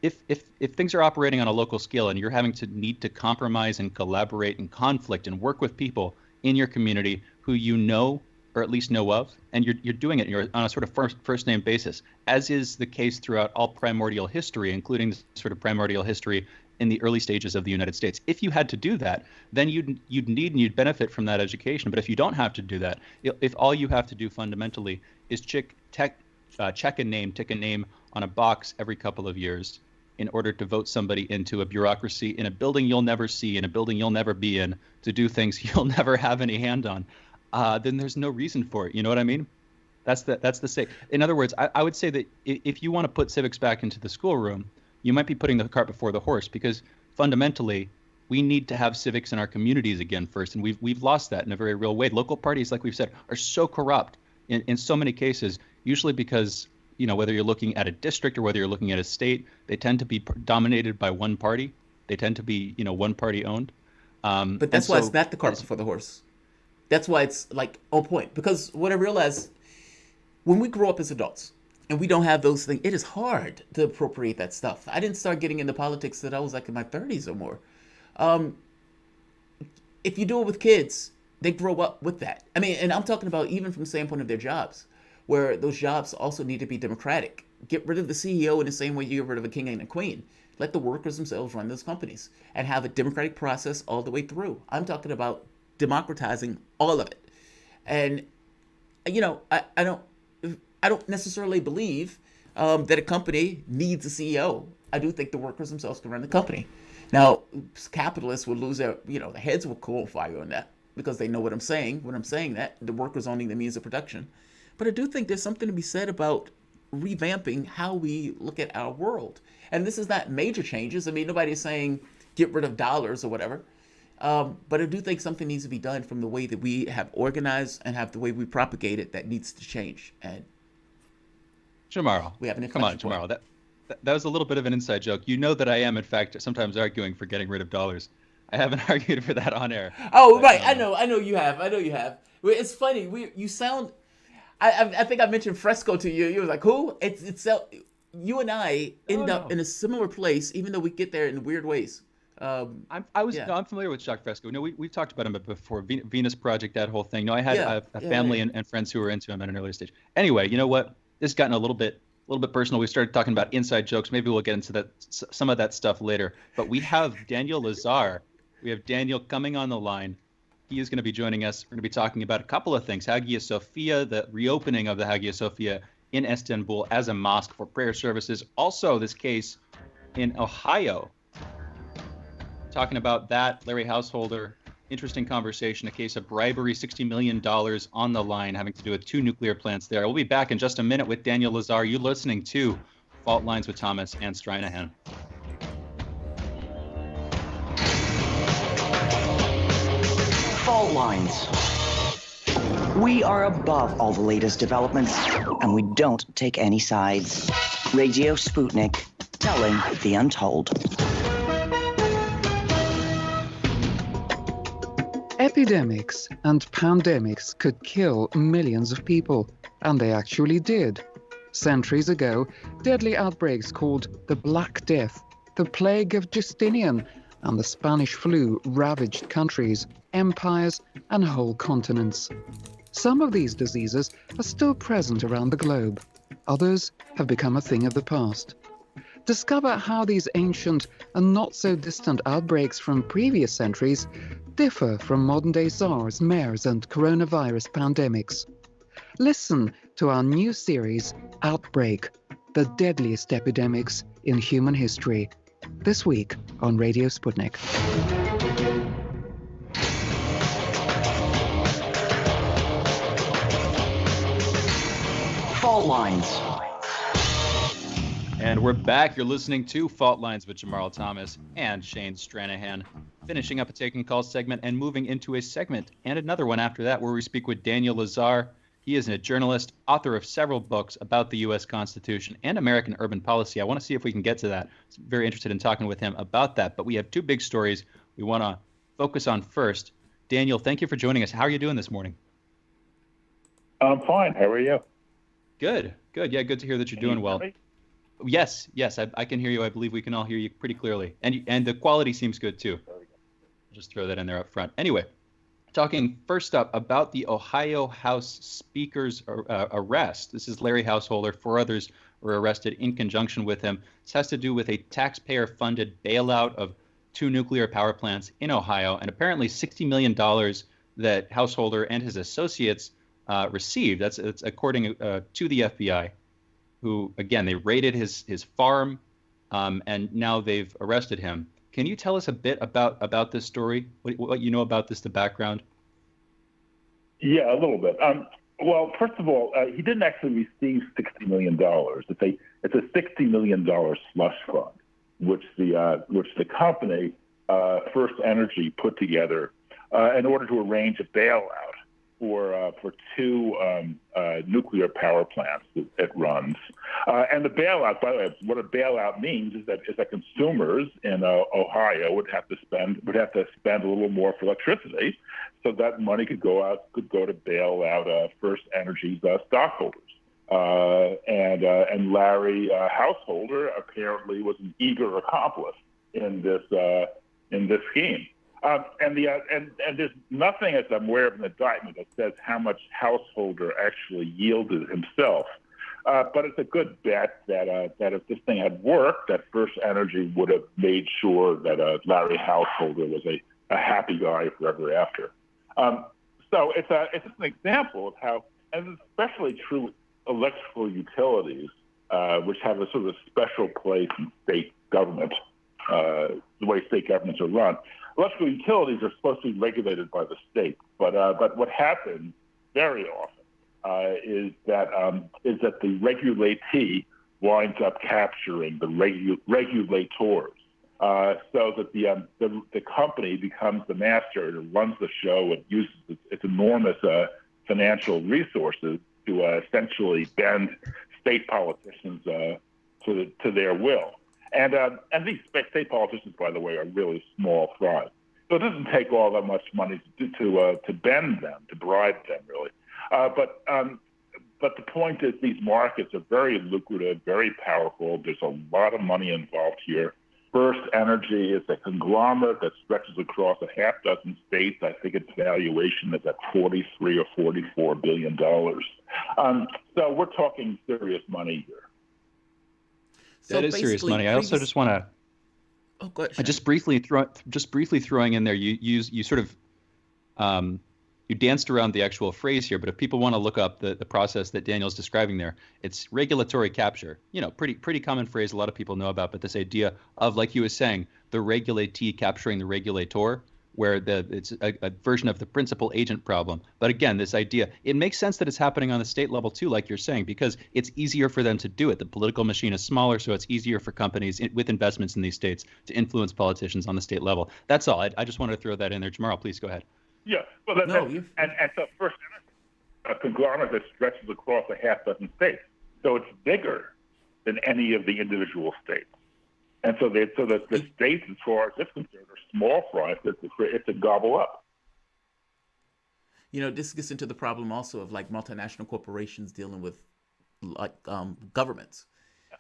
If things are operating on a local scale and you're having to need to compromise and collaborate and conflict and work with people in your community who you know or at least know of, and you're doing it, you're on a sort of first name basis, as is the case throughout all primordial history, including the sort of primordial history in the early stages of the United States. If you had to do that, then you'd need and you'd benefit from that education. But if you don't have to do that, if all you have to do fundamentally is tick a name on a box every couple of years in order to vote somebody into a bureaucracy in a building you'll never see, in a building you'll never be in, to do things you'll never have any hand on, then there's no reason for it. You know what I mean? That's the say. In other words, I would say that if you want to put civics back into the schoolroom, you might be putting the cart before the horse, because fundamentally, we need to have civics in our communities again first, and we've lost that in a very real way. Local parties, like we've said, are so corrupt in so many cases, usually because, you know, whether you're looking at a district or whether you're looking at a state, they tend to be dominated by one party. They tend to be, you know, one party owned. But that's why it's not the cart before the horse. That's why it's like on point. Because what I realized, when we grow up as adults and we don't have those things, it is hard to appropriate that stuff. I didn't start getting into politics until I was like in my 30s or more. If you do it with kids, they grow up with that. I mean, and I'm talking about even from the standpoint of their jobs, where those jobs also need to be democratic. Get rid of the CEO in the same way you get rid of a king and a queen. Let the workers themselves run those companies and have a democratic process all the way through. I'm talking about democratizing all of it. And, you know, I don't necessarily believe that a company needs a CEO. I do think the workers themselves can run the company. Now, capitalists would lose their, you know, the heads will cool fire on that because they know what I'm saying when I'm saying that, the workers owning the means of production. But I do think there's something to be said about revamping how we look at our world. And this is not major changes. I mean, nobody's saying get rid of dollars or whatever. But I do think something needs to be done from the way that we have organized and have the way we propagate it that needs to change. And Jamarl, we have an come on, Jamarl. That was a little bit of an inside joke. You know that I am, in fact, sometimes arguing for getting rid of dollars. I haven't argued for that on air. Oh, right. I know you have. It's funny. You sound. I think I mentioned Fresco to you. You was like, who? It's you and I end up in a similar place, even though we get there in weird ways. I'm familiar with Jacques Fresco. No, we've talked about him before. Venus Project, that whole thing. No, I had a family and friends who were into him at an earlier stage. Anyway, you know what? This has gotten a little bit personal. We started talking about inside jokes. Maybe we'll get into some of that stuff later. But we have Daniel Lazar. We have Daniel coming on the line. He is going to be joining us. We're going to be talking about a couple of things. Hagia Sophia, the reopening of the Hagia Sophia in Istanbul as a mosque for prayer services. Also, this case in Ohio. Talking about that, Larry Householder, interesting conversation, a case of bribery, $60 million on the line, having to do with 2 nuclear plants there. We'll be back in just a minute with Daniel Lazar. You're listening to Fault Lines with Thomas and Stranahan. Fault lines. We are above all the latest developments. and we don't take any sides. Radio Sputnik, telling the untold. Epidemics and pandemics could kill millions of people, and they actually did. Centuries ago, deadly outbreaks called the Black Death, the Plague of Justinian, and the Spanish flu ravaged countries, empires, and whole continents. Some of these diseases are still present around the globe. Others have become a thing of the past. Discover how these ancient and not so distant outbreaks from previous centuries differ from modern-day SARS, MERS, and coronavirus pandemics. Listen to our new series, Outbreak, the deadliest epidemics in human history, this week on Radio Sputnik. Fault Lines. And we're back. You're listening to Fault Lines with Jamarl Thomas and Shane Stranahan. Finishing up a Taking Calls segment and moving into a segment and another one after that where we speak with Daniel Lazar. He is a journalist, author of several books about the U.S. Constitution and American urban policy. I want to see if we can get to that. I'm very interested in talking with him about that. But we have two big stories we want to focus on first. Daniel, thank you for joining us. How are you doing this morning? I'm fine. How are you? Good. Yeah, good to hear that you're doing well. Yes, I can hear you. I believe we can all hear you pretty clearly. And the quality seems good, too. Just throw that in there up front. Anyway, talking first up about the Ohio House Speaker's arrest. This is Larry Householder. 4 others were arrested in conjunction with him. This has to do with a taxpayer-funded bailout of 2 nuclear power plants in Ohio, and apparently $60 million that Householder and his associates received. That's according to the FBI, who, again, they raided his farm, and now they've arrested him. Can you tell us a bit about this story? What you know about this, the background? Yeah, a little bit. Well, first of all, he didn't actually receive $60 million. It's a $60 million slush fund, which the company First Energy put together in order to arrange a bailout for 2 nuclear power plants that it runs. And the bailout, by the way, what a bailout means is that consumers in Ohio would have to spend a little more for electricity, so that money could go to bail out First Energy's stockholders. And Larry Householder apparently was an eager accomplice in this scheme. And there's nothing, as I'm aware of in the indictment, that says how much Householder actually yielded himself. But it's a good bet that if this thing had worked, that First Energy would have made sure that Larry Householder was a happy guy forever after. So it's just an example of how, and it's especially true with electrical utilities, which have a sort of special place in state government, the way state governments are run. Electrical utilities are supposed to be regulated by the state, but what happens very often is that the regulatee winds up capturing the regulators, so that the company becomes the master and runs the show and uses its enormous financial resources to essentially bend state politicians to their will. And these state politicians, by the way, are really small fry. So it doesn't take all that much money to bend them, to bribe them, really. But the point is, these markets are very lucrative, very powerful. There's a lot of money involved here. First Energy is a conglomerate that stretches across a half dozen states. I think its valuation is at $43 or $44 billion. So we're talking serious money here. That is serious money. I also just want to. Oh, go ahead, just briefly throwing in there. You sort of you danced around the actual phrase here, but if people want to look up the process that Daniel's describing there, it's regulatory capture. Pretty common phrase a lot of people know about, but this idea of, like you were saying, the regulatee capturing the regulator, where it's a version of the principal agent problem. But again, this idea, it makes sense that it's happening on the state level too, like you're saying, because it's easier for them to do it. The political machine is smaller, so it's easier for companies with investments in these states to influence politicians on the state level. That's all. I just wanted to throw that in there. Jamarl, please go ahead. Yeah. Well, so First a conglomerate that stretches across a half dozen states. So it's bigger than any of the individual states. And so the states, as far as it's concerned, are small fry. It's a gobble up. You know, this gets into the problem also of like multinational corporations dealing with like governments.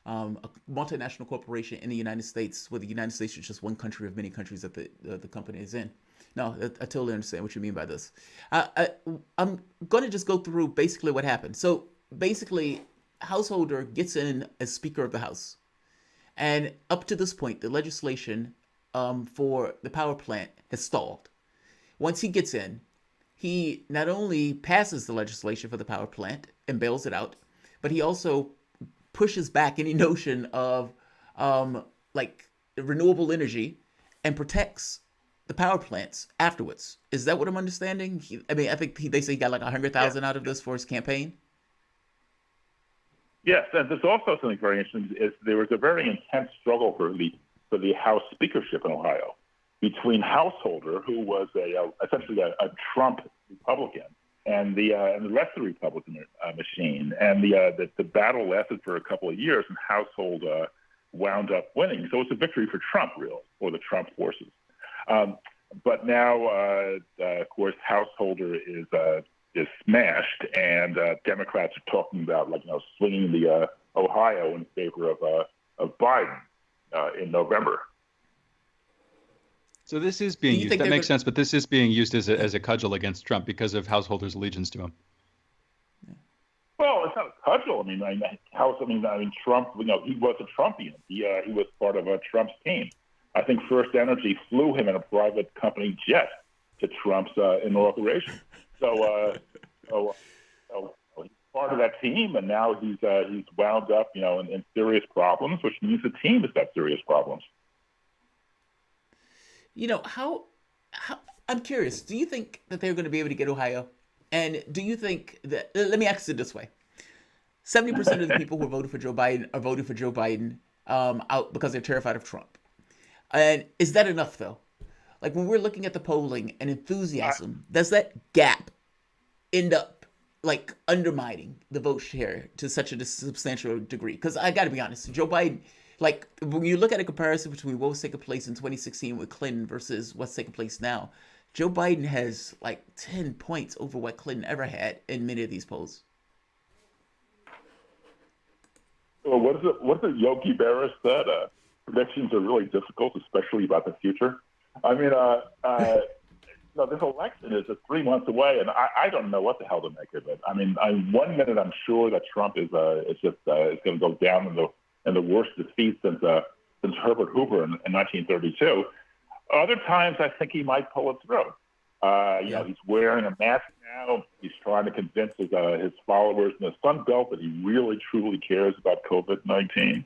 A multinational corporation in the United States, where the United States is just one country of many countries that the company is in. No, I totally understand what you mean by this. I'm going to just go through basically what happened. So basically, Householder gets in as Speaker of the House. And up to this point, the legislation for the power plant has stalled. Once he gets in, he not only passes the legislation for the power plant and bails it out, but he also pushes back any notion of like renewable energy and protects the power plants afterwards. Is that what I'm understanding? I think they say he got like 100,000 out of this for his campaign. Yes, and there's also something very interesting. Is there was a very intense struggle for the House speakership in Ohio between Householder, who was essentially a Trump Republican, and the rest of the Republican machine. And the battle lasted for a couple of years, and Household wound up winning. So it's a victory for Trump, really, or the Trump forces. But now, of course, Householder is smashed, and Democrats are talking about swinging the Ohio in favor of Biden in November. So this is being used. That makes sense, but this is being used as a cudgel against Trump because of Householder's allegiance to him. Well, it's not a cudgel. Trump. He was a Trumpian. He was part of Trump's team. I think First Energy flew him in a private company jet to Trump's inauguration. So he's part of that team, and now he's wound up, in serious problems, which means the team has got serious problems. How I'm curious, do you think that they're going to be able to get Ohio? And do you think that, let me ask it this way, 70% of the people who are voting for Joe Biden are voting for Joe Biden out because they're terrified of Trump. And is that enough, though? Like, when we're looking at the polling and enthusiasm, does that gap end up, like, undermining the vote share to such a substantial degree? Because I got to be honest, Joe Biden, like, when you look at a comparison between what was taking place in 2016 with Clinton versus what's taking place now, Joe Biden has, like, 10 points over what Clinton ever had in many of these polls. Well, what is it Yogi Berra said? Predictions are really difficult, especially about the future. I mean, this election is 3 months away, and I don't know what the hell to make of it. I mean, 1 minute I'm sure that Trump is going to go down in the worst defeat since Herbert Hoover in 1932. Other times, I think he might pull it through. He's wearing a mask now. He's trying to convince his followers in the Sun Belt that he really, truly cares about COVID-19.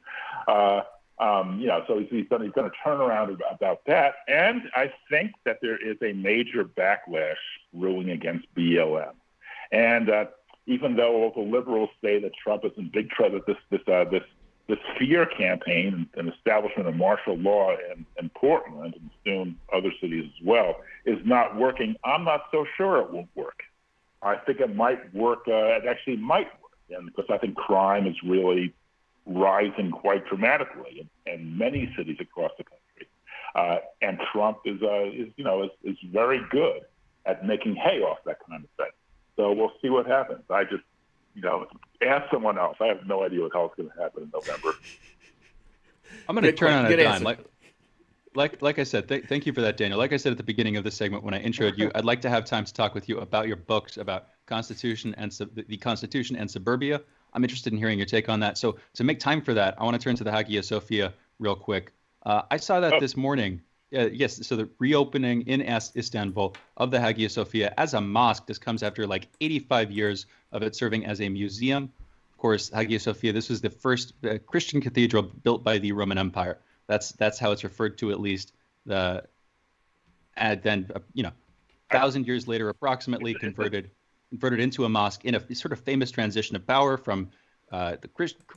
So he's going to turn around about that. And I think that there is a major backlash brewing against BLM. And even though all the liberals say that Trump is in big trouble, this fear campaign and establishment of martial law in Portland and soon other cities as well is not working, I'm not so sure it won't work. I think it might work. It actually might work, and because I think crime is really rising quite dramatically in many cities across the country, and Trump is very good at making hay off that kind of thing. So we'll see what happens. I just ask someone else. I have no idea what hell is going to happen in November. I'm going to turn on a dime. Like I said, thank you for that, Daniel. Like I said at the beginning of this segment when I introed you, I'd like to have time to talk with you about your books about Constitution and the Constitution and suburbia. I'm interested in hearing your take on that. So to make time for that, I want to turn to the Hagia Sophia real quick. I saw that this morning. Yes, so the reopening in Istanbul of the Hagia Sophia as a mosque. This comes after like 85 years of it serving as a museum. Of course, Hagia Sophia, this was the first Christian cathedral built by the Roman Empire. That's how it's referred to, at least. And then 1,000 years later, approximately converted into a mosque in a sort of famous transition of power from the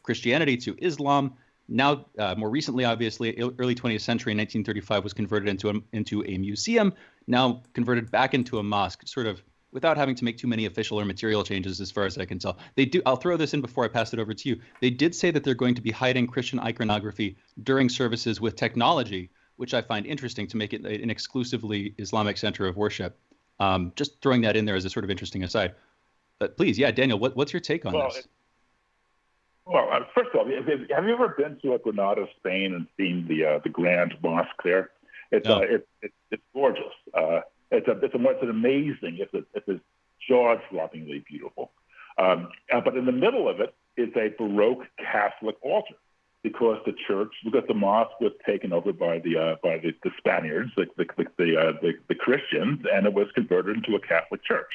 Christianity to Islam. Now, more recently, obviously, early 20th century, 1935, was converted into a museum. Now converted back into a mosque, sort of without having to make too many official or material changes as far as I can tell. They do. I'll throw this in before I pass it over to you. They did say that they're going to be hiding Christian iconography during services with technology, which I find interesting to make it an exclusively Islamic center of worship. Just throwing that in there as a sort of interesting aside. But please, yeah, Daniel, what's your take on this? First of all, have you ever been to Granada, Spain, and seen the Grand Mosque there? It's gorgeous. It's an amazing. It's jaw-droppingly beautiful. But in the middle of it is a Baroque Catholic altar, because the mosque was taken over by the Spaniards, the Christians, and it was converted into a Catholic church.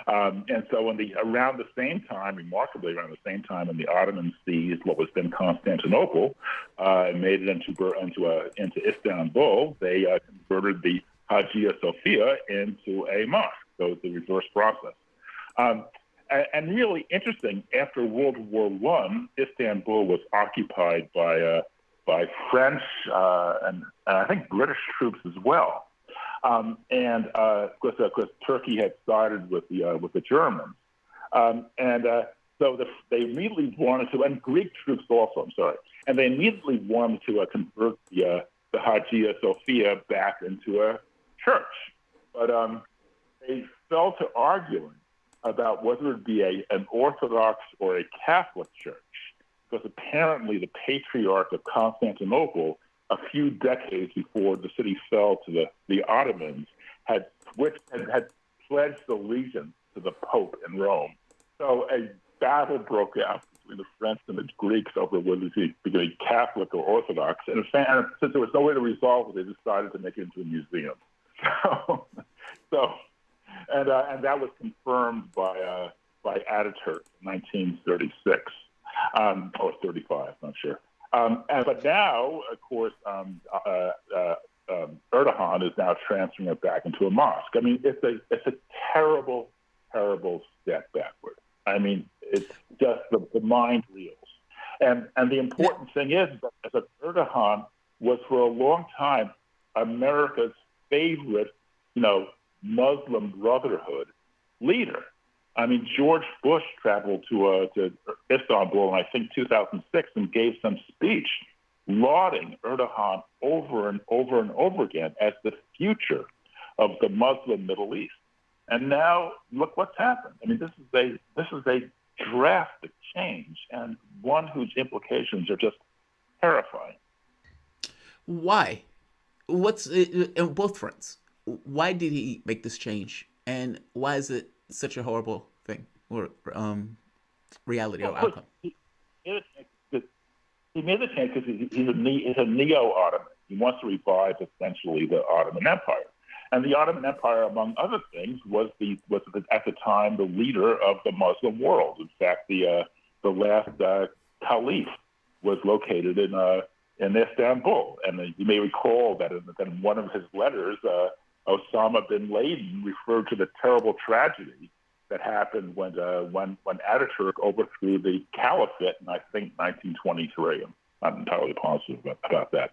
And so around the same time, remarkably around the same time, when the Ottomans seized what was then Constantinople and made it into Istanbul, they converted the Hagia Sophia into a mosque. So it's the reverse process. And really interesting, after World War I, Istanbul was occupied by French and I think British troops as well. And of course, Turkey had sided with the Germans, so they immediately wanted to, and Greek troops also. I'm sorry, and they immediately wanted to convert the Hagia Sophia back into a church, but they fell to arguing about whether it be an Orthodox or a Catholic church, because apparently the Patriarch of Constantinople, a few decades before the city fell to the Ottomans, had pledged allegiance to the Pope in Rome. So a battle broke out between the French and the Greeks over whether to be Catholic or Orthodox. And since there was no way to resolve it, they decided to make it into a museum. And that was confirmed by Ataturk in 1936 or 35, I'm not sure. But now, of course, Erdogan is now transferring it back into a mosque. I mean, it's a terrible, terrible step backward. I mean, it's just the mind reels. And the important thing is that Erdogan was for a long time America's favorite, Muslim Brotherhood leader. I mean, George Bush traveled to Istanbul in, I think, 2006 and gave some speech lauding Erdogan over and over and over again as the future of the Muslim Middle East. And now look what's happened. I mean, this is a drastic change, and one whose implications are just terrifying. Why? What's on both fronts? Why did he make this change, and why is it such a horrible thing or reality or outcome? He made the change because he's a neo-Ottoman. He wants to revive essentially the Ottoman Empire, and the Ottoman Empire, among other things, was at the time the leader of the Muslim world. In fact, the last caliph was located in Istanbul, and you may recall that in one of his letters, Osama bin Laden referred to the terrible tragedy that happened when Ataturk overthrew the caliphate in, I think, 1923. I'm not entirely positive about that.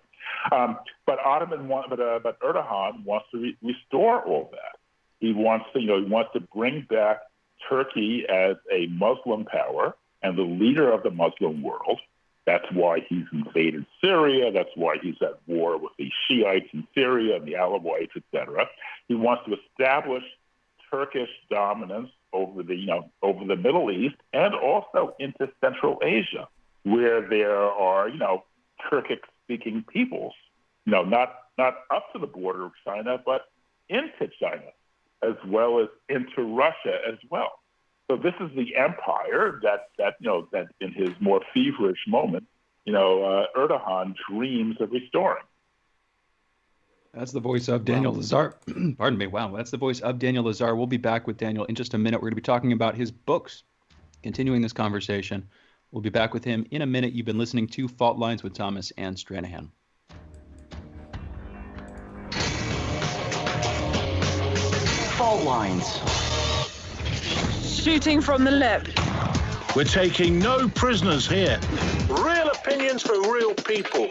But Erdogan wants to restore all that. He wants to bring back Turkey as a Muslim power and the leader of the Muslim world. That's why he's invaded Syria. That's why he's at war with the Shiites in Syria and the Alawites, etc. He wants to establish Turkish dominance over the Middle East and also into Central Asia, where there are Turkic-speaking peoples, not up to the border of China, but into China, as well as into Russia as well. So this is the empire that in his more feverish moment, Erdogan dreams of restoring. That's the voice of Daniel Lazar. Pardon me. Wow. That's the voice of Daniel Lazar. We'll be back with Daniel in just a minute. We're going to be talking about his books, continuing this conversation. We'll be back with him in a minute. You've been listening to Fault Lines with Thomas and Stranahan. Fault Lines. Shooting from the lip. We're taking no prisoners here. Real opinions for real people.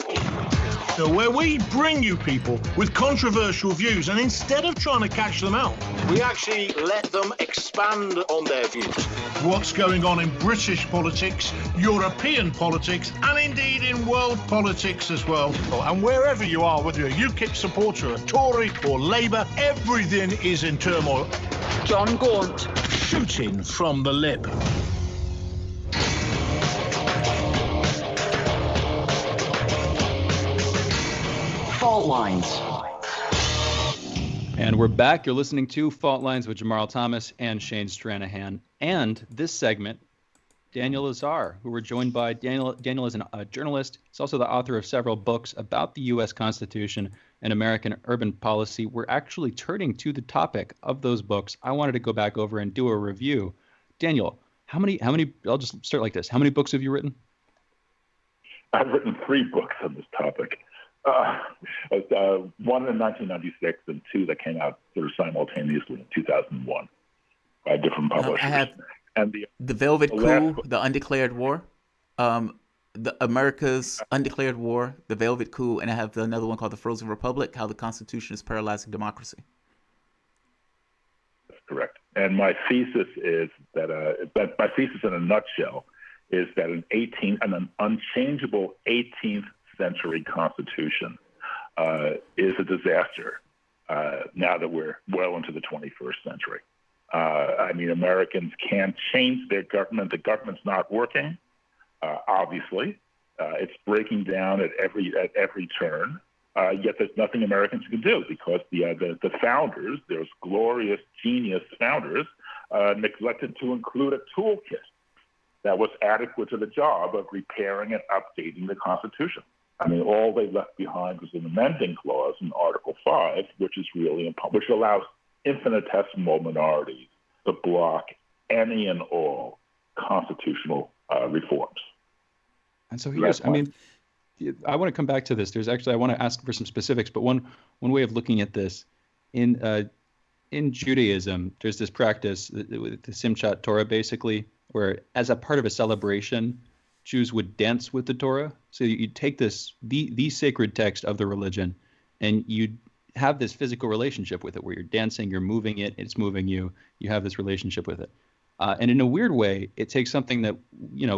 where we bring you people with controversial views, and instead of trying to catch them out, we actually let them expand on their views. What's going on in British politics, European politics, and indeed in world politics as well. And wherever you are, whether you're a UKIP supporter, a Tory or Labour, everything is in turmoil. John Gaunt. Shooting from the lip. Fault Lines. And we're back. You're listening to Fault Lines with Jamarl Thomas and Shane Stranahan. And this segment, Daniel Lazar, who we're joined by. Daniel is a journalist. He's also the author of several books about the U.S. Constitution and American urban policy. We're actually turning to the topic of those books. I wanted to go back over and do a review. Daniel, how many, I'll just start like this. How many books have you written? I've written 3 books on this topic. One in 1996 and 2 that came out sort of simultaneously in 2001 by different publishers. I have and the Velvet Coup, The Undeclared War, the America's Undeclared War, The Velvet Coup, and I have another one called The Frozen Republic, How the Constitution is Paralyzing Democracy. That's correct. And my thesis is that my thesis in a nutshell is that an unchangeable 18th century Constitution is a disaster now that we're well into the 21st century. I mean, Americans can't change their government. The government's not working, obviously. It's breaking down at every turn. Yet there's nothing Americans can do because the founders, those glorious genius founders, neglected to include a toolkit that was adequate to the job of repairing and updating the Constitution. I mean, all they left behind was an amending clause in Article 5, which is really which allows infinitesimal minorities to block any and all constitutional reforms. And so here's, I mean, I want to come back to this. There's actually, I want to ask for some specifics, but one way of looking at this, in Judaism, there's this practice, the Simchat Torah, basically, where as a part of a celebration, Jews would dance with the Torah. So you take this, the sacred text of the religion, and you have this physical relationship with it, where you're dancing, you're moving it, it's moving you. You have this relationship with it, and in a weird way, it takes something that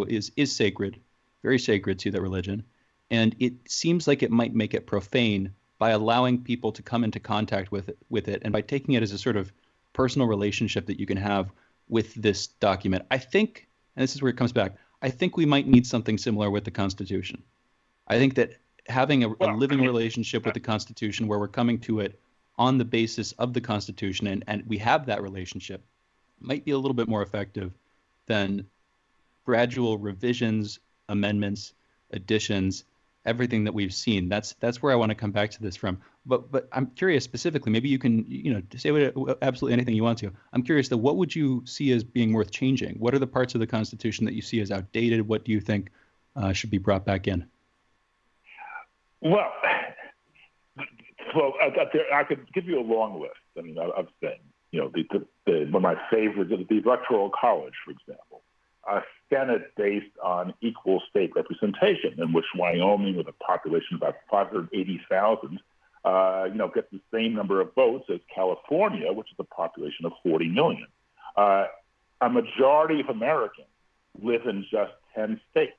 is sacred, very sacred to that religion, and it seems like it might make it profane by allowing people to come into contact with it, and by taking it as a sort of personal relationship that you can have with this document. I think, and this is where it comes back, I think we might need something similar with the Constitution. I think that having a living relationship with the Constitution, where we're coming to it on the basis of the Constitution, and we have that relationship, might be a little bit more effective than gradual revisions, amendments, additions, everything that we've seen. That's where I want to come back to this from. But I'm curious specifically, maybe you can say absolutely anything you want to. I'm curious though, what would you see as being worth changing? What are the parts of the Constitution that you see as outdated? What do you think should be brought back in? Well, I could give you a long list. I mean, I've said, one of my favorites is the Electoral College, for example. A Senate based on equal state representation, in which Wyoming, with a population of about 580,000, gets the same number of votes as California, which is a population of 40 million. A majority of Americans live in just 10 states,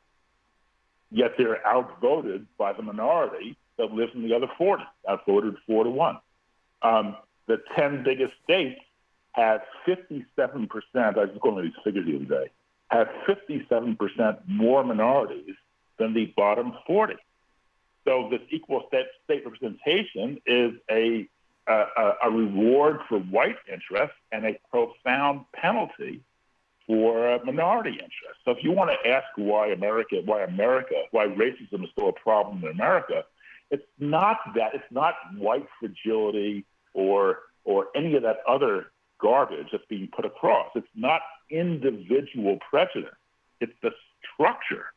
yet they're outvoted by the minority that lives in the other 40, outvoted 4-1. The 10 biggest states have 57%, I was going to these figures the other day, have 57% more minorities than the bottom 40. So this equal state representation is a reward for white interests and a profound penalty for minority interests. So if you want to ask why racism is still a problem in America, it's not that. It's not white fragility or any of that other garbage that's being put across. It's not individual prejudice. It's the structure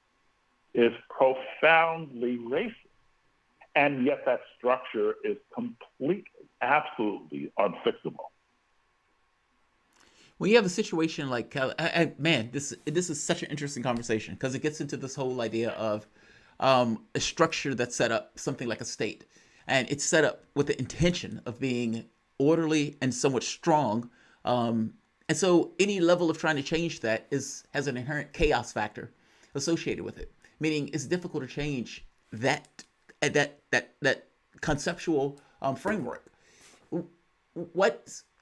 is profoundly racist. And yet that structure is completely, absolutely unfixable. When you have a situation like, man, this is such an interesting conversation because it gets into this whole idea of a structure that's set up something like a state, and it's set up with the intention of being orderly and somewhat strong. And so any level of trying to change that has an inherent chaos factor associated with it, meaning it's difficult to change that conceptual framework.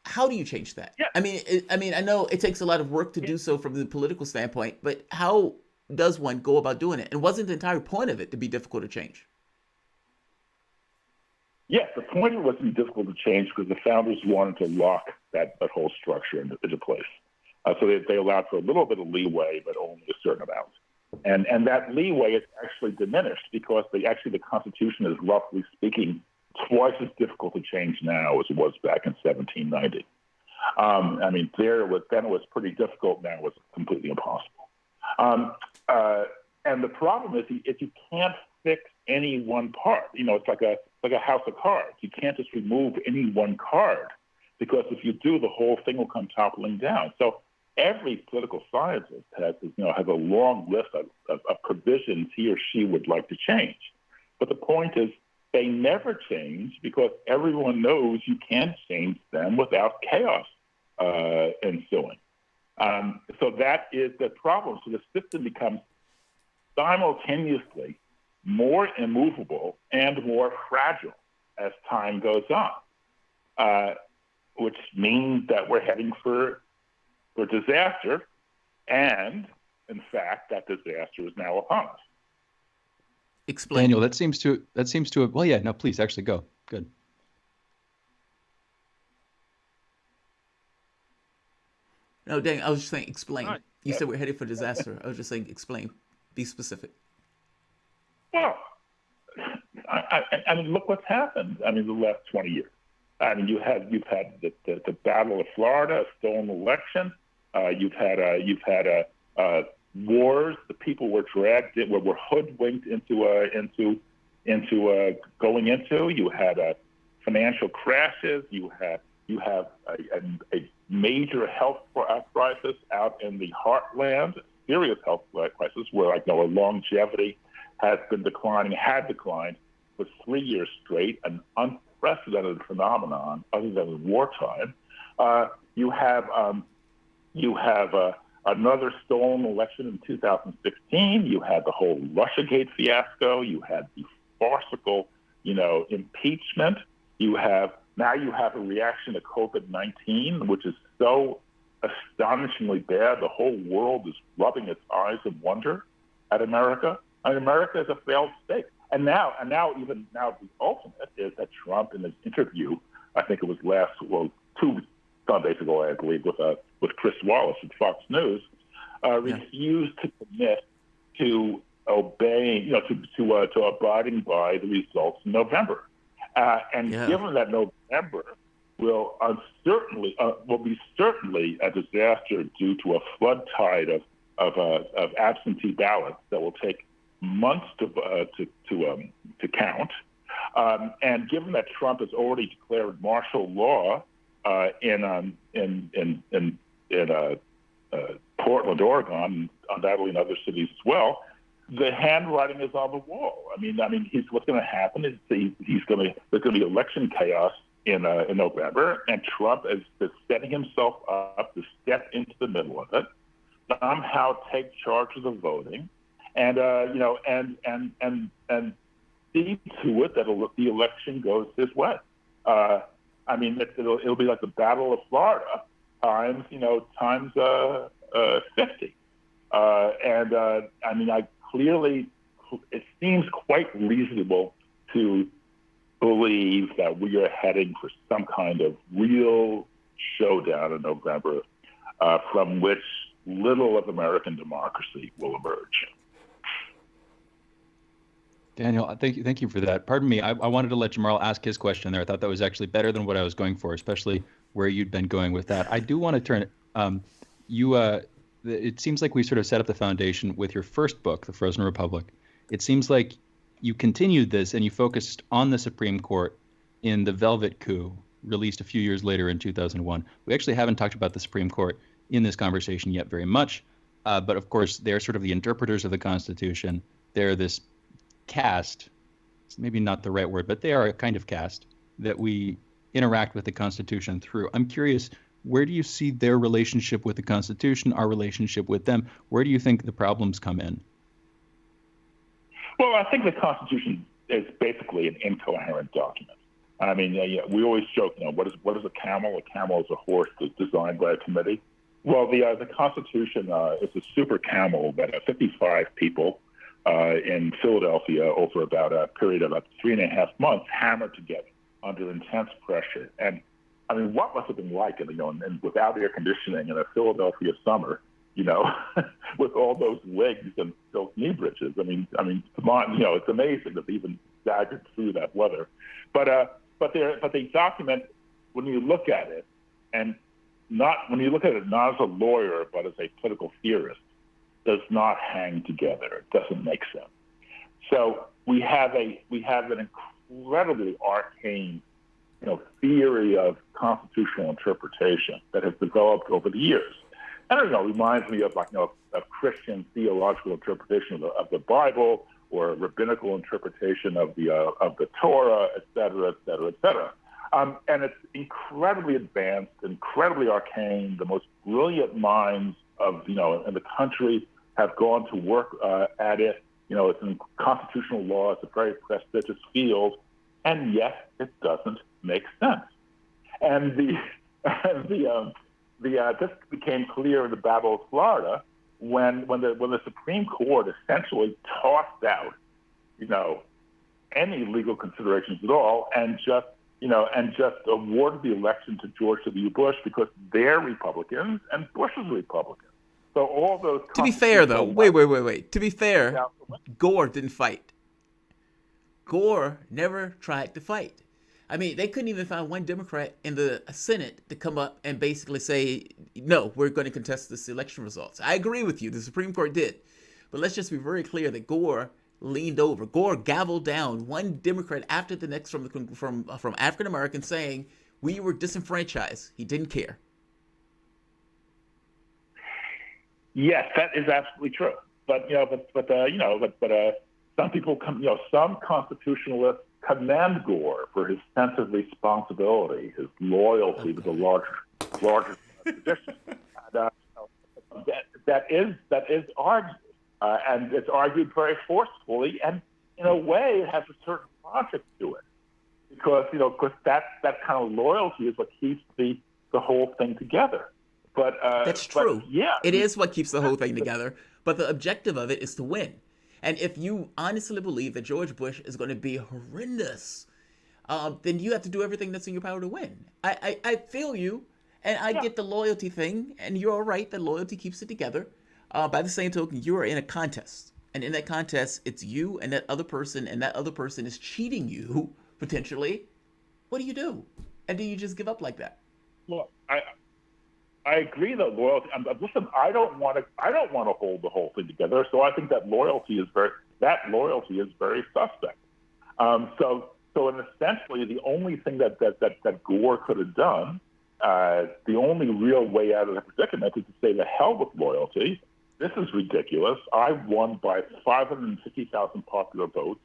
How do you change that? Yeah. I mean, I know it takes a lot of work to do so from the political standpoint, but how does one go about doing it? And wasn't the entire point of it to be difficult to change? Yes, the point was to be difficult to change because the founders wanted to lock that whole structure into place. So they allowed for a little bit of leeway, but only a certain amount. And that leeway is actually diminished because the Constitution is, roughly speaking, twice as difficult to change now as it was back in 1790. I mean, then it was pretty difficult. Now it's completely impossible. And the problem is you can't fix any one part. It's like a house of cards. You can't just remove any one card because if you do, the whole thing will come toppling down. So every political scientist has a long list of provisions he or she would like to change. But the point is, they never change because everyone knows you can't change them without chaos ensuing. So that is the problem. So the system becomes simultaneously more immovable and more fragile as time goes on, which means that we're heading for disaster, and in fact, that disaster is now upon us. Explain. Daniel, that seems to have, well, yeah, no, please, actually go. Good. No, dang, I was just saying, explain. Right. You said we're headed for disaster. I was just saying, explain. Be specific. Well, I mean, look what's happened. I mean, the last 20 years. I mean, you've had the Battle of Florida, a stolen election. You've had wars. The people were dragged in, were hoodwinked into going into. You had financial crashes. You have a major health crisis out in the heartland, serious health crisis where longevity had declined for 3 years straight, an unprecedented phenomenon other than in wartime. You have another stolen election in 2016. You had the whole Russiagate fiasco. You had the farcical, impeachment. You have a reaction to COVID-19, which is so astonishingly bad. The whole world is rubbing its eyes in wonder at America. I mean, America is a failed state. And now the ultimate is that Trump, in his interview, I think it was 2 Sundays ago, I believe, with Chris Wallace at Fox News, refused to commit to obeying, to abiding by the results in November. Given that November will be certainly a disaster due to a flood tide of absentee ballots that will take months to count, and given that Trump has already declared martial law in Portland, Oregon, undoubtedly in other cities as well, the handwriting is on the wall. I mean, what's going to happen is there's going to be election chaos in November, and Trump is setting himself up to step into the middle of it, somehow take charge of the voting, and see to it that the election goes his way. I mean, it'll be like the Battle of Florida times 50. I mean, it seems quite reasonable to believe that we are heading for some kind of real showdown in November, from which little of American democracy will emerge. Daniel, thank you for that. Pardon me, I wanted to let Jamarl ask his question there. I thought that was actually better than what I was going for, especially where you'd been going with that. I do want to turn it. It seems like we sort of set up the foundation with your first book, The Frozen Republic. It seems like you continued this and you focused on the Supreme Court in the Velvet Coup, released a few years later in 2001. We actually haven't talked about the Supreme Court in this conversation yet very much, but of course they're sort of the interpreters of the Constitution. They're this caste, it's maybe not the right word, but they are a kind of caste that we interact with the Constitution through. I'm curious, where do you see their relationship with the Constitution, our relationship with them? Where do you think the problems come in? Well, I think the Constitution is basically an incoherent document. I mean, we always joke, what is a camel? A camel is a horse that's designed by a committee. Well, the Constitution is a super camel that 55 people in Philadelphia over about a period of about 3.5 months hammered together under intense pressure. And I mean, what must have been like, and without air conditioning in a Philadelphia summer, with all those wigs and silk knee breeches. I mean, come on, it's amazing that they even staggered through that weather. But the document, when you look at it, and not as a lawyer but as a political theorist, does not hang together. It doesn't make sense. So we have an incredibly arcane, theory of constitutional interpretation that has developed over the years. I don't know, it reminds me of of Christian theological interpretation of the Bible, or rabbinical interpretation of the Torah, et cetera, et cetera, et cetera. And it's incredibly advanced, incredibly arcane. The most brilliant minds of in the country have gone to work at it. It's in constitutional law. It's a very prestigious field, and yet it doesn't make sense. And this became clear in the Battle of Florida when the Supreme Court essentially tossed out, any legal considerations at all, and just awarded the election to George W. Bush because they're Republicans and Bush is a Republican. So all those. To be fair, though, wait. To be fair, Gore didn't fight. Gore never tried to fight. I mean, they couldn't even find one Democrat in the Senate to come up and basically say, no, we're going to contest this election results. I agree with you. The Supreme Court did. But let's just be very clear that Gore leaned over. Gore gavelled down one Democrat after the next from African Americans saying we were disenfranchised. He didn't care. Yes, that is absolutely true. But some people some constitutionalists commend Gore for his sense of responsibility, his loyalty to the larger tradition. That is argued, and it's argued very forcefully, and in a way, it has a certain logic to it, because that kind of loyalty is what keeps the whole thing together. But that's true. Yeah, it is what keeps the whole thing together. But the objective of it is to win. And if you honestly believe that George Bush is going to be horrendous, then you have to do everything that's in your power to win. I feel you, and I get the loyalty thing, and you're all right that loyalty keeps it together. By the same token, you are in a contest. And in that contest, it's you and that other person is cheating you, potentially. What do? And do you just give up like that? Well, I agree that loyalty. Listen, I don't want to hold the whole thing together. So I think that loyalty is very suspect. So essentially, the only thing that Gore could have done, the only real way out of the predicament, is to say, the hell with loyalty. This is ridiculous. I won by 550,000 popular votes.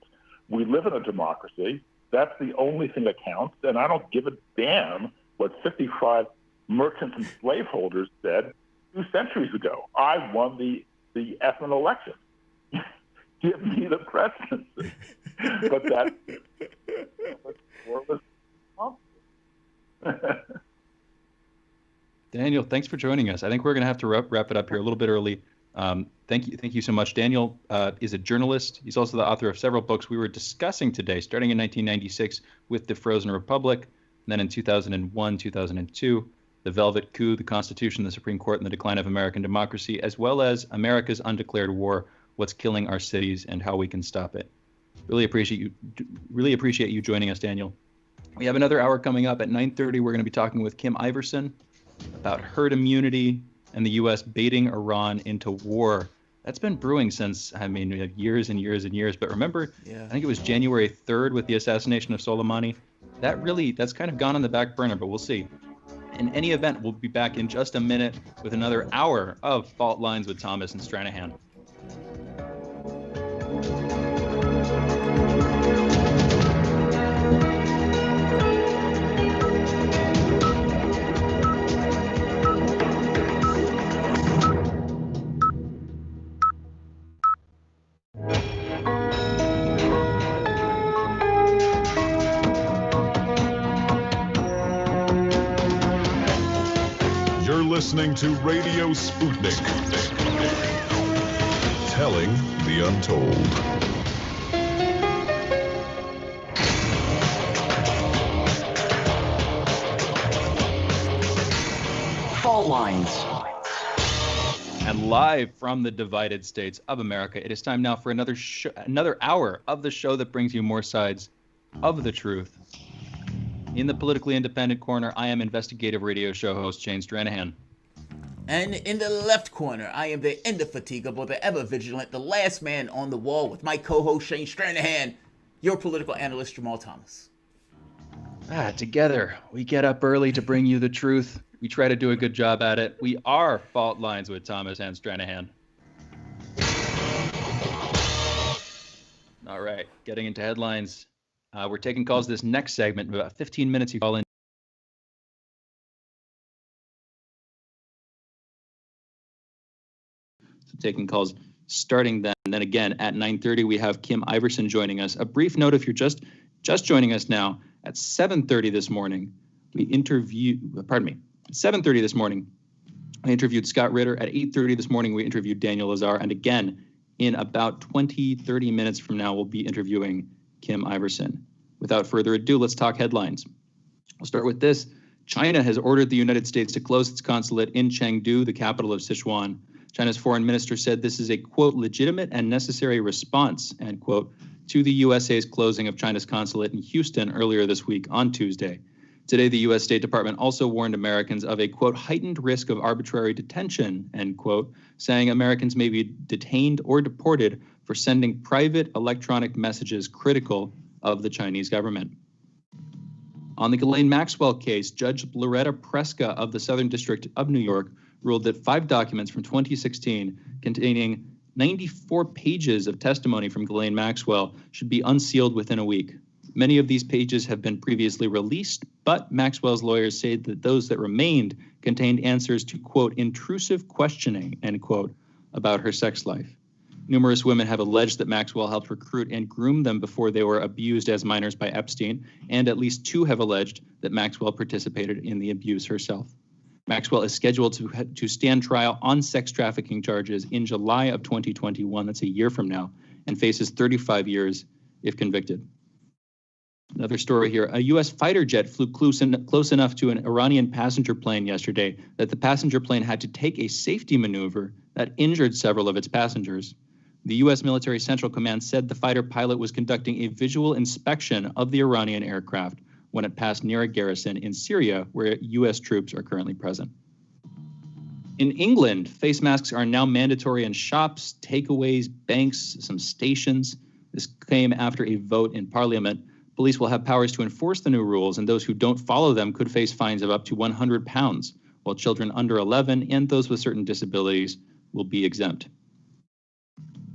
We live in a democracy. That's the only thing that counts, and I don't give a damn what 55 merchants and slaveholders said 2 centuries ago. I won the effing election. Give me the presidency. But that was Daniel, thanks for joining us. I think we're going to have to wrap it up here a little bit early. Thank you so much. Daniel is a journalist. He's also the author of several books we were discussing today, starting in 1996 with The Frozen Republic, and then in 2001, 2002, The Velvet Coup, The Constitution, the Supreme Court, and the Decline of American Democracy, as well as America's Undeclared War, What's Killing Our Cities and How We Can Stop It. Really appreciate you joining us, Daniel. We have another hour coming up at 9:30. We're going to be talking with Kim Iverson about herd immunity and the U.S. baiting Iran into war. That's been brewing since, years and years and years. But remember, I think it was January 3rd with the assassination of Soleimani. That's kind of gone on the back burner, but we'll see. In any event, we'll be back in just a minute with another hour of Fault Lines with Thomas and Stranahan. listening to Radio Sputnik, telling the untold. Fault lines. And live from the divided states of America, it is time now for another hour of the show that brings you more sides of the truth. In the politically independent corner, I am investigative radio show host Shane Stranahan. And in the left corner, I am the indefatigable, the ever vigilant, the last man on the wall with my co-host Shane Stranahan, your political analyst Jamarl Thomas. Together, we get up early to bring you the truth. We try to do a good job at it. We are Fault Lines with Thomas and Stranahan. All right, getting into headlines. We're taking calls this next segment. In about 15 minutes, you call in. So taking calls starting then. And then again, at 9:30, we have Kim Iverson joining us. A brief note, if you're just joining us now, at 7:30 this morning, at 7:30 this morning, I interviewed Scott Ritter. At 8:30 this morning, we interviewed Daniel Lazar. And again, in about 30 minutes from now, we'll be interviewing Kim Iverson. Without further ado, let's talk headlines. We'll start with this. China has ordered the United States to close its consulate in Chengdu, the capital of Sichuan. China's foreign minister said this is a, quote, legitimate and necessary response, end quote, to the USA's closing of China's consulate in Houston earlier this week on Tuesday. Today, the U.S. State Department also warned Americans of a, quote, heightened risk of arbitrary detention, end quote, saying Americans may be detained or deported for sending private electronic messages critical of the Chinese government. On the Ghislane Maxwell case, Judge Loretta Preska of the Southern District of New York ruled that 5 documents from 2016 containing 94 pages of testimony from Ghislane Maxwell should be unsealed within a week. Many of these pages have been previously released, but Maxwell's lawyers say that those that remained contained answers to, quote, intrusive questioning, end quote, about her sex life. Numerous women have alleged that Maxwell helped recruit and groom them before they were abused as minors by Epstein, and at least 2 have alleged that Maxwell participated in the abuse herself. Maxwell is scheduled to stand trial on sex trafficking charges in July of 2021, that's a year from now, and faces 35 years if convicted. Another story here. A U.S. fighter jet flew close enough to an Iranian passenger plane yesterday that the passenger plane had to take a safety maneuver that injured several of its passengers. The U.S. Military Central Command said the fighter pilot was conducting a visual inspection of the Iranian aircraft when it passed near a garrison in Syria, where U.S. troops are currently present. In England, face masks are now mandatory in shops, takeaways, banks, some stations. This came after a vote in Parliament. Police will have powers to enforce the new rules, and those who don't follow them could face fines of up to £100, while children under 11 and those with certain disabilities will be exempt.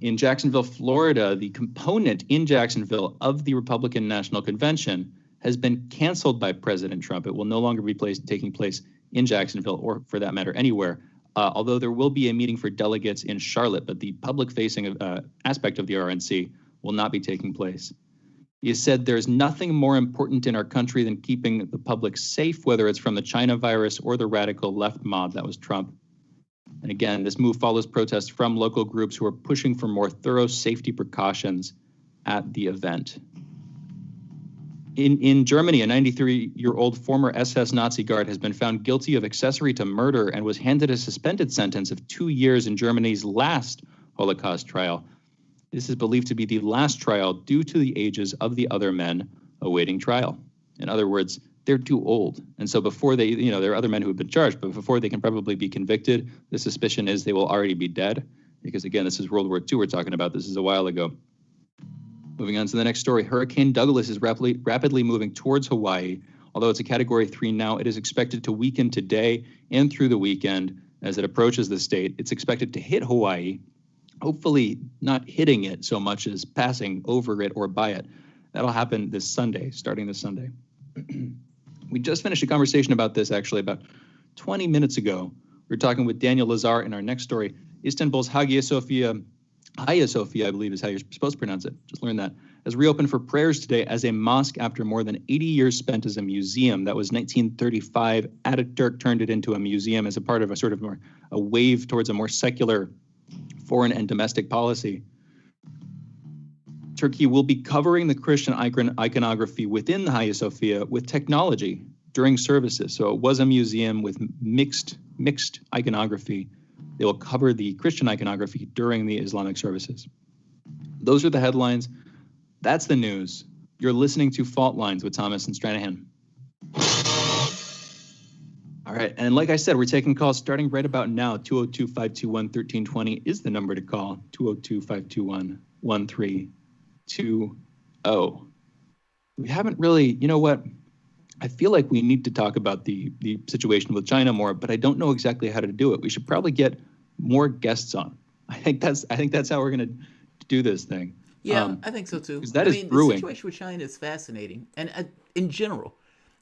In Jacksonville, Florida, the component in Jacksonville of the Republican National Convention has been canceled by President Trump. It will no longer be taking place in Jacksonville, or for that matter, anywhere, although there will be a meeting for delegates in Charlotte, but the public-facing aspect of the RNC will not be taking place. He said there's nothing more important in our country than keeping the public safe, whether it's from the China virus or the radical left mob. That was Trump. And again, this move follows protests from local groups who are pushing for more thorough safety precautions at the event. In Germany, a 93-year-old former SS Nazi guard has been found guilty of accessory to murder and was handed a suspended sentence of 2 years in Germany's last Holocaust trial. This is believed to be the last trial due to the ages of the other men awaiting trial. In other words, they're too old. And so before they, there are other men who have been charged, but before they can probably be convicted, the suspicion is they will already be dead. Because again, this is World War II we're talking about. This is a while ago. Moving on to the next story. Hurricane Douglas is rapidly moving towards Hawaii. Although it's a Category 3 now, it is expected to weaken today and through the weekend as it approaches the state. It's expected to hit Hawaii, hopefully not hitting it so much as passing over it or by it. That'll happen this Sunday, starting this Sunday. We just finished a conversation about this, actually, about 20 minutes ago. We were talking with Daniel Lazar in our next story. Istanbul's Hagia Sophia Hagia Sophia, I believe is how you're supposed to pronounce it. Just learned that. Has reopened for prayers today as a mosque after more than 80 years spent as a museum. That was 1935. Ataturk turned it into a museum as a part of a sort of a wave towards a more secular foreign and domestic policy. Turkey will be covering the Christian iconography within the Hagia Sophia with technology during services. So it was a museum with mixed iconography. They will cover the Christian iconography during the Islamic services. Those are the headlines. That's the news. You're listening to Fault Lines with Thomas and Stranahan. All right, and like I said, we're taking calls starting right about now. 202-521-1320 is the number to call. 202-521-1320. We haven't really, you know what? I feel like we need to talk about the situation with China more, but I don't know exactly how to do it. We should probably get more guests on. I think that's how we're going to do this thing. Yeah, I think so too. That is brewing. The situation with China is fascinating, and in general,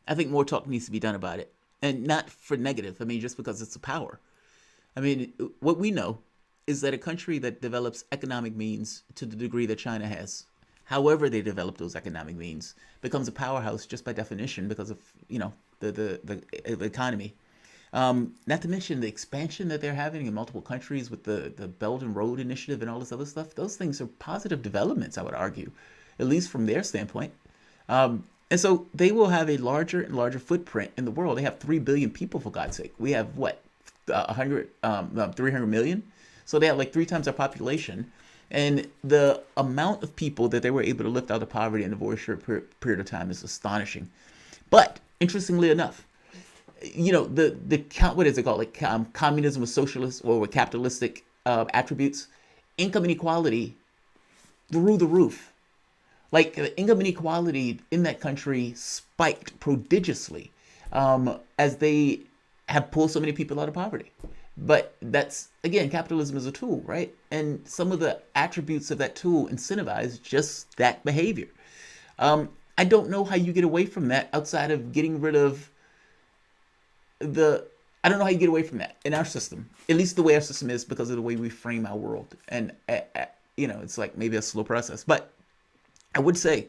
I think more talk needs to be done about it, and not for negative. I mean, just because it's a power. I mean, what we know is that a country that develops economic means to the degree that China has, however they develop those economic means, becomes a powerhouse just by definition because of the economy. Not to mention the expansion that they're having in multiple countries with the Belt and Road Initiative and all this other stuff. Those things are positive developments, I would argue, at least from their standpoint. And so they will have a larger and larger footprint in the world. They have 3 billion people, for God's sake. We have, 300 million? So they have like 3 times our population. And the amount of people that they were able to lift out of poverty in a very short period of time is astonishing. But interestingly enough, what is it called? Like communism with socialist or with capitalistic attributes, income inequality through the roof. Like the income inequality in that country spiked prodigiously as they have pulled so many people out of poverty. But that's, again, capitalism is a tool, right? And some of the attributes of that tool incentivize just that behavior. I don't know how you get away from that outside of getting rid of I don't know how you get away from that in our system, at least the way our system is because of the way we frame our world. And, it's like maybe a slow process. But I would say,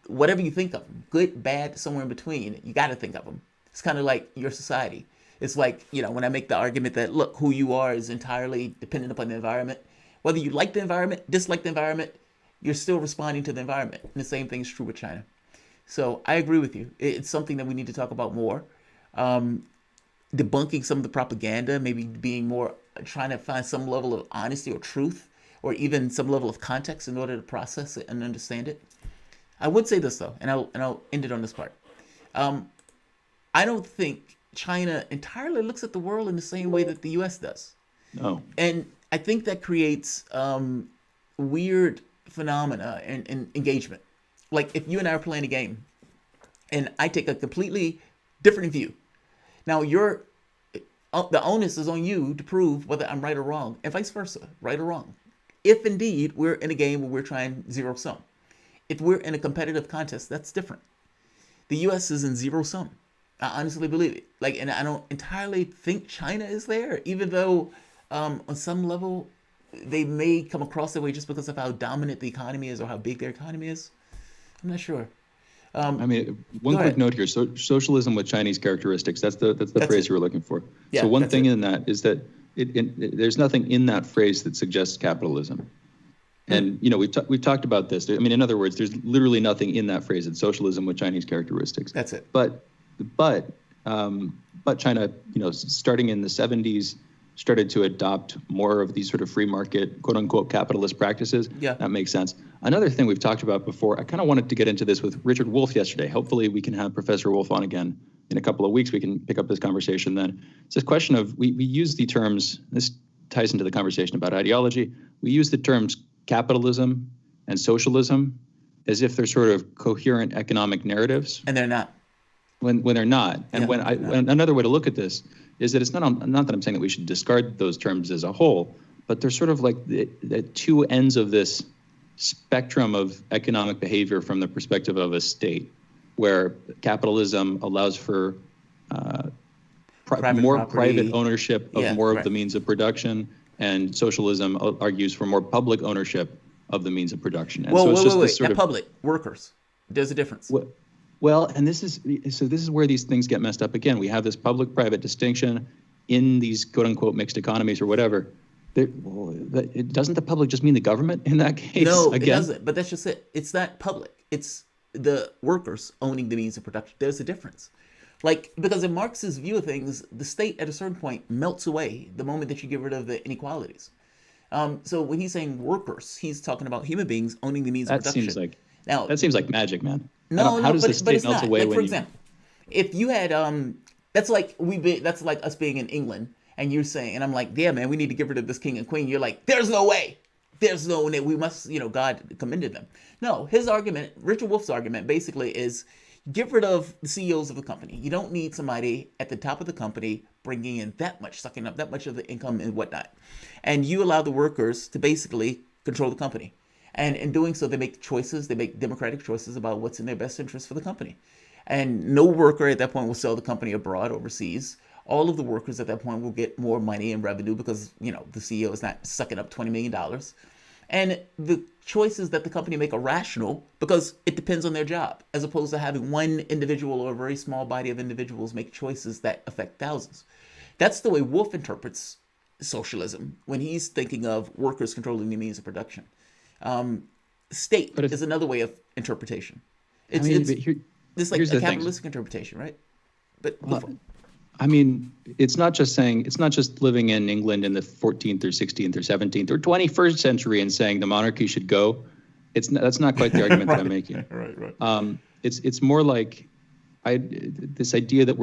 whatever you think of them, good, bad, somewhere in between, you got to think of them. It's kind of like your society. It's like, when I make the argument that, look, who you are is entirely dependent upon the environment. Whether you like the environment, dislike the environment, you're still responding to the environment. And the same thing is true with China. So I agree with you. It's something that we need to talk about more. Debunking some of the propaganda, maybe being more, trying to find some level of honesty or truth, or even some level of context in order to process it and understand it. I would say this, though, and I'll end it on this part. I don't think China entirely looks at the world in the same way that the U.S. does. No. And I think that creates weird phenomena and engagement. Like if you and I are playing a game and I take a completely different view. Now the onus is on you to prove whether I'm right or wrong, and vice versa, right or wrong. If indeed we're in a game where we're trying zero sum. If we're in a competitive contest, that's different. The U.S. is in zero sum. I honestly believe it. And I don't entirely think China is there, even though on some level they may come across that way just because of how dominant the economy is or how big their economy is. I'm not sure. One quick note here: socialism with Chinese characteristics. That's the phrase you were looking for. Yeah, so one thing in that is that there's nothing in that phrase that suggests capitalism. And we've talked about this. In other words, there's literally nothing in that phrase. It's socialism with Chinese characteristics. That's it. But China, starting in the 70s, started to adopt more of these sort of free market, quote unquote, capitalist practices. Yeah. That makes sense. Another thing we've talked about before, I kind of wanted to get into this with Richard Wolff yesterday. Hopefully we can have Professor Wolff on again in a couple of weeks. We can pick up this conversation then. It's this question of, we use the terms, this ties into the conversation about ideology. We use the terms capitalism and socialism as if they're sort of coherent economic narratives. And they're not. When they're not. And another way to look at this is that it's not that I'm saying that we should discard those terms as a whole, but they're sort of like the two ends of this spectrum of economic behavior from the perspective of a state, where capitalism allows for more private ownership of more of the means of production, and socialism argues for more public ownership of the means of production. And Well, so it's just wait. this sort Not of public, workers. There's a difference. well, and this is where these things get messed up again. We have this public-private distinction in these quote-unquote mixed economies or whatever. Doesn't the public just mean the government in that case? No, again? it doesn't. But that's just it. It's not public. It's the workers owning the means of production. There's a difference. Like, because in Marx's view of things, the state at a certain point melts away the moment that you get rid of the inequalities. So when he's saying workers, he's talking about human beings owning the means of production. That seems like magic, man. No, how does the but state it's melt not. away Like, when for example, if you had that's like us being in England, and you're saying, and I'm like, yeah, man, we need to get rid of this king and queen. You're like, there's no way. There's no way. We must, God commended them. No, his argument, Richard Wolff's argument, basically is get rid of the CEOs of the company. You don't need somebody at the top of the company bringing in that much, sucking up that much of the income and whatnot. And you allow the workers to basically control the company. And in doing so, they make choices. They make democratic choices about what's in their best interest for the company. And no worker at that point will sell the company abroad, overseas. All of the workers at that point will get more money and revenue because, the CEO is not sucking up $20 million. And the choices that the company make are rational because it depends on their job, as opposed to having one individual or a very small body of individuals make choices that affect thousands. That's the way Wolff interprets socialism when he's thinking of workers controlling the means of production. State is another way of interpretation. It's like a capitalistic interpretation, right? But it's not just living in England in the 14th or 16th or 17th or 21st century and saying the monarchy should go. That's not quite the argument that I'm making. Right. It's more like this idea that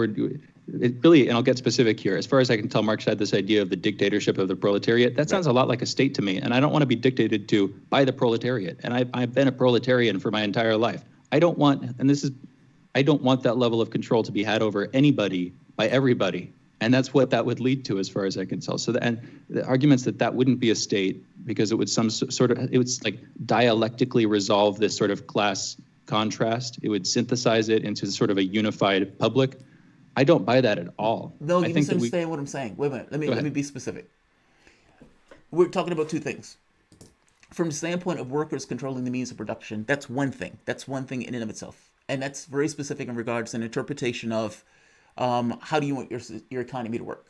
and I'll get specific here. As far as I can tell, Marx had this idea of the dictatorship of the proletariat. That sounds a lot like a state to me, and I don't want to be dictated to by the proletariat. And I've been a proletarian for my entire life. I don't want that level of control to be had over anybody by everybody. And that's what that would lead to, as far as I can tell. So, and the arguments that wouldn't be a state because it would it would like dialectically resolve this sort of class contrast. It would synthesize it into sort of a unified public. I don't buy that at all. No, you misunderstand what I'm saying. Wait a minute. Let me be specific. We're talking about two things. From the standpoint of workers controlling the means of production, that's one thing. That's one thing in and of itself. And that's very specific in regards to an interpretation of how do you want your economy to work?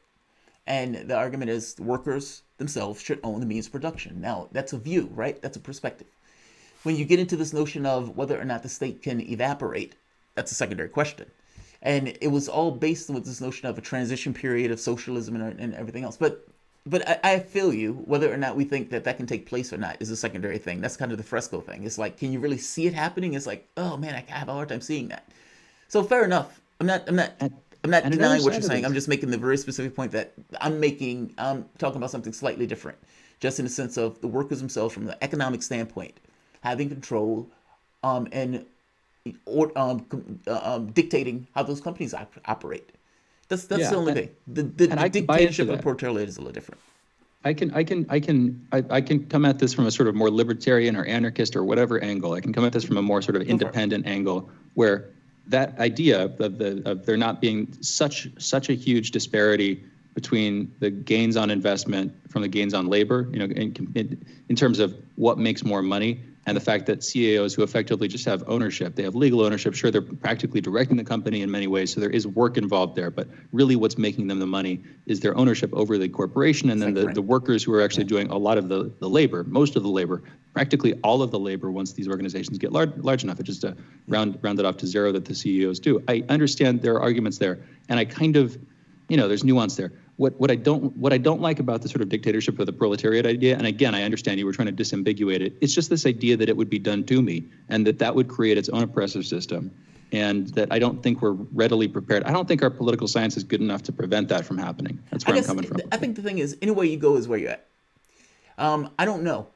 And the argument is the workers themselves should own the means of production. Now, that's a view, right? That's a perspective. When you get into this notion of whether or not the state can evaporate, that's a secondary question. And it was all based with this notion of a transition period of socialism and everything else. But I feel you, whether or not we think that can take place or not is a secondary thing. That's kind of the fresco thing. It's like, can you really see it happening? It's like, oh man, I have a hard time seeing that. So fair enough. I'm not denying what you're saying. I'm just making the very specific point that I'm talking about something slightly different, just in the sense of the workers themselves from the economic standpoint, having control and dictating how those companies operate. That's the only thing. The dictatorship of the proletariat is a little different. I can come at this from a sort of more libertarian or anarchist or whatever angle. I can come at this from a more sort of independent angle, where that idea of there not being such a huge disparity between the gains on investment from the gains on labor, in terms of what makes more money, and the fact that CEOs who effectively just have ownership, they have legal ownership. Sure, they're practically directing the company in many ways, so there is work involved there. But really what's making them the money is their ownership over the corporation, and then the workers who are actually doing a lot of the labor, most of the labor, practically all of the labor once these organizations get large enough. It's just to round it off to zero that the CEOs do. I understand there are arguments there, and I kind of, there's nuance there. What I don't like about the sort of dictatorship of the proletariat idea, and again, I understand you were trying to disambiguate it, it's just this idea that it would be done to me, and that would create its own oppressive system, and that I don't think we're readily prepared. I don't think our political science is good enough to prevent that from happening. That's where I'm coming from. I think the thing is, anywhere you go is where you're at. I don't know.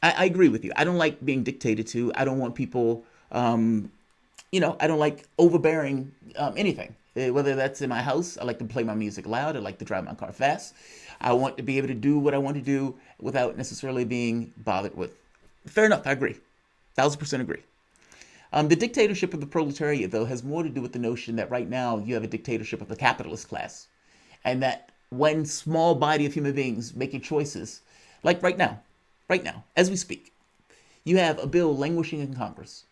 I agree with you. I don't like being dictated to. I don't want people, I don't like overbearing anything. Whether that's in my house, I like to play my music loud. I like to drive my car fast. I want to be able to do what I want to do without necessarily being bothered with. Fair enough. I agree. 1,000% agree. The dictatorship of the proletariat, though, has more to do with the notion that right now you have a dictatorship of the capitalist class. And that one small body of human beings making choices, like right now, as we speak, you have a bill languishing in Congress.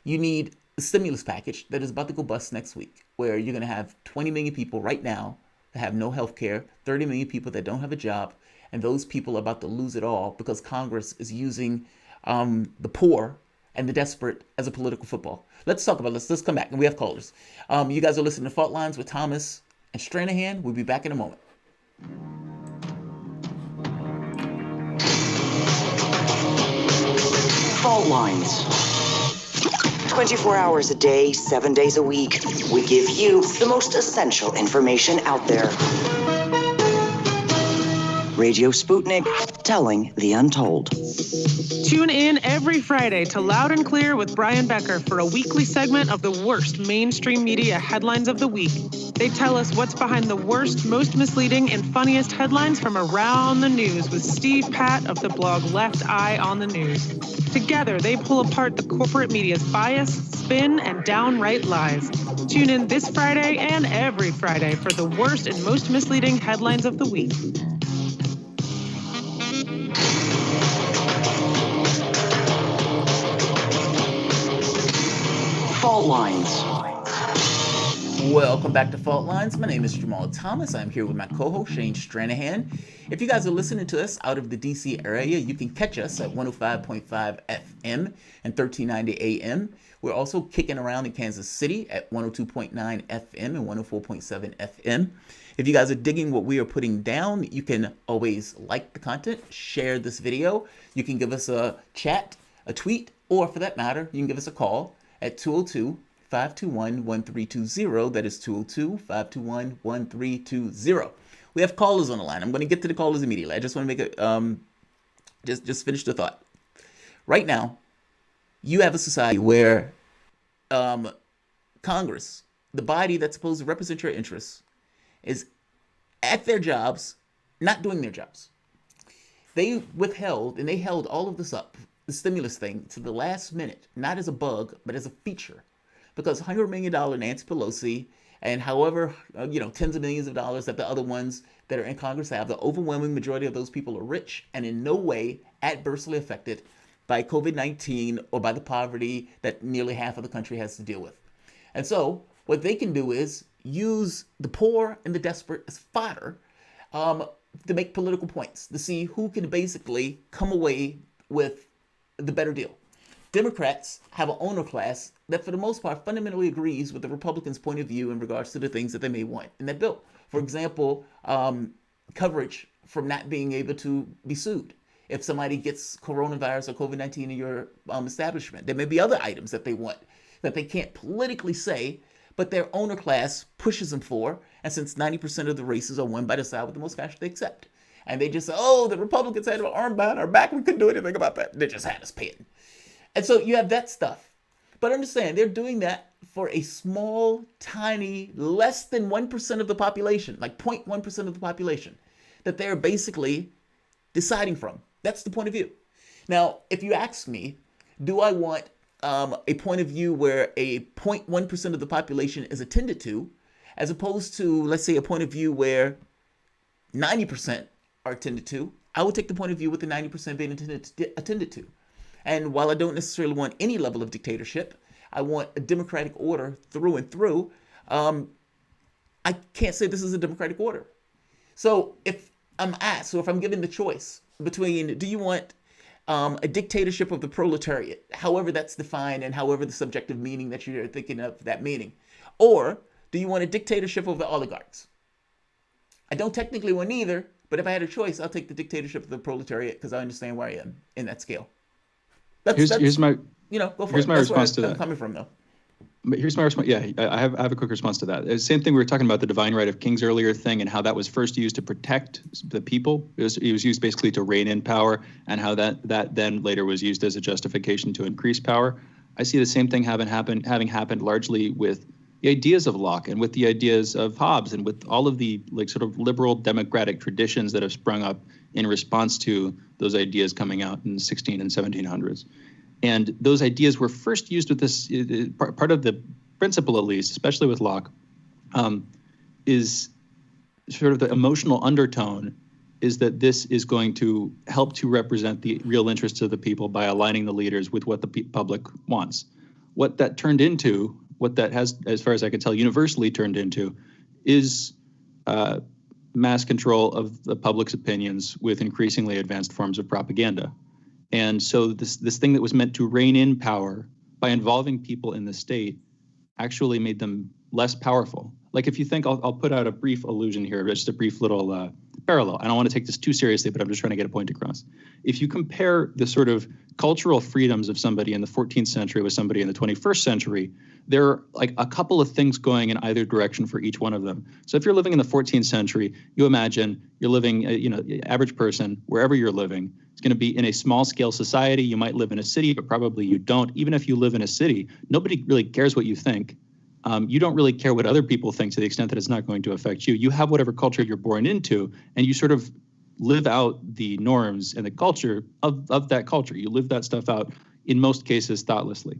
You need a stimulus package that is about to go bust next week, where you're going to have 20 million people right now that have no health care, 30 million people that don't have a job, and those people are about to lose it all because Congress is using the poor and the desperate as a political football. Let's talk about this. Let's come back, and we have callers. You guys are listening to Fault Lines with Thomas and Stranahan. We'll be back in a moment. Fault Lines. 24 hours a day, 7 days a week, we give you the most essential information out there. Radio Sputnik, telling the untold. Tune in every Friday to Loud and Clear with Brian Becker for a weekly segment of the worst mainstream media headlines of the week. They tell us what's behind the worst, most misleading, and funniest headlines from around the news with Steve Patt of the blog Left Eye on the News. Together, they pull apart the corporate media's bias, spin, and downright lies. Tune in this Friday and every Friday for the worst and most misleading headlines of the week. Fault Lines. Welcome back to Fault Lines. My name is Jamarl Thomas. I'm here with my co-host Shane Stranahan. If you guys are listening to us out of the DC area, you can catch us at 105.5 FM and 1390 AM. We're also kicking around in Kansas City at 102.9 FM and 104.7 FM. If you guys are digging what we are putting down, you can always like the content, share this video. You can give us a chat, a tweet, or for that matter, you can give us a call at 202-521-1320. That is 202-521-1320. We have callers on the line. I'm going to get to the callers immediately. I just want to make it, just finish the thought. Right now, you have a society where Congress, the body that's supposed to represent your interests, is at their jobs, not doing their jobs. They withheld and they held all of this up, the stimulus thing, to the last minute, not as a bug, but as a feature. Because $100 million Nancy Pelosi and however, tens of millions of dollars that the other ones that are in Congress have, the overwhelming majority of those people are rich and in no way adversely affected by COVID-19 or by the poverty that nearly half of the country has to deal with. And so what they can do is use the poor and the desperate as fodder to make political points, to see who can basically come away with the better deal. Democrats have an owner class that for the most part fundamentally agrees with the Republicans' point of view in regards to the things that they may want in that bill. For example, coverage from not being able to be sued if somebody gets coronavirus or COVID-19 in your establishment. There may be other items that they want that they can't politically say, but their owner class pushes them for, and since 90% of the races are won by the side with the most cash, they accept. And they just say, oh, the Republicans had an arm behind our back, we couldn't do anything about that. They just had us pay it. And so you have that stuff. But understand, they're doing that for a small, tiny, less than 1% of the population, like 0.1% of the population, that they're basically deciding from. That's the point of view. Now, if you ask me, do I want a point of view where a 0.1% of the population is attended to, as opposed to, let's say, a point of view where 90% are attended to? I would take the point of view with the 90% being attended to. And while I don't necessarily want any level of dictatorship, I want a democratic order through and through. I can't say this is a democratic order. So if I'm asked, or if I'm given the choice between, do you want a dictatorship of the proletariat, however that's defined and however the subjective meaning that you're thinking of that meaning, or do you want a dictatorship of the oligarchs? I don't technically want either, but if I had a choice, I'll take the dictatorship of the proletariat because I understand where I am in that scale. Here's my go for here's it. my That's response to where that. I'm coming from, though. Here's my response. Yeah, I have a quick response to that. Same thing we were talking about, the divine right of kings earlier thing, and how that was first used to protect the people. It was used basically to rein in power, and how that then later was used as a justification to increase power. I see the same thing having happened largely with the ideas of Locke and with the ideas of Hobbes and with all of the sort of liberal democratic traditions that have sprung up in response to those ideas coming out in the 16 and 1700s. And those ideas were first used with this, part of the principle at least, especially with Locke, is sort of the emotional undertone is that this is going to help to represent the real interests of the people by aligning the leaders with what the public wants. What that turned into, what that has, as far as I can tell, universally turned into, is mass control of the public's opinions with increasingly advanced forms of propaganda. And so this thing that was meant to rein in power by involving people in the state actually made them less powerful. Like if you think, I'll put out a brief allusion here, just a brief little parallel. I don't want to take this too seriously, but I'm just trying to get a point across. If you compare the sort of cultural freedoms of somebody in the 14th century with somebody in the 21st century, there are like a couple of things going in either direction for each one of them. So if you're living in the 14th century, you imagine you're living, average person, wherever you're living, it's going to be in a small scale society. You might live in a city, but probably you don't. Even if you live in a city, nobody really cares what you think. You don't really care what other people think to the extent that it's not going to affect you. You have whatever culture you're born into, and you sort of live out the norms and the culture of that culture. You live that stuff out, in most cases, thoughtlessly.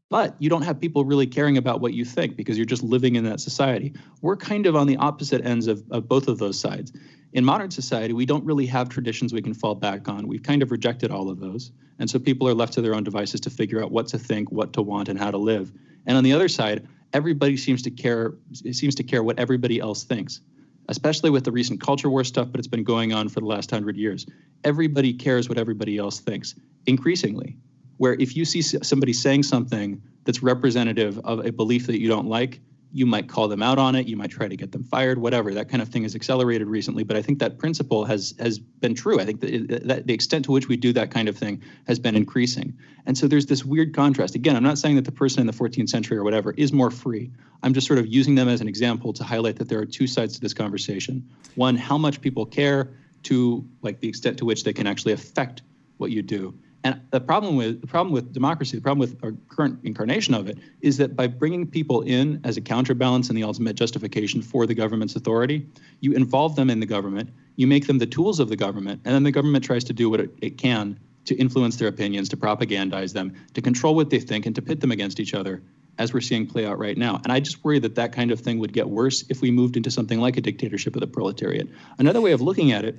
But you don't have people really caring about what you think because you're just living in that society. We're kind of on the opposite ends of both of those sides. In modern society, we don't really have traditions we can fall back on. We've kind of rejected all of those. And so people are left to their own devices to figure out what to think, what to want, and how to live. And on the other side, everybody seems to care what everybody else thinks, especially with the recent culture war stuff, but it's been going on for the last 100 years. Everybody cares what everybody else thinks, increasingly, where if you see somebody saying something that's representative of a belief that you don't like, you might call them out on it, you might try to get them fired, whatever. That kind of thing has accelerated recently, but I think that principle has been true. I think that the extent to which we do that kind of thing has been increasing. And so there's this weird contrast. Again, I'm not saying that the person in the 14th century or whatever is more free. I'm just sort of using them as an example to highlight that there are two sides to this conversation. One, how much people care, to like the extent to which they can actually affect what you do. And the problem with democracy, the problem with our current incarnation of it, is that by bringing people in as a counterbalance and the ultimate justification for the government's authority, you involve them in the government, you make them the tools of the government, and then the government tries to do what it can to influence their opinions, to propagandize them, to control what they think, and to pit them against each other, as we're seeing play out right now. And I just worry that that kind of thing would get worse if we moved into something like a dictatorship of the proletariat. Another way of looking at it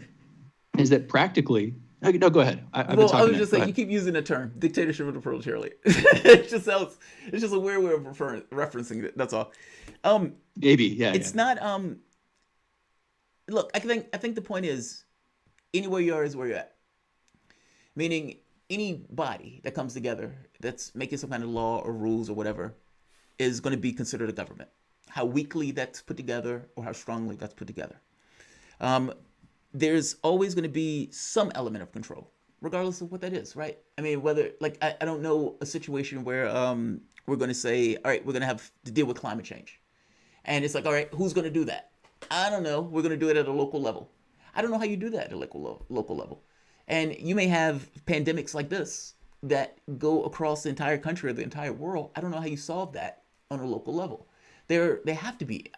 is that practically, no, go ahead. I was just saying, you keep using the term dictatorship of the proletariat. It just sounds, it's just a weird way of referencing it. That's all. Maybe, yeah. It's not. Look, I think the point is, anywhere you are is where you're at. Meaning, any body that comes together that's making some kind of law or rules or whatever is going to be considered a government. How weakly that's put together or how strongly that's put together. There's always going to be some element of control, regardless of what that is, right? I mean, whether, like, I don't know a situation where we're going to say, all right, we're going to have to deal with climate change. And it's like, all right, who's going to do that? I don't know. We're going to do it at a local level. I don't know how you do that at a local level. And you may have pandemics like this that go across the entire country or the entire world. I don't know how you solve that on a local level. There have to be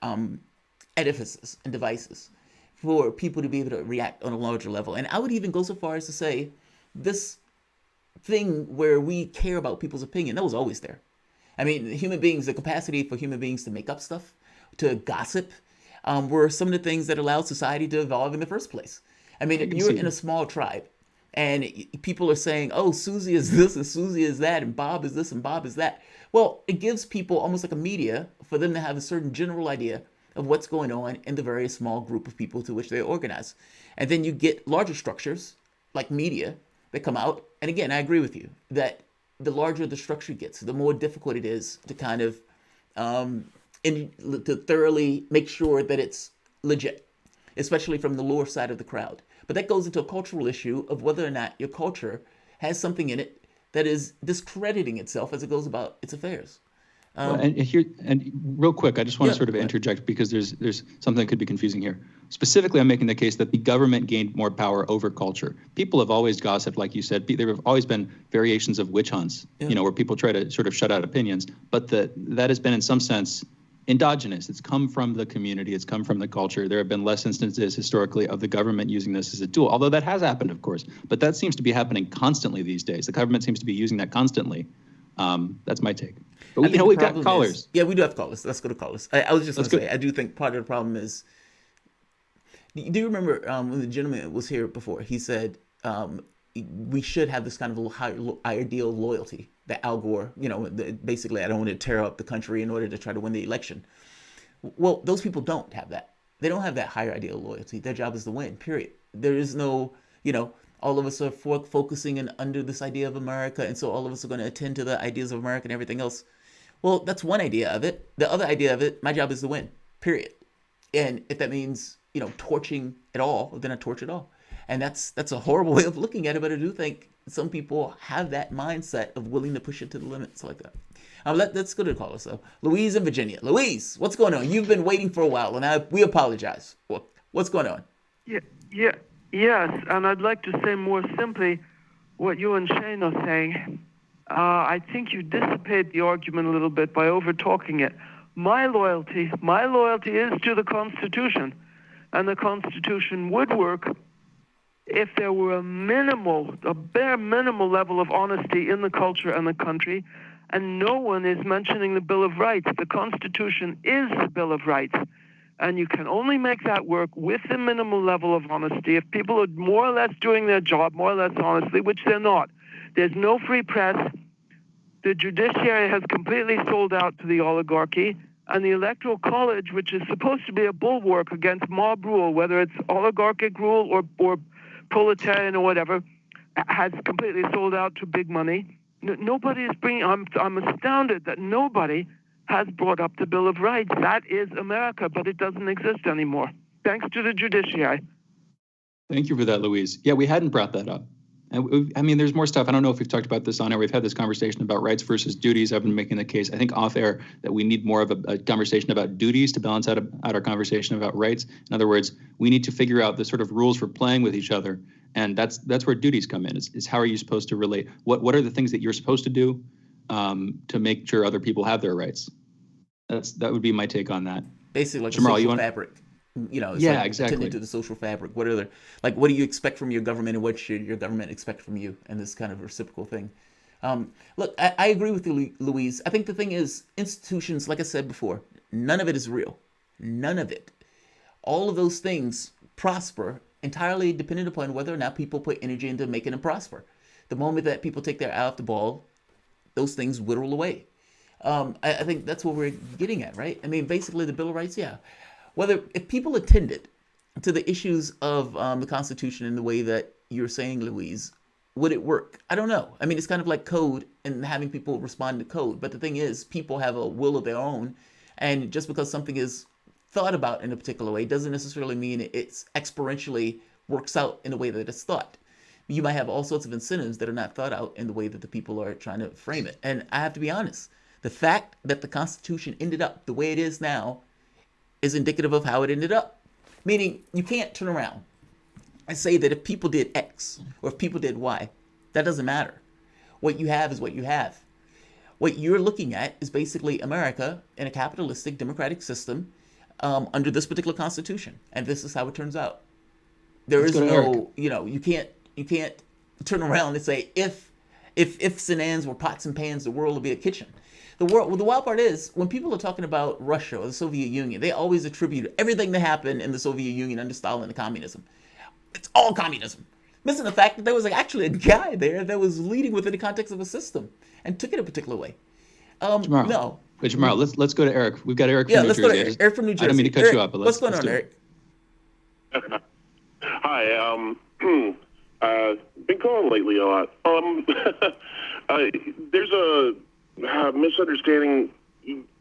edifices and devices for people to be able to react on a larger level. And I would even go so far as to say this thing where we care about people's opinion, that was always there. I mean, human beings, the capacity for human beings to make up stuff, to gossip, were some of the things that allowed society to evolve in the first place. I mean, if you're in a small tribe and people are saying, oh, Susie is this and Susie is that and Bob is this and Bob is that. Well, it gives people almost like a media for them to have a certain general idea of what's going on in the very small group of people to which they organize. And then you get larger structures like media that come out. And again, I agree with you that the larger the structure gets, the more difficult it is to kind of to thoroughly make sure that it's legit, especially from the lower side of the crowd. But that goes into a cultural issue of whether or not your culture has something in it that is discrediting itself as it goes about its affairs. And real quick, I just want to sort of interject because there's something that could be confusing here. Specifically, I'm making the case that the government gained more power over culture. People have always gossiped, like you said. There have always been variations of witch hunts, where people try to sort of shut out opinions. But that has been, in some sense, endogenous. It's come from the community. It's come from the culture. There have been less instances historically of the government using this as a tool, although that has happened, of course. But that seems to be happening constantly these days. The government seems to be using that constantly. That's my take. But we've got callers. We do have callers. Let's go to callers. I was just going to say, I do think part of the problem is Do you remember when the gentleman was here before? He said we should have this kind of high ideal loyalty that Al Gore, basically, I don't want to tear up the country in order to try to win the election. Well, those people don't have that. They don't have that higher ideal loyalty. Their job is to win, period. There is no, all of us are focusing and under this idea of America, and so all of us are going to attend to the ideas of America and everything else. Well, that's one idea of it. The other idea of it, my job is to win, period. And if that means, torching at all, then I torch at all. And that's a horrible way of looking at it, but I do think some people have that mindset of willing to push it to the limits like that. Let's go to the callers, though. Louise in Virginia. Louise, what's going on? You've been waiting for a while, and we apologize. What's going on? Yes, and I'd like to say more simply what you and Shane are saying. I think you dissipate the argument a little bit by over-talking it. My loyalty is to the Constitution, and the Constitution would work if there were a bare minimal level of honesty in the culture and the country, and no one is mentioning the Bill of Rights. The Constitution is the Bill of Rights, and you can only make that work with a minimal level of honesty. If people are more or less doing their job, more or less honestly, which they're not, there's no free press. The judiciary has completely sold out to the oligarchy, and the Electoral College, which is supposed to be a bulwark against mob rule, whether it's oligarchic rule or proletarian or whatever, has completely sold out to big money. Nobody is bringing. I'm astounded that nobody has brought up the Bill of Rights. That is America, but it doesn't exist anymore, thanks to the judiciary. Thank you for that, Louise. Yeah, we hadn't brought that up. And there's more stuff. I don't know if we've talked about this on air. We've had this conversation about rights versus duties. I've been making the case, I think off air, that we need more of a conversation about duties to balance out our conversation about rights. In other words, we need to figure out the sort of rules for playing with each other. And that's where duties come in, is how are you supposed to relate? What are the things that you're supposed to do to make sure other people have their rights? That would be my take on that. Basically, like Jamarl, a social fabric. Exactly. Attending to the social fabric. What do you expect from your government, and what should your government expect from you? And this kind of reciprocal thing. Look, I agree with you, Louise. I think the thing is, institutions, like I said before, none of it is real. None of it. All of those things prosper entirely dependent upon whether or not people put energy into making them prosper. The moment that people take their eye off the ball, those things whittle away. I think that's what we're getting at, right? I mean, basically the Bill of Rights, yeah. If people attended to the issues of the Constitution in the way that you're saying, Louise, would it work? I don't know. I mean, it's kind of like code and having people respond to code. But the thing is, people have a will of their own. And just because something is thought about in a particular way doesn't necessarily mean it's exponentially works out in the way that it's thought. You might have all sorts of incentives that are not thought out in the way that the people are trying to frame it. And I have to be honest, the fact that the Constitution ended up the way it is now is indicative of how it ended up. Meaning, you can't turn around and say that if people did X or if people did Y, that doesn't matter. What you have is what you have. What you're looking at is basically America in a capitalistic democratic system under this particular Constitution. And this is how it turns out. There is no, you can't turn around and say, if ifs and ands were pots and pans, the world would be a kitchen. The wild part is, when people are talking about Russia or the Soviet Union, they always attribute everything that happened in the Soviet Union under Stalin to communism. It's all communism. Missing the fact that there was actually a guy there that was leading within the context of a system and took it a particular way. Jamarl, no. But Jamarl, let's go to Eric. We've got Eric from New Let's Jersey. go to Eric from New Jersey. I don't mean to cut Eric, you off, but what's going on, Eric? Hi. Been calling lately a lot. There's a misunderstanding,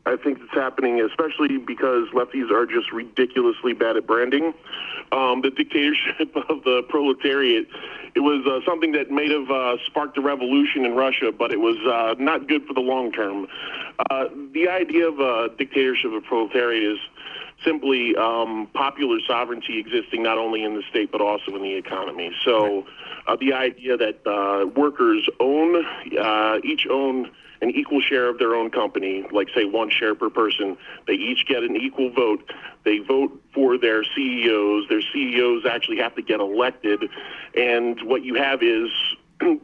I think, that's happening, especially because lefties are just ridiculously bad at branding. The dictatorship of the proletariat, it was something that may have sparked a revolution in Russia, but it was not good for the long term. The idea of a dictatorship of the proletariat is simply popular sovereignty existing not only in the state but also in the economy. So the idea that workers each own an equal share of their own company, like say 1 share per person, they each get an equal vote. They vote for their CEOs. Their CEOs actually have to get elected. And what you have is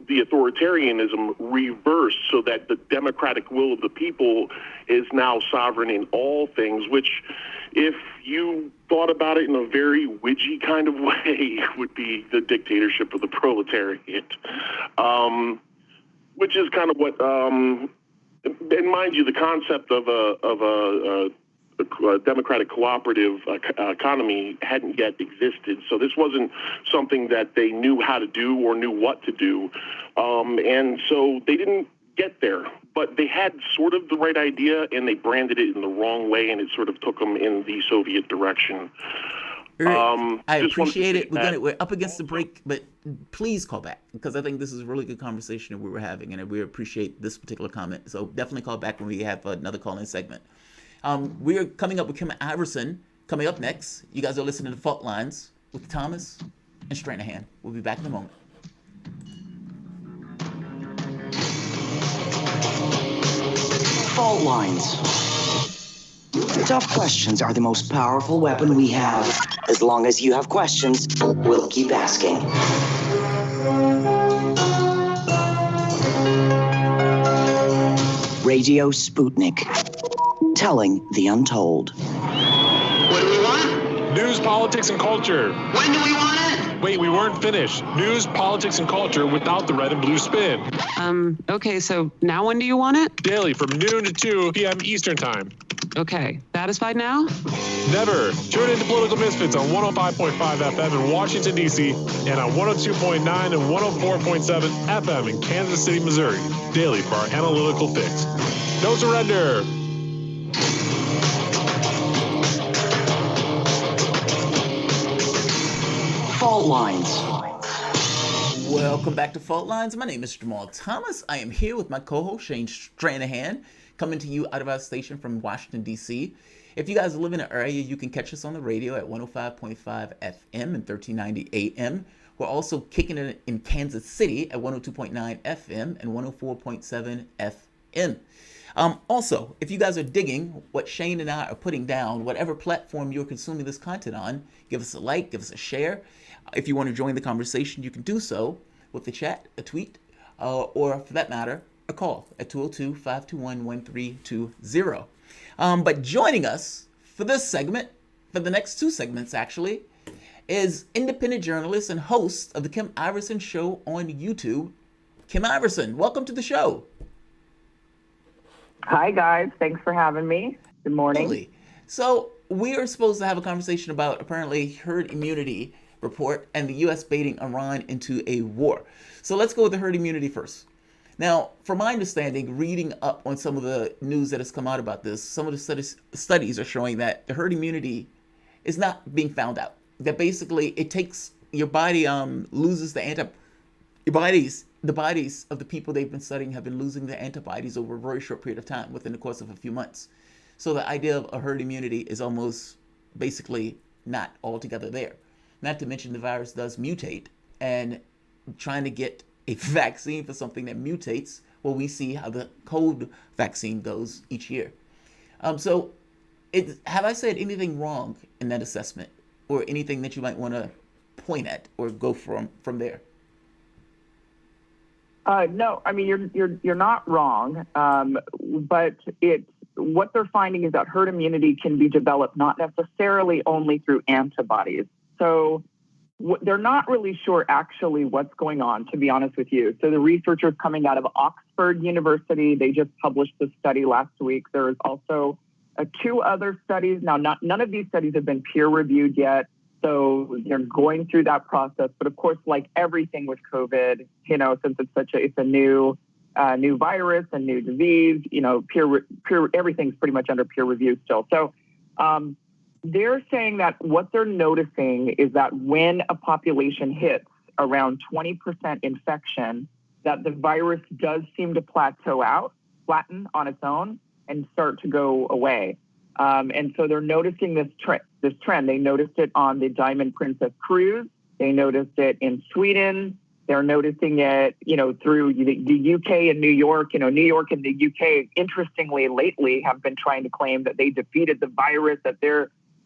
the authoritarianism reversed so that the democratic will of the people is now sovereign in all things, which, if you thought about it in a very widgy kind of way, would be the dictatorship of the proletariat, which is kind of what, and mind you, the concept of a democratic cooperative economy hadn't yet existed. So this wasn't something that they knew how to do or knew what to do. And so they didn't get there. But they had sort of the right idea, and they branded it in the wrong way, and it sort of took them in the Soviet direction. I appreciate it. We're up against the break, but please call back, because I think this is a really good conversation that we were having, and we appreciate this particular comment. So definitely call back when we have another call-in segment. We're coming up with Kim Iverson coming up next. You guys are listening to Fault Lines with Thomas and Stranahan. We'll be back in a moment. Fault lines. Tough questions are the most powerful weapon we have. As long as you have questions, we'll keep asking. Radio Sputnik. Telling the untold. What do we want? News, politics, and culture. When do we want it? Wait, we weren't finished. News, politics, and culture without the red and blue spin. Okay, so now when do you want it? Daily from noon to 2 p.m. Eastern Time. Okay, satisfied now? Never. Tune in to Political Misfits on 105.5 FM in Washington, D.C. and on 102.9 and 104.7 FM in Kansas City, Missouri. Daily for our analytical fix. No surrender. Fault lines. Welcome back to Fault Lines. My name is Jamarl Thomas. I am here with my co-host Shane Stranahan, coming to you out of our station from Washington, D.C. If you guys live in an area, you can catch us on the radio at 105.5 FM and 1390 AM. We're also kicking it in Kansas City at 102.9 FM and 104.7 FM. Also, if you guys are digging what Shane and I are putting down, whatever platform you're consuming this content on, give us a like, give us a share. If you want to join the conversation, you can do so with the chat, a tweet, or for that matter, a call at 202-521-1320. But joining us for this segment, for the next two segments actually, is independent journalist and host of the Kim Iverson Show on YouTube, Kim Iverson. Welcome to the show. Hi, guys. Thanks for having me. Good morning. Totally. So we are supposed to have a conversation about apparently herd immunity report and the U.S. baiting Iran into a war. So let's go with the herd immunity first. Now, from my understanding, reading up on some of the news that has come out about this, some of the studies are showing that the herd immunity is not being found out. That basically it takes your body loses the bodies of the people they've been studying have been losing the antibodies over a very short period of time, within the course of a few months. So the idea of a herd immunity is almost basically not altogether there. Not to mention the virus does mutate, and trying to get a vaccine for something that mutates, well, we see how the cold vaccine goes each year. So have I said anything wrong in that assessment, or anything that you might want to point at or go from there? No, I mean you're not wrong, but what they're finding is that herd immunity can be developed not necessarily only through antibodies. So they're not really sure actually what's going on, to be honest with you. So the researchers coming out of Oxford University, they just published this study last week. There is also two other studies. Now, none of these studies have been peer reviewed yet. So they're going through that process. But of course, like everything with COVID, since it's a new virus, a new disease, everything's pretty much under peer review still. So they're saying that what they're noticing is that when a population hits around 20% infection, that the virus does seem to flatten on its own and start to go away. And so they're noticing this trend. They noticed it on the Diamond Princess cruise. They noticed it in Sweden. They're noticing it, through the UK and New York. New York and the UK, interestingly, lately have been trying to claim that they defeated the virus, that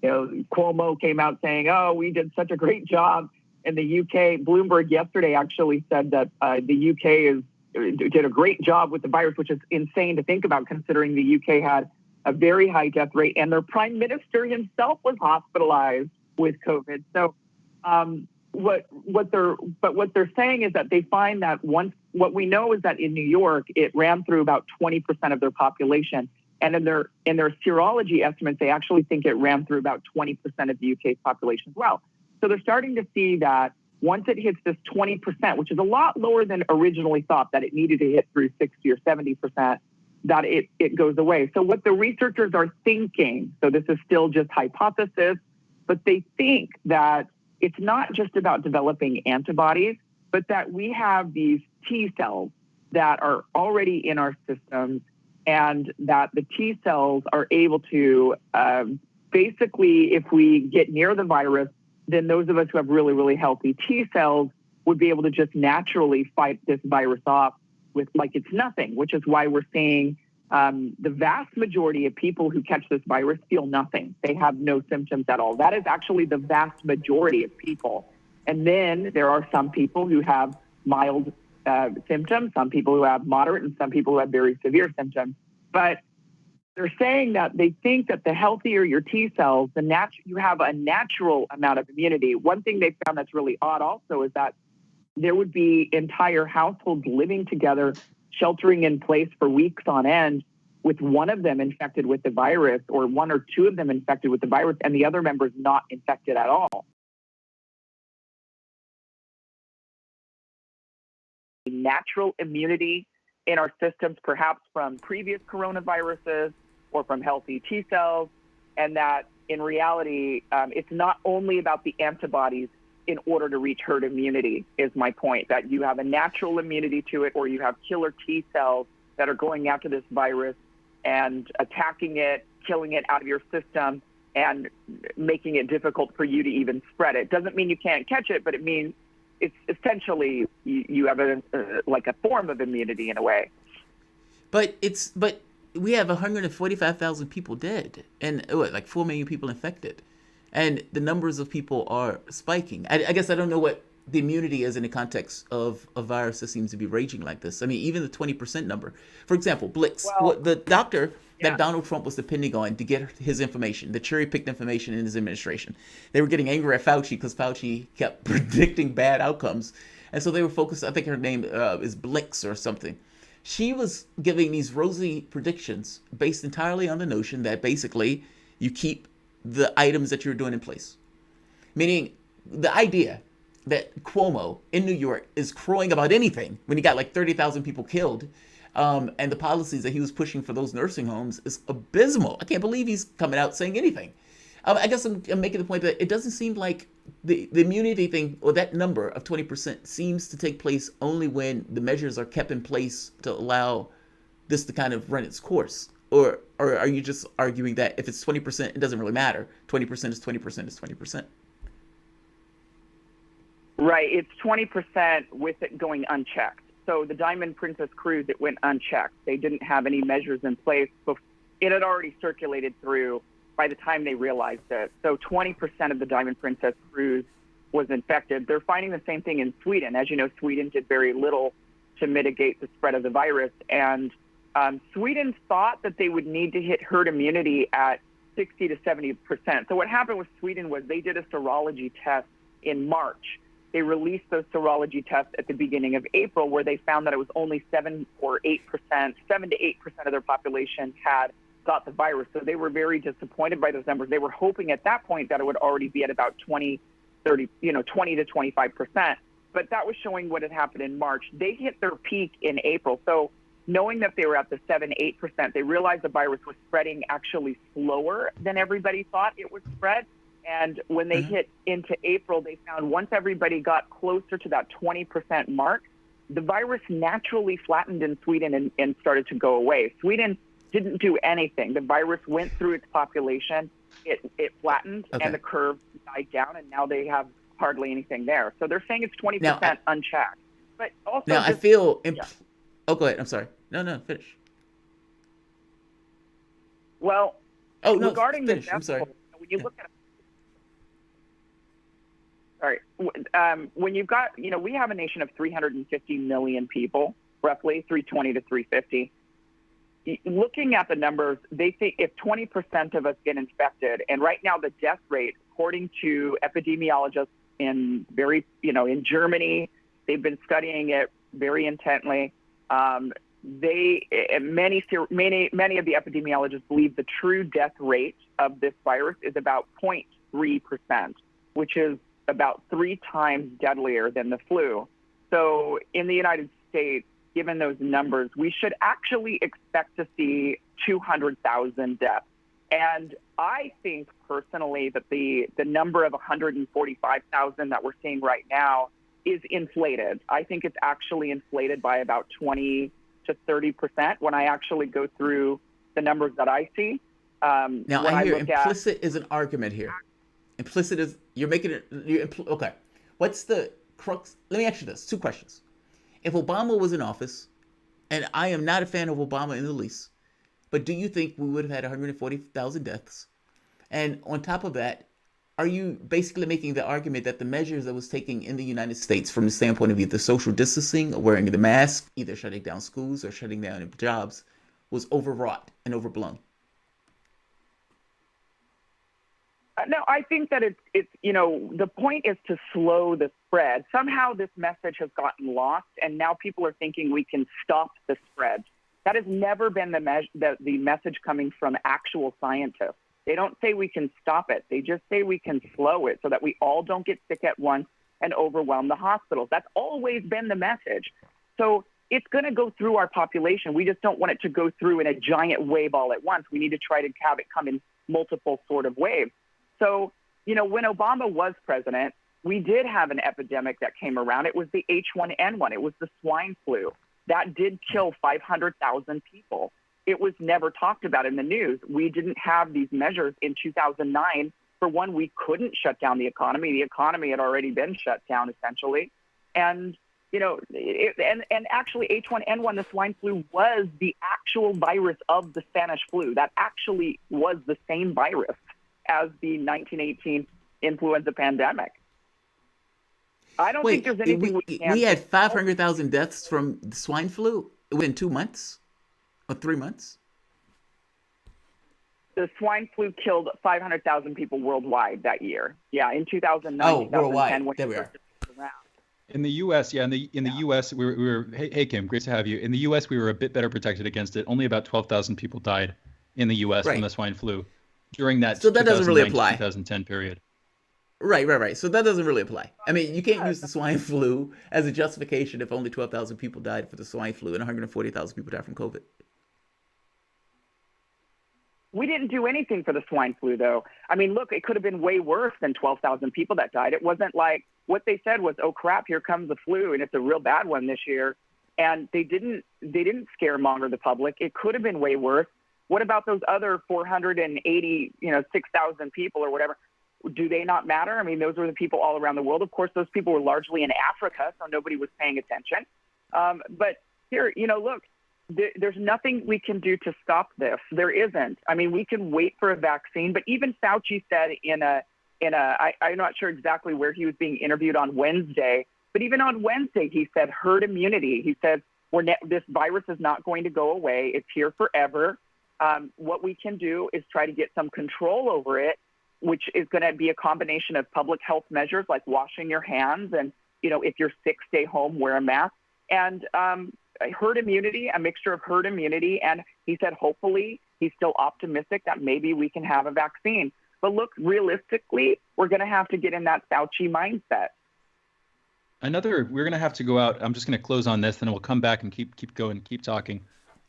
Cuomo came out saying, oh, we did such a great job. in the UK. Bloomberg yesterday actually said that the UK did a great job with the virus, which is insane to think about considering the UK had a very high death rate, and their prime minister himself was hospitalized with COVID. So what they're saying is that they find that what we know is that in New York, it ran through about 20% of their population. And in their serology estimates, they actually think it ran through about 20% of the UK's population as well. So they're starting to see that once it hits this 20%, which is a lot lower than originally thought, that it needed to hit through 60 or 70%, that it goes away. So what the researchers are thinking, so this is still just hypothesis, but they think that it's not just about developing antibodies, but that we have these T cells that are already in our systems, and that the T cells are able to basically, if we get near the virus, then those of us who have really, really healthy T cells would be able to just naturally fight this virus off with like it's nothing, which is why we're seeing the vast majority of people who catch this virus feel nothing. They have no symptoms at all. That is actually the vast majority of people. And then there are some people who have mild symptoms, some people who have moderate, and some people who have very severe symptoms. But they're saying that they think that the healthier your T cells, you have a natural amount of immunity. One thing they found that's really odd also is that there would be entire households living together, sheltering in place for weeks on end, with one of them infected with the virus, or one or two of them infected with the virus, and the other members not infected at all. Natural immunity in our systems, perhaps from previous coronaviruses or from healthy T cells, and that in reality, it's not only about the antibodies in order to reach herd immunity, is my point, that you have a natural immunity to it, or you have killer T cells that are going after this virus and attacking it, killing it out of your system, and making it difficult for you to even spread it. Doesn't mean you can't catch it, but it means it's essentially you have like a form of immunity in a way. But we have 145,000 people dead and like 4 million people infected, and the numbers of people are spiking. I guess I don't know what the immunity is in the context of a virus that seems to be raging like this. I mean, even the 20% number, for example, Blix, the doctor that Donald Trump was depending on to get his information, the cherry-picked information in his administration. They were getting angry at Fauci because Fauci kept predicting bad outcomes. And so they were focused, I think her name is Blix or something. She was giving these rosy predictions based entirely on the notion that basically you keep the items that you're doing in place. Meaning the idea that Cuomo in New York is crowing about anything when he got like 30,000 people killed, and the policies that he was pushing for those nursing homes is abysmal. I can't believe he's coming out saying anything. I guess I'm making the point that it doesn't seem like the immunity thing, or that number of 20%, seems to take place only when the measures are kept in place to allow this to kind of run its course. Or are you just arguing that if it's 20%, it doesn't really matter? 20% is 20% is 20%. Right. It's 20% with it going unchecked. So the Diamond Princess cruise, it went unchecked. They didn't have any measures in place. It had already circulated through by the time they realized it. So 20% of the Diamond Princess cruise was infected. They're finding the same thing in Sweden. As you know, Sweden did very little to mitigate the spread of the virus. And Sweden thought that they would need to hit herd immunity at 60 to 70%. So what happened with Sweden was they did a serology test in March. They released those serology tests at the beginning of April, where they found that it was only 7 to 8% of their population had got the virus. So they were very disappointed by those numbers. They were hoping at that point that it would already be at about 20 to 25%. But that was showing what had happened in March. They hit their peak in April. So knowing that they were at the 7-8%, they realized the virus was spreading actually slower than everybody thought it would spread. And when they hit into April, they found once everybody got closer to that 20% mark, the virus naturally flattened in Sweden and started to go away. Sweden didn't do anything. The virus went through its population, it flattened, and the curve died down, and now they have hardly anything there. So they're saying it's 20% unchecked. But also now I feel... Oh, go ahead. I'm sorry. No, finish. Well, regarding finish. the death I'm sorry. toll, when you look at Sorry. When you've got, we have a nation of 350 million people, roughly 320 to 350. Looking at the numbers, they think if 20% of us get infected, and right now the death rate, according to epidemiologists in in Germany, they've been studying it very intently. Many of the epidemiologists believe the true death rate of this virus is about 0.3%, which is about 3 times deadlier than the flu. So in the United States, given those numbers, we should actually expect to see 200,000 deaths. And I think personally that the number of 145,000 that we're seeing right now is inflated. I think it's actually inflated by about 20 to 30% when I actually go through the numbers that I see. Now I hear implicit is an argument here. Implicit is you're making it. Okay, what's the crux? Let me ask you this: 2 questions. If Obama was in office, and I am not a fan of Obama in the least, but do you think we would have had 140,000 deaths? And on top of that, are you basically making the argument that the measures that was taken in the United States from the standpoint of either social distancing or wearing the mask, either shutting down schools or shutting down jobs, was overwrought and overblown? No, I think that it's the point is to slow the spread. Somehow this message has gotten lost, and now people are thinking we can stop the spread. That has never been the message coming from actual scientists. They don't say we can stop it. They just say we can slow it so that we all don't get sick at once and overwhelm the hospitals. That's always been the message. So it's going to go through our population. We just don't want it to go through in a giant wave all at once. We need to try to have it come in multiple sort of waves. So, when Obama was president, we did have an epidemic that came around. It was the H1N1. It was the swine flu. That did kill 500,000 people. It was never talked about in the news. We didn't have these measures in 2009. For one, we couldn't shut down the economy. The economy had already been shut down, essentially. And, and actually H1N1, the swine flu, was the actual virus of the Spanish flu. That actually was the same virus as the 1918 influenza pandemic. I don't think there's anything we can. We had 500,000 deaths from the swine flu within 2 months or 3 months. The swine flu killed 500,000 people worldwide that year. Yeah, in 2009. Oh, worldwide. There we are. In the U.S., in the U.S., we were hey Kim, great to have you. In the U.S., we were a bit better protected against it. Only about 12,000 people died in the U.S. from the swine flu during that. So that doesn't really apply. 2010 period. Right. So that doesn't really apply. I mean, you can't use the swine flu as a justification if only 12,000 people died for the swine flu and 140,000 people died from COVID. We didn't do anything for the swine flu, though. I mean, look, it could have been way worse than 12,000 people that died. It wasn't like what they said was, oh, crap, here comes the flu, and it's a real bad one this year. And they didn't scaremonger the public. It could have been way worse. What about those other 6,000 people or whatever? Do they not matter? I mean, those were the people all around the world. Of course, those people were largely in Africa, so nobody was paying attention. But here, look, there's nothing we can do to stop this. There isn't. I mean, we can wait for a vaccine, but even Fauci said I'm not sure exactly where he was being interviewed on Wednesday, but even on Wednesday, he said herd immunity. He said, this virus is not going to go away. It's here forever. What we can do is try to get some control over it, which is going to be a combination of public health measures like washing your hands and, if you're sick, stay home, wear a mask, and herd immunity, a mixture of herd immunity. And he said, hopefully, he's still optimistic that maybe we can have a vaccine. But look, realistically, we're going to have to get in that Fauci mindset. We're going to have to go out. I'm just going to close on this, and we'll come back and keep going, keep talking.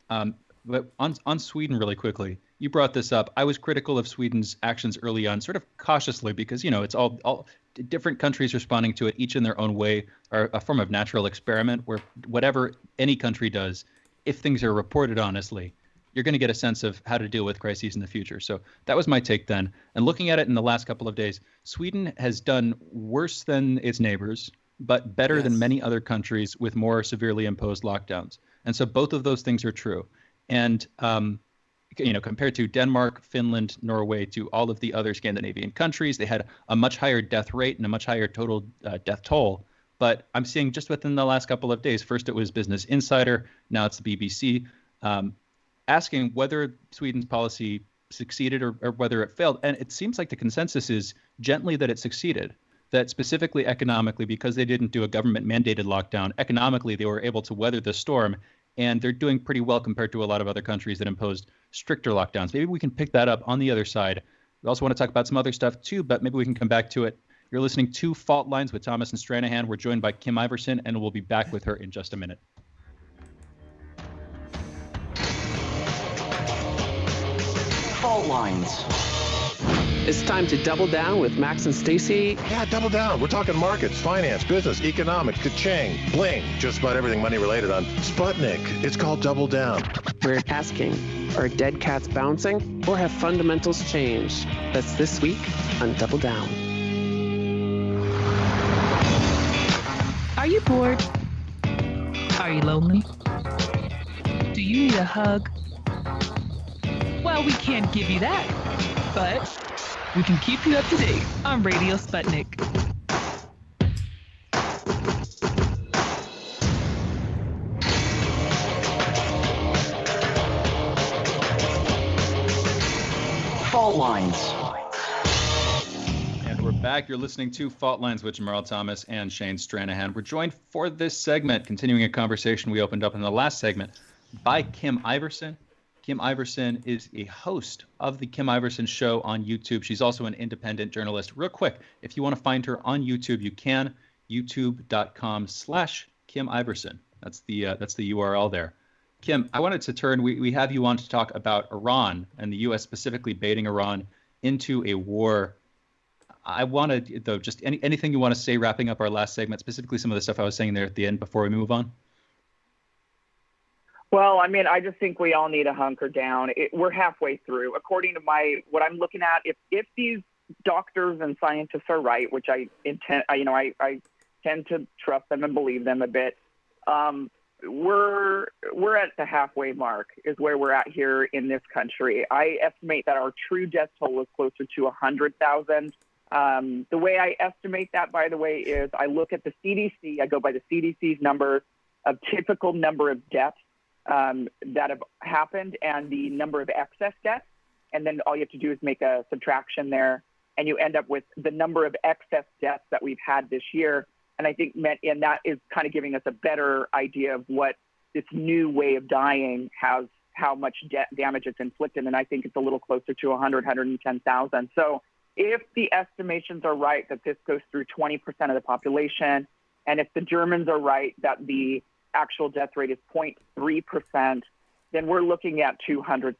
But on Sweden really quickly, you brought this up. I was critical of Sweden's actions early on, sort of cautiously, because, it's all different countries responding to it, each in their own way, are a form of natural experiment where whatever any country does, if things are reported honestly, you're going to get a sense of how to deal with crises in the future. So that was my take then. And looking at it in the last couple of days, Sweden has done worse than its neighbors, but better than many other countries with more severely imposed lockdowns. And so both of those things are true. And compared to Denmark, Finland, Norway, to all of the other Scandinavian countries, they had a much higher death rate and a much higher total death toll. But I'm seeing just within the last couple of days, first it was Business Insider, now it's the BBC, asking whether Sweden's policy succeeded or whether it failed. And it seems like the consensus is gently that it succeeded, that specifically economically, because they didn't do a government mandated lockdown, economically they were able to weather the storm. And they're doing pretty well compared to a lot of other countries that imposed stricter lockdowns. Maybe we can pick that up on the other side. We also want to talk about some other stuff too, but maybe we can come back to it. You're listening to Fault Lines with Thomas and Stranahan. We're joined by Kim Iverson, and we'll be back with her in just a minute. Fault Lines. It's time to double down with Max and Stacy. Yeah, double down. We're talking markets, finance, business, economics, ka-ching, bling, just about everything money related on Sputnik. It's called Double Down. We're asking, are dead cats bouncing or have fundamentals changed? That's this week on Double Down. Are you bored? Are you lonely? Do you need a hug? Well, we can't give you that, but we can keep you up to date on Radio Sputnik. Fault Lines. And we're back. You're listening to Fault Lines with Jamarl Thomas and Shane Stranahan. We're joined for this segment, continuing a conversation we opened up in the last segment, by Kim Iverson. Kim Iverson is a host of the Kim Iverson Show on YouTube. She's also an independent journalist. Real quick, if you want to find her on YouTube, you can. YouTube.com/Kim Iverson. That's the URL there. Kim, I wanted to turn. We have you on to talk about Iran and the U.S. specifically baiting Iran into a war. I wanted, though, just anything you want to say, wrapping up our last segment, specifically some of the stuff I was saying there at the end before we move on. Well, I mean, I just think we all need to hunker down. We're halfway through. According to what I'm looking at, if these doctors and scientists are right, which I tend to trust them and believe them a bit, we're at the halfway mark is where we're at here in this country. I estimate that our true death toll is closer to 100,000. The way I estimate that, by the way, is I look at the CDC. I go by the CDC's numbers of typical number of deaths that have happened and the number of excess deaths. And then all you have to do is make a subtraction there, and you end up with the number of excess deaths that we've had this year. And I think and that is kind of giving us a better idea of what this new way of dying has, how much damage it's inflicted. And I think it's a little closer to 110,000. So if the estimations are right that this goes through 20% of the population, and if the Germans are right that the actual death rate is 0.3%, then we're looking at around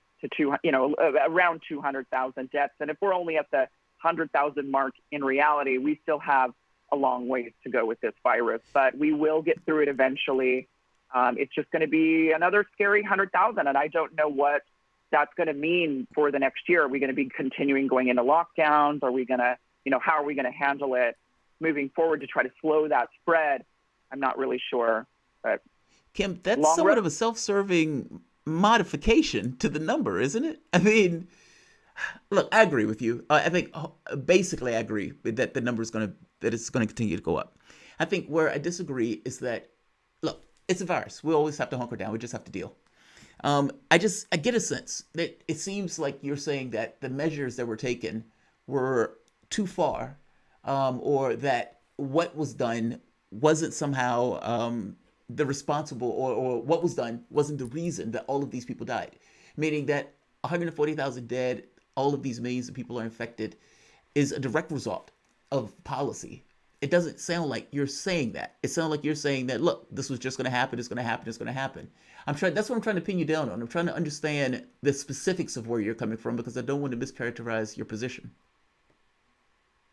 200,000 deaths. And if we're only at the 100,000 mark in reality, we still have a long ways to go with this virus, but we will get through it eventually. It's just going to be another scary 100,000, and I don't know what that's going to mean for the next year. Are we going to be continuing going into lockdowns? Are we going to, how are we going to handle it moving forward to try to slow that spread? I'm not really sure. But Kim, that's somewhat of a self-serving modification to the number, isn't it? I mean, look, I agree with you. I think basically I agree that the number is that it's going to continue to go up. I think where I disagree is that, look, it's a virus. We always have to hunker down. We just have to deal. I get a sense that it seems like you're saying that the measures that were taken were too far, or that what was done wasn't somehow the responsible, or what was done wasn't the reason that all of these people died. Meaning that 140,000 dead, all of these millions of people are infected, is a direct result of policy. It doesn't sound like you're saying that. It sounds like you're saying that, look, this was just going to happen, it's going to happen, it's going to happen. That's what I'm trying to pin you down on. I'm trying to understand the specifics of where you're coming from, because I don't want to mischaracterize your position.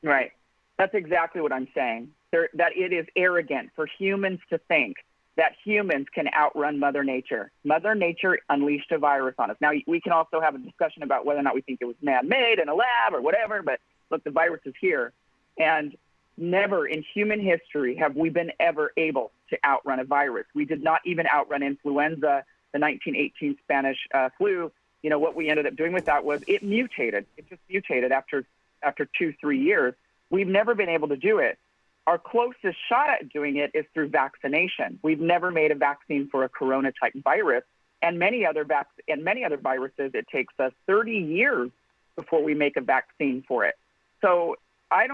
Right. That's exactly what I'm saying. That it is arrogant for humans to think that humans can outrun Mother Nature. Mother Nature unleashed a virus on us. Now, we can also have a discussion about whether or not we think it was man-made in a lab or whatever, but look, the virus is here. And never in human history have we been ever able to outrun a virus. We did not even outrun influenza, the 1918 Spanish flu, what we ended up doing with that was it mutated. It just mutated after 2-3 years. We've never been able to do it. Our closest shot at doing it is through vaccination. We've never made a vaccine for a corona-type virus, and many other viruses, it takes us 30 years before we make a vaccine for it. So I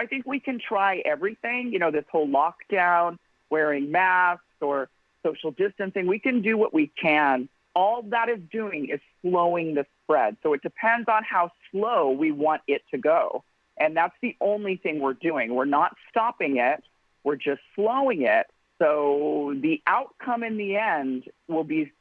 think we can try everything, this whole lockdown, wearing masks or social distancing. We can do what we can. All that is doing is slowing the spread. So it depends on how slow we want it to go. And that's the only thing we're doing. We're not stopping it. We're just slowing it. So the outcome in the end will be,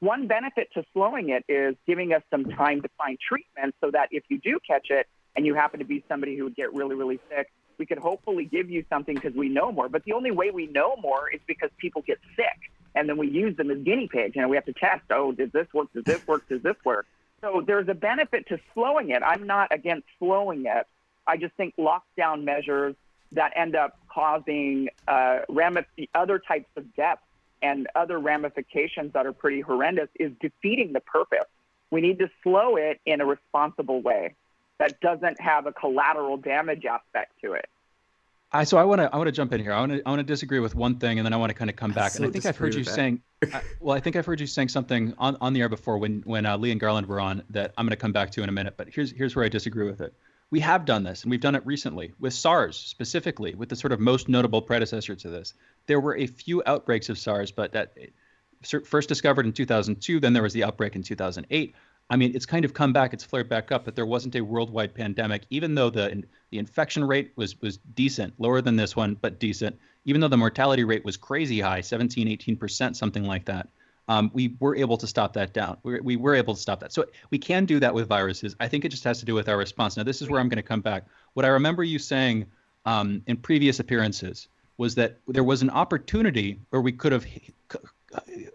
one benefit to slowing it is giving us some time to find treatment so that if you do catch it and you happen to be somebody who would get really, really sick, we could hopefully give you something because we know more. But the only way we know more is because people get sick. And then we use them as guinea pigs. We have to test, did this work? Does this work? Does this work? So there's a benefit to slowing it. I'm not against slowing it. I just think lockdown measures that end up causing other types of deaths and other ramifications that are pretty horrendous is defeating the purpose. We need to slow it in a responsible way that doesn't have a collateral damage aspect to it. So I want to jump in here. I want to disagree with one thing, and then I want to kind of come back. And I think I've heard you saying, I think I've heard you saying something on the air before when Lee and Garland were on that I'm going to come back to in a minute. But here's where I disagree with it. We have done this, and we've done it recently with SARS specifically, with the sort of most notable predecessor to this. There were a few outbreaks of SARS, but that first discovered in 2002. Then there was the outbreak in 2008. I mean, it's kind of come back, it's flared back up, but there wasn't a worldwide pandemic, even though the infection rate was decent, lower than this one, but decent, even though the mortality rate was crazy high, 17, 18%, something like that. We were able to stop that down. We were able to stop that. So we can do that with viruses. I think it just has to do with our response. Now, this is where I'm going to come back. What I remember you saying in previous appearances was that there was an opportunity where we could have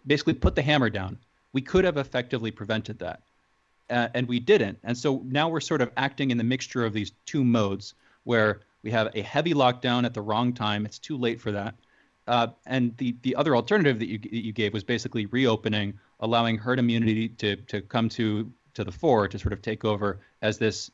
basically put the hammer down. We could have effectively prevented that. And we didn't. And so now we're sort of acting in the mixture of these two modes where we have a heavy lockdown at the wrong time. It's too late for that. And the other alternative that you gave was basically reopening, allowing herd immunity to come to the fore, to sort of take over as this,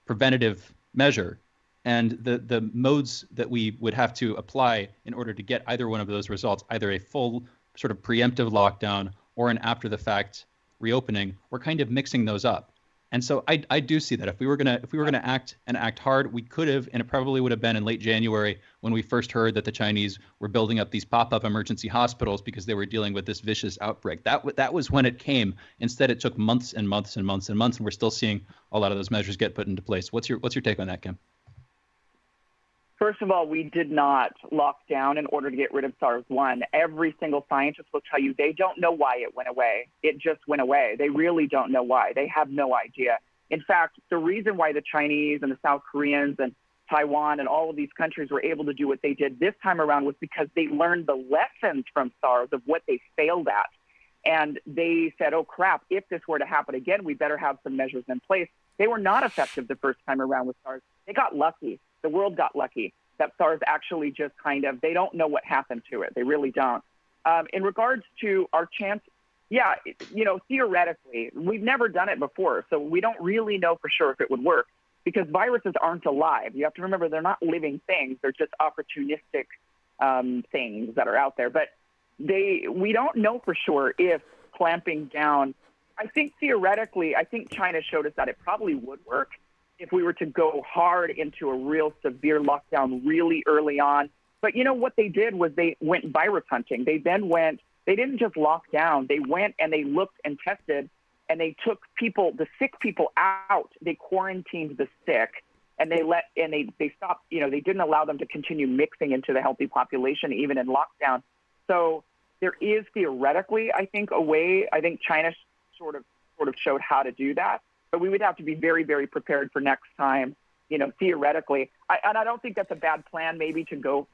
preventative measure. And the modes that we would have to apply in order to get either one of those results, either a full sort of preemptive lockdown or an after the fact reopening, we're kind of mixing those up. And so I do see that if we were gonna act hard, we could have, and it probably would have been in late January when we first heard that the Chinese were building up these pop-up emergency hospitals because they were dealing with this vicious outbreak. That was when it came. Instead, it took months and months and months and months, and we're still seeing a lot of those measures get put into place. What's your take on that, Kim? First of all, we did not lock down in order to get rid of SARS-1. Every single scientist will tell you they don't know why it went away. It just went away. They really don't know why. They have no idea. In fact, the reason why the Chinese and the South Koreans and Taiwan and all of these countries were able to do what they did this time around was because they learned the lessons from SARS of what they failed at. And they said, oh, crap, if this were to happen again, we better have some measures in place. They were not effective the first time around with SARS. They got lucky. The world got lucky that SARS actually just they don't know what happened to it. They really don't. In regards to our chance, theoretically, we've never done it before. So we don't really know for sure if it would work because viruses aren't alive. You have to remember they're not living things. They're just opportunistic things that are out there. But we don't know for sure if clamping down, I think theoretically, China showed us that it probably would work if we were to go hard into a real severe lockdown really early on. But what they did was they went virus hunting. They didn't just lock down. They went and they looked and tested, and they took the sick people out. They quarantined the sick, and they stopped, they didn't allow them to continue mixing into the healthy population, even in lockdown. So there is theoretically, I think, a way. I think China sort of showed how to do that. But we would have to be very, very prepared for next time, theoretically. And I don't think that's a bad plan maybe to go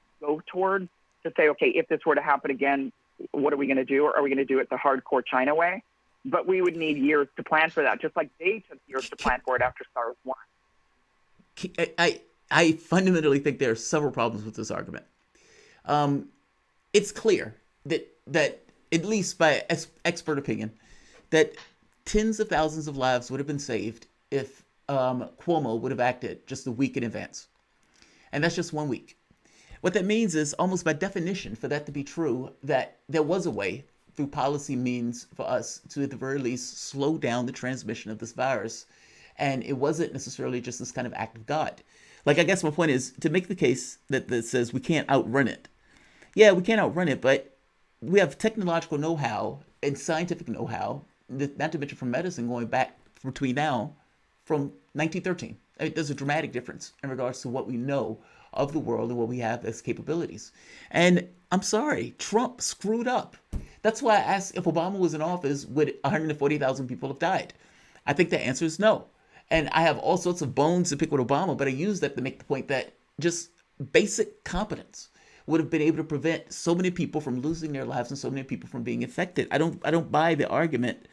toward, to say, okay, if this were to happen again, what are we going to do? Or are we going to do it the hardcore China way? But we would need years to plan for that, just like they took years to plan for it after SARS-1. I fundamentally think there are several problems with this argument. It's clear that at least by expert opinion, that tens of thousands of lives would have been saved if Cuomo would have acted just a week in advance. And that's just 1 week. What that means is, almost by definition, for that to be true, that there was a way through policy means for us to, at the very least, slow down the transmission of this virus. And it wasn't necessarily just this kind of act of God. Like, I guess my point is to make the case that says we can't outrun it. Yeah, we can't outrun it, but we have technological know-how and scientific know-how, not to mention from medicine, going back between now from 1913. I mean, there's a dramatic difference in regards to what we know of the world and what we have as capabilities. And I'm sorry, Trump screwed up. That's why I asked if Obama was in office, would 140,000 people have died? I think the answer is no. And I have all sorts of bones to pick with Obama, but I use that to make the point that just basic competence would have been able to prevent so many people from losing their lives and so many people from being infected. I don't buy the argument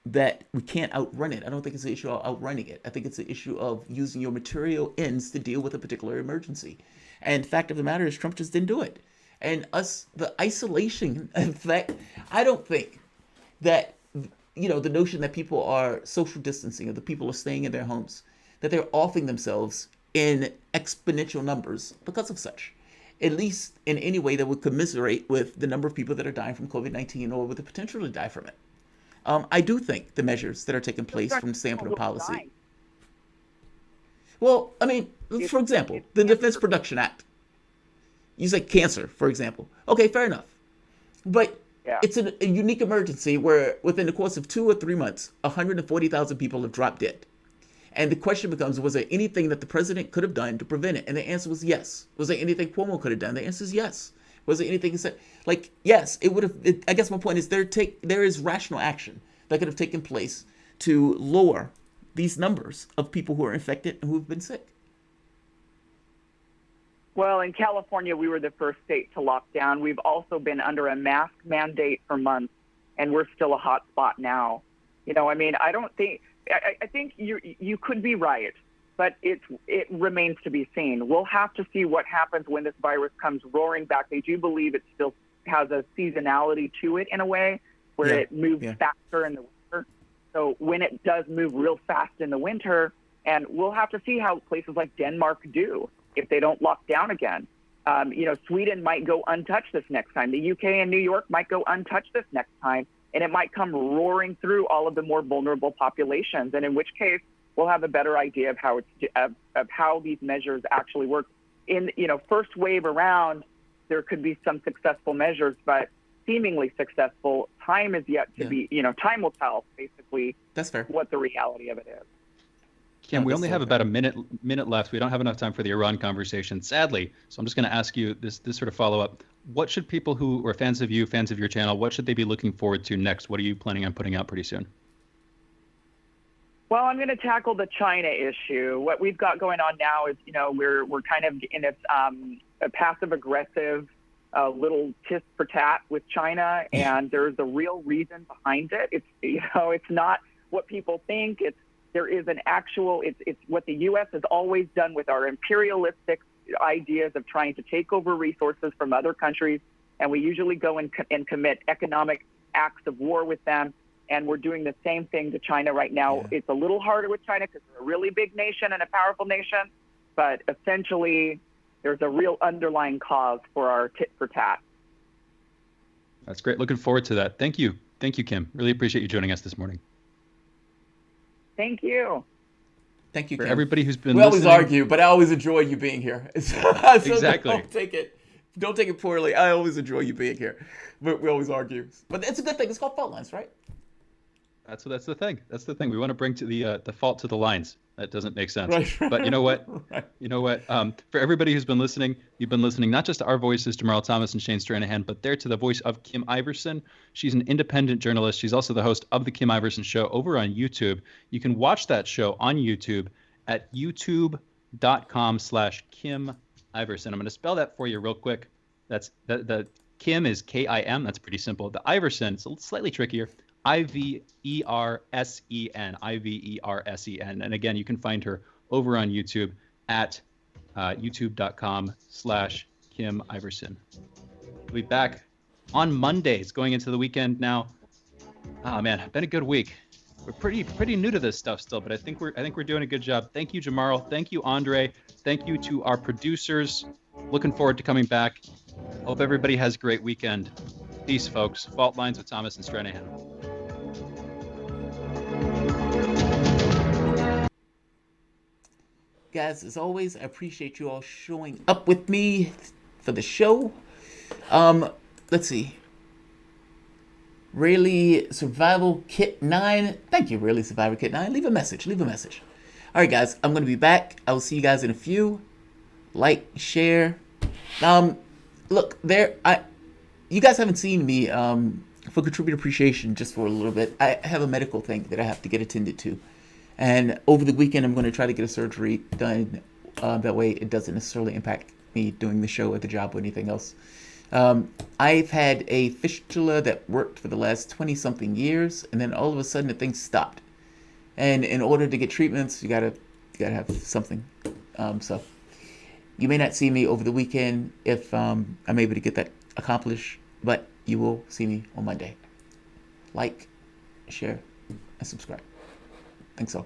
that we can't outrun it. I don't think it's an issue of outrunning it. I think it's an issue of using your material ends to deal with a particular emergency. And the fact of the matter is Trump just didn't do it. And the isolation effect, I don't think that, the notion that people are social distancing or the people are staying in their homes, that they're offing themselves in exponential numbers because of such, at least in any way that would commiserate with the number of people that are dying from COVID-19 or with the potential to die from it. I do think the measures that are taking place from the standpoint of policy. Well, I mean, for example, the Defense Production Act. You say cancer, for example. Okay, fair enough. But it's a unique emergency where within the course of 2 or 3 months, 140,000 people have dropped dead. And the question becomes, was there anything that the president could have done to prevent it? And the answer was yes. Was there anything Cuomo could have done? The answer is yes. Was there anything he said? Like, yes, it would have. I guess my point is there is rational action that could have taken place to lower these numbers of people who are infected and who have been sick. Well, in California, we were the first state to lock down. We've also been under a mask mandate for months, and we're still a hot spot now. I think you could be right, but it remains to be seen. We'll have to see what happens when this virus comes roaring back. They do believe it still has a seasonality to it in a way where it moves faster in the winter. So when it does move real fast in the winter, and we'll have to see how places like Denmark do if they don't lock down again. Sweden might go untouched this next time. The UK and New York might go untouched this next time. And it might come roaring through all of the more vulnerable populations, and in which case we'll have a better idea of how these measures actually work. In first wave around, there could be some successful measures, but seemingly successful. Time is yet to be. Time will tell. Basically, that's fair. What the reality of it is. Kim, we only have about a minute left. We don't have enough time for the Iran conversation, sadly. So I'm just going to ask you this sort of follow-up. What should people who are fans of you, fans of your channel, what should they be looking forward to next? What are you planning on putting out pretty soon? Well, I'm going to tackle the China issue. What we've got going on now is, we're kind of in a passive-aggressive little tit for tat with China, and there's a real reason behind it. It's not what people think. There is an actual. It's what the U.S. has always done with our imperialistic ideas of trying to take over resources from other countries, and we usually go and commit economic acts of war with them, and we're doing the same thing to China right now. It's a little harder with China because they're a really big nation and a powerful nation, but essentially there's a real underlying cause for our tit for tat. That's great. Looking forward to that. Thank you, Kim. Really appreciate you joining us this morning. Thank you. Thank you, For Kim. everybody who's been We listening. always argue, but I always enjoy you being here. So Exactly. Don't take it poorly. I always enjoy you being here, but we always argue. But it's a good thing. It's called fault lines, right? That's the thing. That's the thing. We want to bring to the fault to the lines. That doesn't make sense. Right. But you know what? Right. You know what? For everybody who's been listening, you've been listening not just to our voices, Jamarl Thomas and Shane Stranahan, but there to the voice of Kim Iverson. She's an independent journalist. She's also the host of the Kim Iverson Show over on YouTube. You can watch that show on YouTube at youtube.com/Kim Iverson. I'm going to spell that for you real quick. That's the Kim is K-I-M. That's pretty simple. The Iverson, it's slightly trickier. I-V-E-R-S-E-N. I-V-E-R-S-E-N. And again, you can find her over on YouTube at youtube.com/Kim Iverson. We'll be back on Mondays going into the weekend now. Oh man, been a good week. We're pretty new to this stuff still, but I think we're doing a good job. Thank you, Jamarl. Thank you, Andre. Thank you to our producers. Looking forward to coming back. Hope everybody has a great weekend. Peace, folks. Fault Lines with Thomas and Stranahan. Guys, as always, I appreciate you all showing up with me for the show. Let's see. Rayleigh Survival Kit 9. Thank you, Rayleigh Survival Kit 9. Leave a message. All right, guys, I'm going to be back. I will see you guys in a few. Like, share. Look, you guys haven't seen me for contributor appreciation just for a little bit. I have a medical thing that I have to get attended to. And over the weekend, I'm going to try to get a surgery done. That way it doesn't necessarily impact me doing the show at the job or anything else. I've had a fistula that worked for the last 20-something years, and then all of a sudden the thing stopped. And in order to get treatments, you gotta have something. So you may not see me over the weekend if I'm able to get that accomplished, but you will see me on Monday. Like, share, and subscribe. Thanks all.